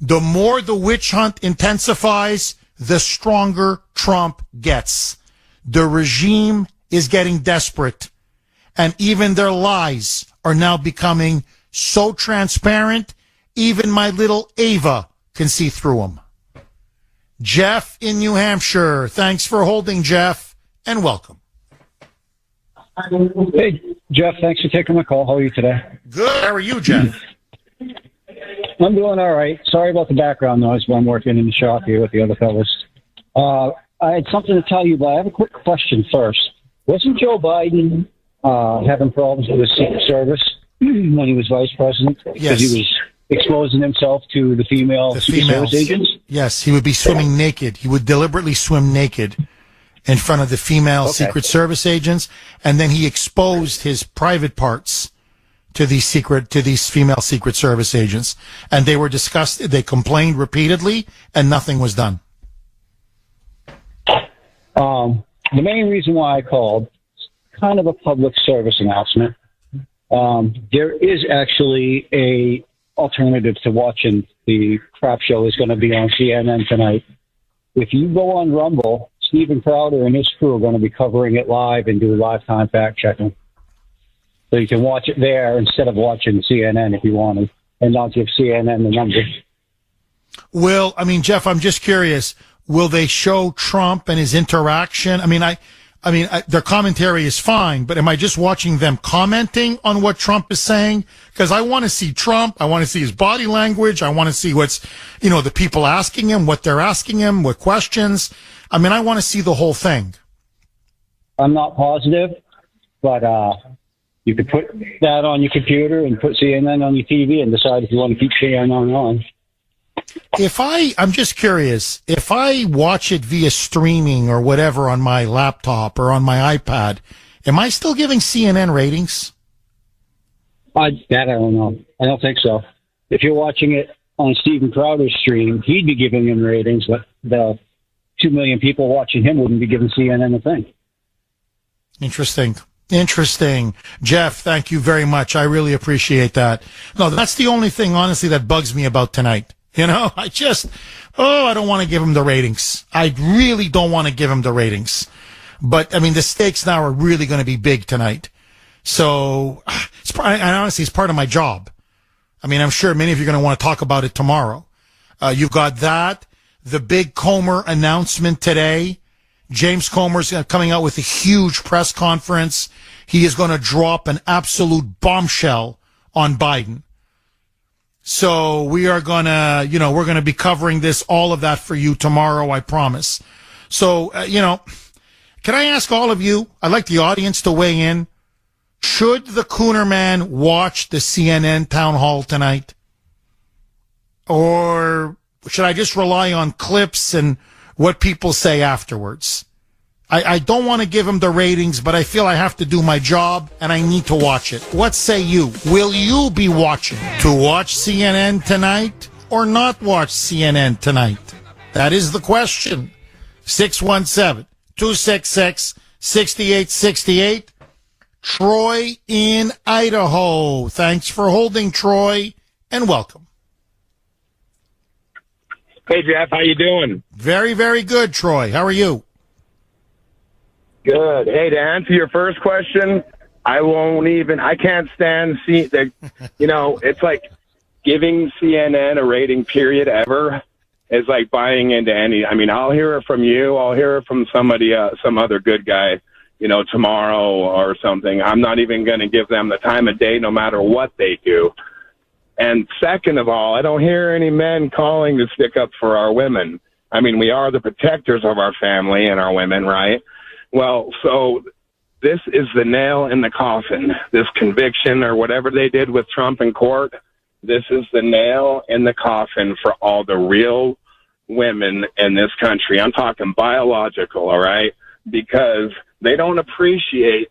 D: The more the witch hunt intensifies, the stronger Trump gets. The regime is getting desperate, and even their lies are now becoming so transparent, even my little Ava can see through them. Jeff in New Hampshire. Thanks for holding, Jeff, and welcome.
H: Hey, Jeff, thanks for taking my call. How are you today?
D: Good. How are you, Jeff?
H: I'm doing all right. Sorry about the background noise, but I'm working in the shop here with the other fellas. I had something to tell you, but I have a quick question first. Wasn't Joe Biden having problems with his Secret Service when he was vice president?
D: Yes.
H: Because he was exposing himself to the female Secret Service agents?
D: Yes, he would be swimming naked. He would deliberately swim naked in front of the female Secret Service agents, and then he exposed his private parts to these female Secret Service agents, and they were disgusted. They complained repeatedly, and nothing was done.
H: The main reason why I called, kind of a public service announcement. There is actually a alternative to watching the crap show is going to be on CNN tonight. If you go on Rumble, Stephen Crowder and his crew are going to be covering it live and do live time fact checking. So you can watch it there instead of watching CNN if you wanted, and not give CNN the number.
D: Well, I mean, Jeff, I'm just curious. Will they show Trump and his interaction? I mean, their commentary is fine, but am I just watching them commenting on what Trump is saying? Because I want to see Trump. I want to see his body language. I want to see what's, the people asking him, what they're asking him, what questions. I mean, I want to see the whole thing.
H: I'm not positive, but you could put that on your computer and put CNN on your TV and decide if you want to keep CNN on.
D: I'm just curious, if I watch it via streaming or whatever on my laptop or on my iPad, am I still giving CNN ratings?
H: I don't know. I don't think so. If you're watching it on Stephen Crowder's stream, he'd be giving him ratings, but the 2 million people watching him wouldn't be giving CNN a thing.
D: Interesting. Jeff, thank you very much. I really appreciate that. No, that's the only thing, honestly, that bugs me about tonight. I don't want to give him the ratings. I really don't want to give him the ratings. But, I mean, the stakes now are really going to be big tonight. So, honestly, it's part of my job. I mean, I'm sure many of you are going to want to talk about it tomorrow.
A: You've got that. The big Comer announcement today. James Comer's coming out with a huge press conference. He is going to drop an absolute bombshell on Biden. So we are going to, we're going to be covering all of that for you tomorrow, I promise. So, can I ask all of you, I'd like the audience to weigh in. Should the Kuhner man watch the CNN town hall tonight? Or should I just rely on clips and what people say afterwards? I don't want to give him the ratings, but I feel I have to do my job and I need to watch it. What say you? Will you be watching? To watch CNN tonight or not watch CNN tonight? That is the question. 617-266-6868. Troy in Idaho. Thanks for holding, Troy, and welcome.
J: Hey, Jeff, how you doing?
A: Very, very good, Troy. How are you?
J: Good. Hey, to answer your first question, I can't stand it's like giving CNN a rating period ever is like buying into I'll hear it from you. I'll hear it from somebody, some other good guy, tomorrow or something. I'm not even going to give them the time of day no matter what they do. And second of all, I don't hear any men calling to stick up for our women. We are the protectors of our family and our women, right? Well, so this is the nail in the coffin, this conviction or whatever they did with Trump in court. This is the nail in the coffin for all the real women in this country. I'm talking biological, all right? Because they don't appreciate,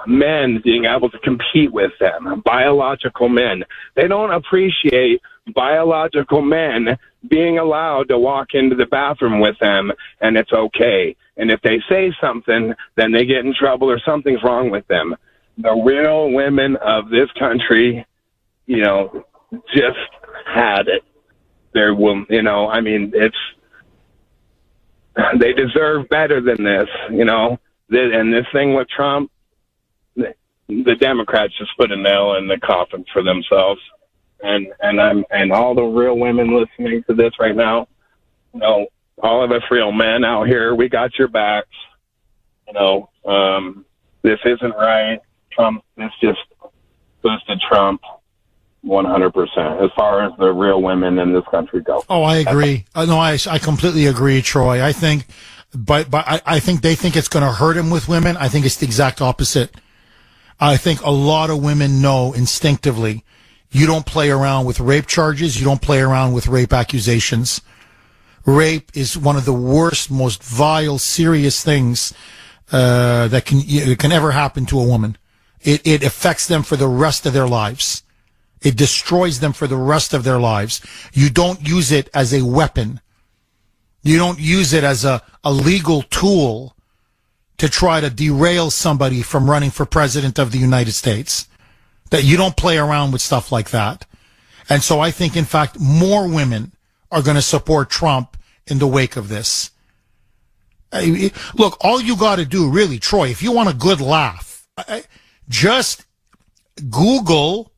J: men being able to compete with them, biological men. They don't appreciate biological men being allowed to walk into the bathroom with them and it's okay. And if they say something, then they get in trouble or something's wrong with them. The real women of this country, just had it. They deserve better than this, And this thing with Trump, the Democrats just put a nail in the coffin for themselves. And all the real women listening to this right now, all of us real men out here, we got your backs. This isn't right. Trump, this just boosted Trump 100% as far as the real women in this country go.
A: Oh, I agree. I completely agree, Troy. I think, but I think they think it's going to hurt him with women. I think it's the exact opposite. I think a lot of women know instinctively you don't play around with rape charges. You don't play around with rape accusations. Rape is one of the worst, most vile, serious things that can ever happen to a woman. It affects them for the rest of their lives. It destroys them for the rest of their lives. You don't use it as a weapon. You don't use it as a legal tool to try to derail somebody from running for president of the United States. That you don't play around with stuff like that. And so I think, in fact, more women are going to support Trump in the wake of this. Look, all you got to do, really, Troy, if you want a good laugh, just Google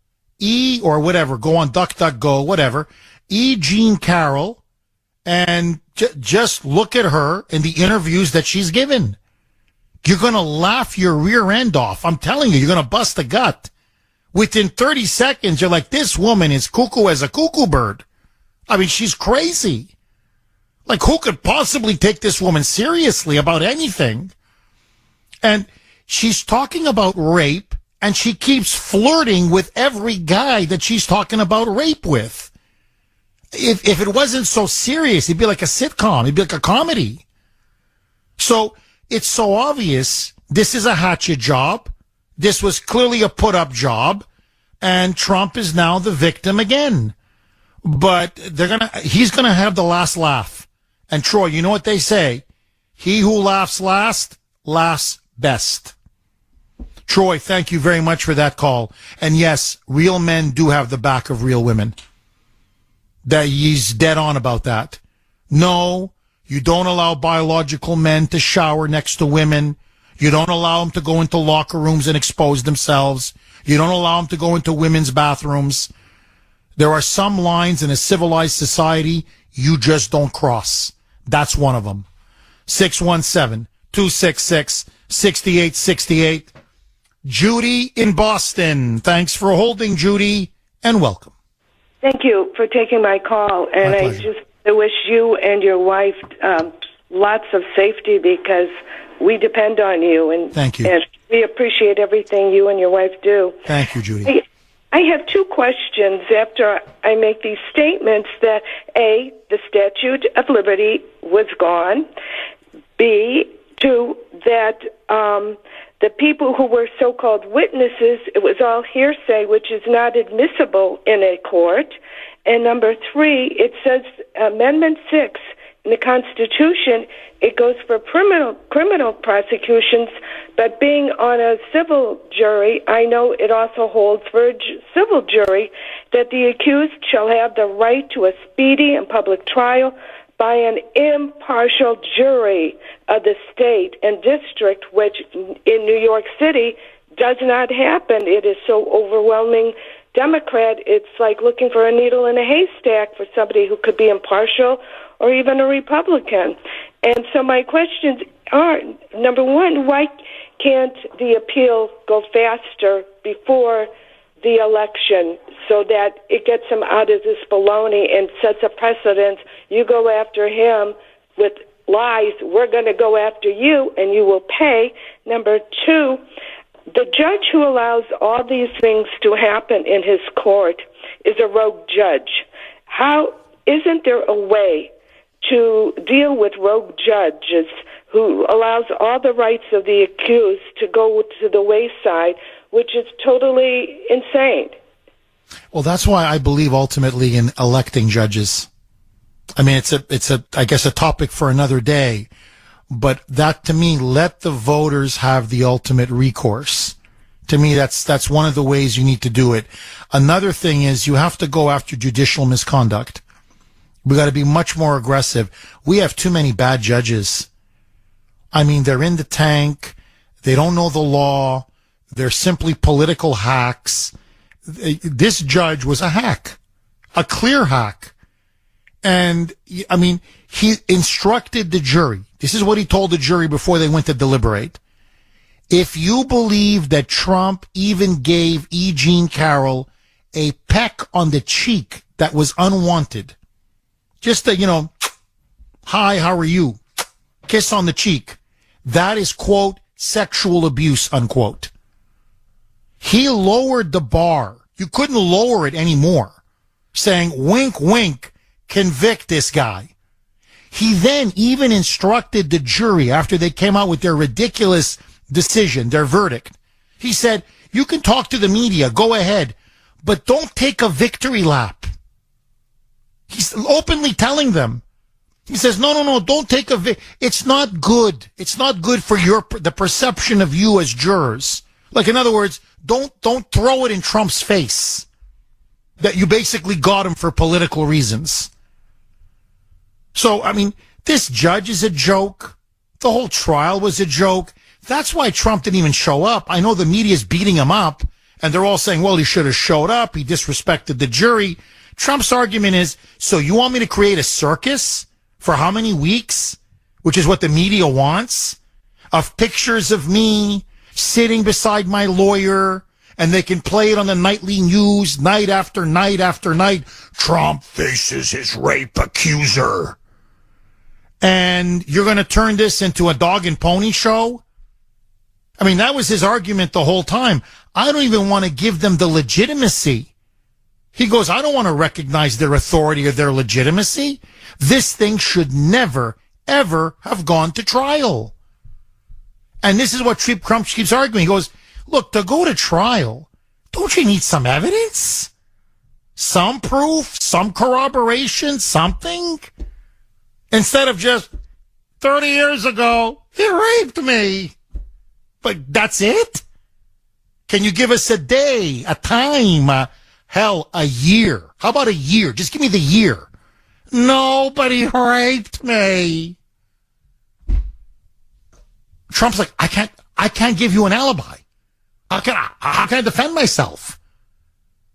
A: or whatever, go on DuckDuckGo, whatever, Jean Carroll, and just look at her in the interviews that she's given. You're going to laugh your rear end off. I'm telling you, you're going to bust a gut. Within 30 seconds, you're like, this woman is cuckoo as a cuckoo bird. She's crazy. Like, who could possibly take this woman seriously about anything? And she's talking about rape, and she keeps flirting with every guy that she's talking about rape with. If it wasn't so serious, it'd be like a sitcom. It'd be like a comedy. So it's so obvious this is a hatchet job. This was clearly a put-up job, and Trump is now the victim again. But he's gonna have the last laugh. And Troy, you know what they say? He who laughs last, laughs best. Troy, thank you very much for that call. And yes, real men do have the back of real women. That he's dead on about that. No, you don't allow biological men to shower next to women. You don't allow them to go into locker rooms and expose themselves. You don't allow them to go into women's bathrooms.
D: There are some lines in a civilized society you just don't cross. That's one of them. 617-266-6868. Judy in Boston. Thanks for holding, Judy, and welcome.
K: Thank you for taking my call. And I wish you and your wife lots of safety because we depend on you. And
D: thank you.
K: And we appreciate everything you and your wife do.
D: Thank you, Judy.
K: I have two questions after I make these statements that A, the Statute of Liberty was gone. B, two, that the people who were so-called witnesses, it was all hearsay, which is not admissible in a court. And number three, it says Amendment 6 in the Constitution, it goes for criminal prosecutions, but being on a civil jury, I know it also holds for a civil jury that the accused shall have the right to a speedy and public trial by an impartial jury of the state and district, which in New York City does not happen. It is so overwhelming Democrat, it's like looking for a needle in a haystack for somebody who could be impartial or even a Republican. And so my questions are, number one, why can't the appeal go faster before the election so that it gets him out of this baloney and sets a precedent? You go after him with lies, we're going to go after you and you will pay. Number two, the judge who allows all these things to happen in his court is a rogue judge. How isn't there a way to deal with rogue judges who allows all the rights of the accused to go to the wayside, which is totally insane?
D: Well, that's why I believe ultimately in electing judges. I mean, it's I guess a topic for another day. But that, to me, let the voters have the ultimate recourse. To me, that's one of the ways you need to do it. Another thing is you have to go after judicial misconduct. We got to be much more aggressive. We have too many bad judges. I mean, they're in the tank. They don't know the law. They're simply political hacks. This judge was a hack, a clear hack. And, I mean, he instructed the jury. This is what he told the jury before they went to deliberate. If you believe that Trump even gave E. Jean Carroll a peck on the cheek that was unwanted, just a, hi, how are you? Kiss on the cheek. That is, quote, sexual abuse, unquote. He lowered the bar. You couldn't lower it anymore, saying, wink, wink, convict this guy. He then even instructed the jury after they came out with their ridiculous decision, their verdict. He said, you can talk to the media, go ahead, but don't take a victory lap. He's openly telling them. He says, no, don't take it's not good. It's not good for the perception of you as jurors. Like, in other words, don't throw it in Trump's face that you basically got him for political reasons. So, I mean, this judge is a joke. The whole trial was a joke. That's why Trump didn't even show up. I know the media's beating him up, and they're all saying, well, he should have showed up. He disrespected the jury. Trump's argument is, so you want me to create a circus for how many weeks, which is what the media wants, of pictures of me sitting beside my lawyer, and they can play it on the nightly news night after night after night. Trump faces his rape accuser. And you're going to turn this into a dog and pony show? I mean, that was his argument the whole time. I don't even want to give them the legitimacy. He goes, I don't want to recognize their authority or their legitimacy. This thing should never, ever have gone to trial. And this is what Trump keeps arguing. He goes, look, to go to trial, don't you need some evidence? Some proof, some corroboration, something? Instead of just 30 years ago, he raped me. But that's it? Can you give us a day, a time, hell, a year? How about a year? Just give me the year. Nobody raped me. Trump's like, I can't give you an alibi. How can I defend myself?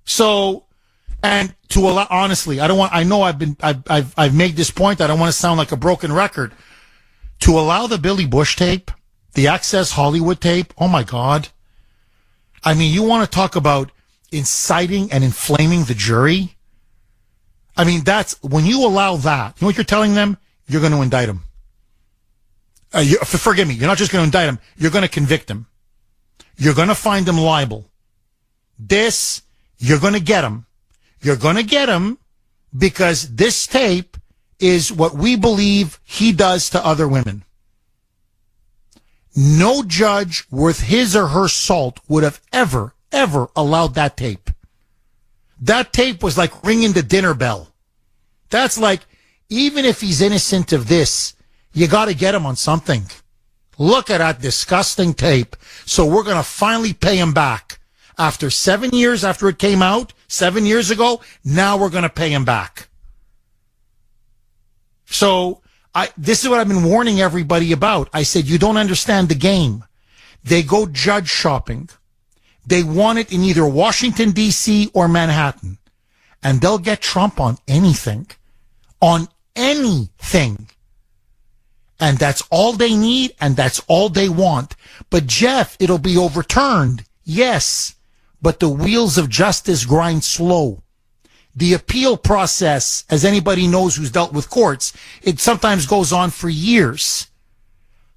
D: So And to allow, honestly, I know I've made this point. I don't want to sound like a broken record. To allow the Billy Bush tape, the Access Hollywood tape, oh my God. I mean, you want to talk about inciting and inflaming the jury? I mean, when you allow that, you know what you're telling them? You're going to indict them. Forgive me, you're not just going to indict them, you're going to convict them. You're going to find them liable. You're going to get them. You're going to get him because this tape is what we believe he does to other women. No judge worth his or her salt would have ever allowed that tape. That tape was like ringing the dinner bell. That's like, even if he's innocent of this, you got to get him on something. Look at that disgusting tape. So we're going to finally pay him back. After 7 years after it came out, 7 years ago, now we're going to pay him back. So this is what I've been warning everybody about. I said, you don't understand the game. They go judge shopping. They want it in either Washington, D.C. or Manhattan. And they'll get Trump on anything. On anything. And that's all they need, and that's all they want. But Jeff, it'll be overturned. Yes. But the wheels of justice grind slow. The appeal process, as anybody knows who's dealt with courts, it sometimes goes on for years.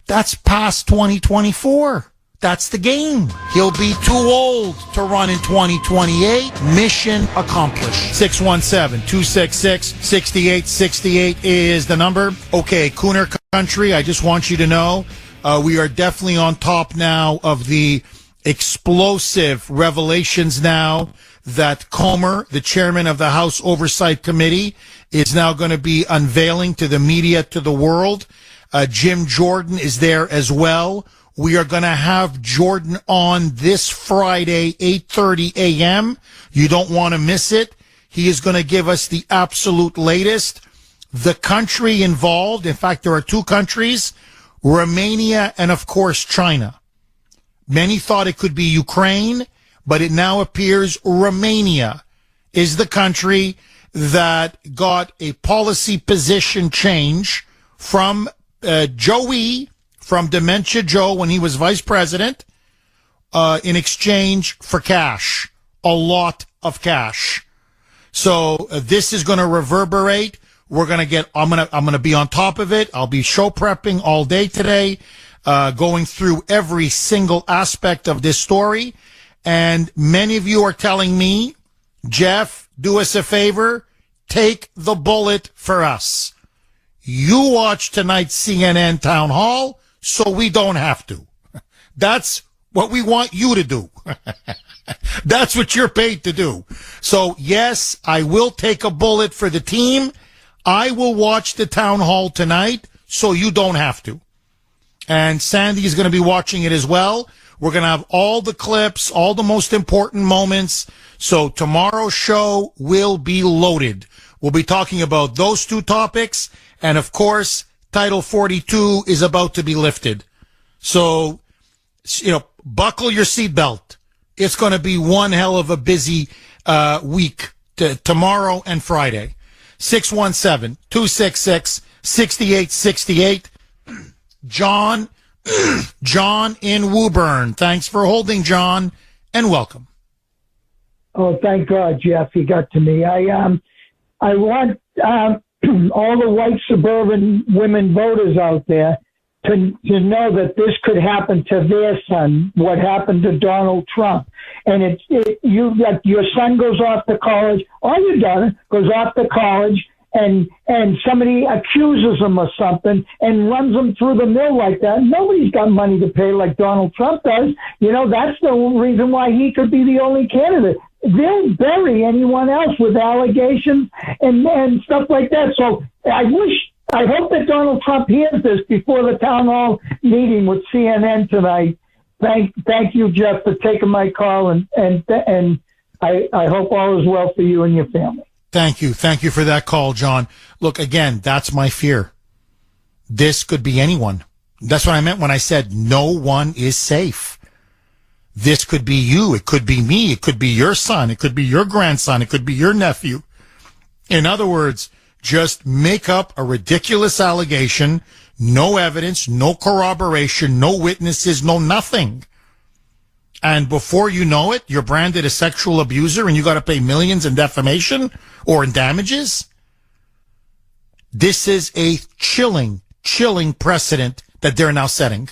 D: That's past 2024. That's the game. He'll be too old to run in 2028. Mission accomplished. 617-266-6868 is the number. Okay, Kuhner Country, I just want you to know, we are definitely on top now of the explosive revelations now that Kuhner, the chairman of the House Oversight Committee, is now going to be unveiling to the media, to the world. Jim Jordan is there as well. We are going to have Jordan on this Friday, 8:30 a.m. You don't want to miss it. He is going to give us the absolute latest. The country involved, in fact, there are two countries, Romania and, of course, China. Many thought it could be Ukraine, but it now appears Romania is the country that got a policy position change from Joey, from Dementia Joe when he was vice president, in exchange for cash, a lot of cash. So this is going to reverberate. We're going to get, I'm going to be on top of it. I'll be show prepping all day today, going through every single aspect of this story. And many of you are telling me, Jeff, do us a favor, take the bullet for us. You watch tonight's CNN town hall, so we don't have to. That's what we want you to do. That's what you're paid to do. So yes, I will take a bullet for the team. I will watch the town hall tonight, so you don't have to. And Sandy is going to be watching it as well. We're going to have all the clips, all the most important moments. So tomorrow's show will be loaded. We'll be talking about those two topics. And of course, Title 42 is about to be lifted. So, buckle your seatbelt. It's going to be one hell of a busy week tomorrow and Friday. 617-266-6868. John in Woburn. Thanks for holding, John, and welcome.
F: Oh, thank God, Jeff, you got to me. I want all the white suburban women voters out there to know that this could happen to their son, what happened to Donald Trump. And your son goes off to college, or your daughter goes off to college, and somebody accuses him of something and runs him through the mill like that. Nobody's got money to pay like Donald Trump does. That's the reason why he could be the only candidate. They'll bury anyone else with allegations and stuff like that. So I hope that Donald Trump hears this before the town hall meeting with CNN tonight. Thank you, Jeff, for taking my call, and I hope all is well for you and your family.
D: Thank you. Thank you for that call, John. Look, again, that's my fear. This could be anyone. That's what I meant when I said no one is safe. This could be you. It could be me. It could be your son. It could be your grandson. It could be your nephew. In other words, just make up a ridiculous allegation, no evidence, no corroboration, no witnesses, no nothing. And before you know it, you're branded a sexual abuser and you got to pay millions in defamation or in damages. This is a chilling precedent that they're now setting.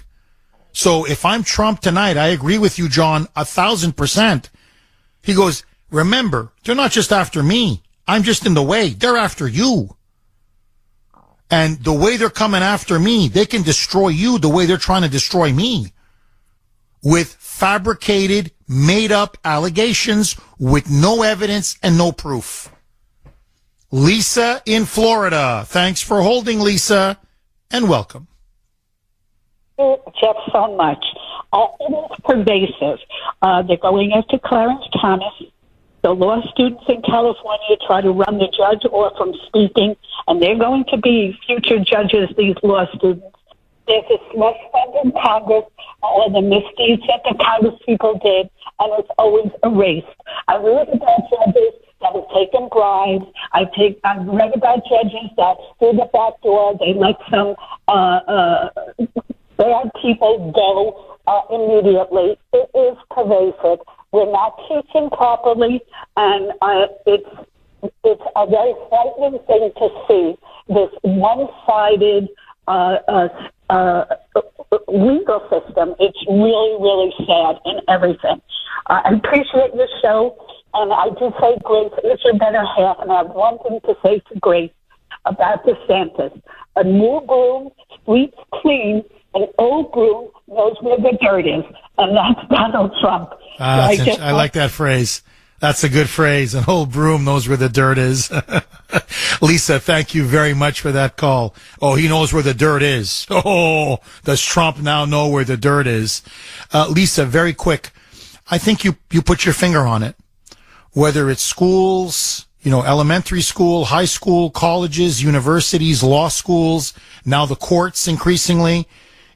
D: So if I'm Trump tonight, I agree with you, John, 1,000%. He goes, remember, they're not just after me. I'm just in the way. They're after you. And the way they're coming after me, they can destroy you the way they're trying to destroy me. With fabricated, made-up allegations with no evidence and no proof. Lisa in Florida. Thanks for holding, Lisa, and welcome.
L: Jeff, so much. It is pervasive. They're going after Clarence Thomas. The law students in California try to run the judge off from speaking, and they're going to be future judges, these law students. There's a slush fund in Congress, all the misdeeds that the Congress people did, and it's always erased. I read about judges that have taken bribes. I've read about judges that through the back door, they let some bad people go immediately. It is pervasive. We're not teaching properly, and it's a very frightening thing to see this one-sided legal system. It's really, really sad in everything. I appreciate your show, and I do say Grace is your better half, and I have one thing to say to Grace about DeSantis. A new broom sweeps clean, an old broom knows where the dirt is, and that's Donald Trump.
D: I like that phrase. That's a good phrase. An old broom knows where the dirt is. Lisa, thank you very much for that call. Oh, he knows where the dirt is. Oh, does Trump now know where the dirt is? Lisa, very quick. I think you put your finger on it. Whether it's schools, elementary school, high school, colleges, universities, law schools, now the courts increasingly,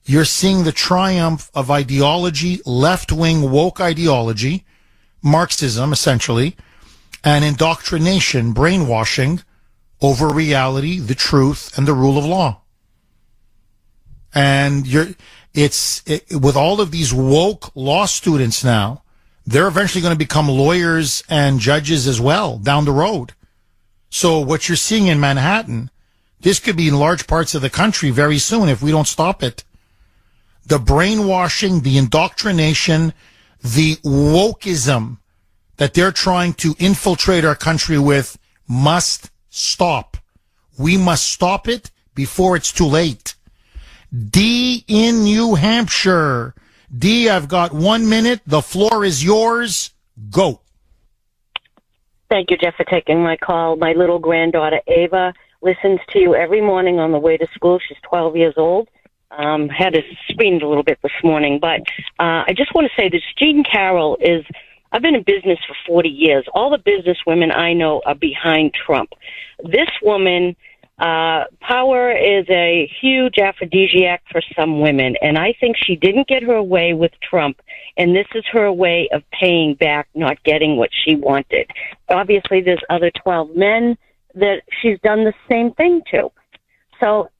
D: you're seeing the triumph of ideology, left-wing woke ideology, Marxism, essentially, and indoctrination, brainwashing over reality, the truth, and the rule of law. And with all of these woke law students now, they're eventually going to become lawyers and judges as well down the road. So what you're seeing in Manhattan, this could be in large parts of the country very soon if we don't stop it. The brainwashing, the indoctrination, the wokeism that they're trying to infiltrate our country with must stop. We must stop it before it's too late. D in New Hampshire. D, I've got 1 minute. The floor is yours. Go.
V: Thank you, Jeff, for taking my call. My little granddaughter, Ava, listens to you every morning on the way to school. She's 12 years old. Had to screamed a little bit this morning, but I just want to say this. Jean Carroll I've been in business for 40 years. All the business women I know are behind Trump. This woman, power is a huge aphrodisiac for some women, and I think she didn't get her way with Trump, and this is her way of paying back not getting what she wanted. Obviously, there's other 12 men that she's done the same thing to. So,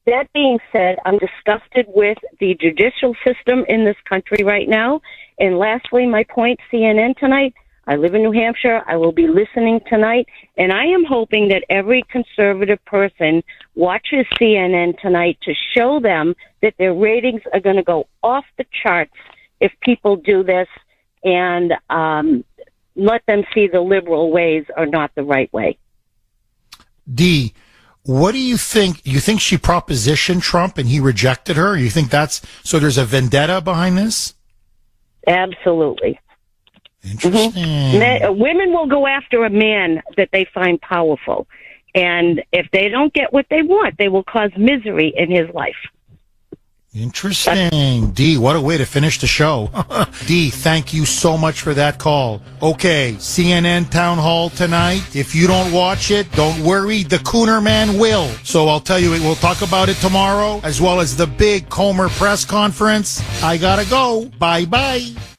V: that being said, I'm disgusted with the judicial system in this country right now. And lastly, my point, CNN tonight. I live in New Hampshire. I will be listening tonight. And I am hoping that every conservative person watches CNN tonight to show them that their ratings are going to go off the charts if people do this, and let them see the liberal ways are not the right way.
D: D, what do you think? You think she propositioned Trump and he rejected her? You think so there's a vendetta behind this?
V: Absolutely.
D: Interesting.
V: Mm-hmm. Women will go after a man that they find powerful. And if they don't get what they want, they will cause misery in his life.
D: Interesting. D, what a way to finish the show. D, thank you so much for that call. Okay, CNN Town Hall tonight. If you don't watch it, don't worry. The Kuhner man will. So I'll tell you, we'll talk about it tomorrow, as well as the big Comer press conference. I gotta go. Bye-bye.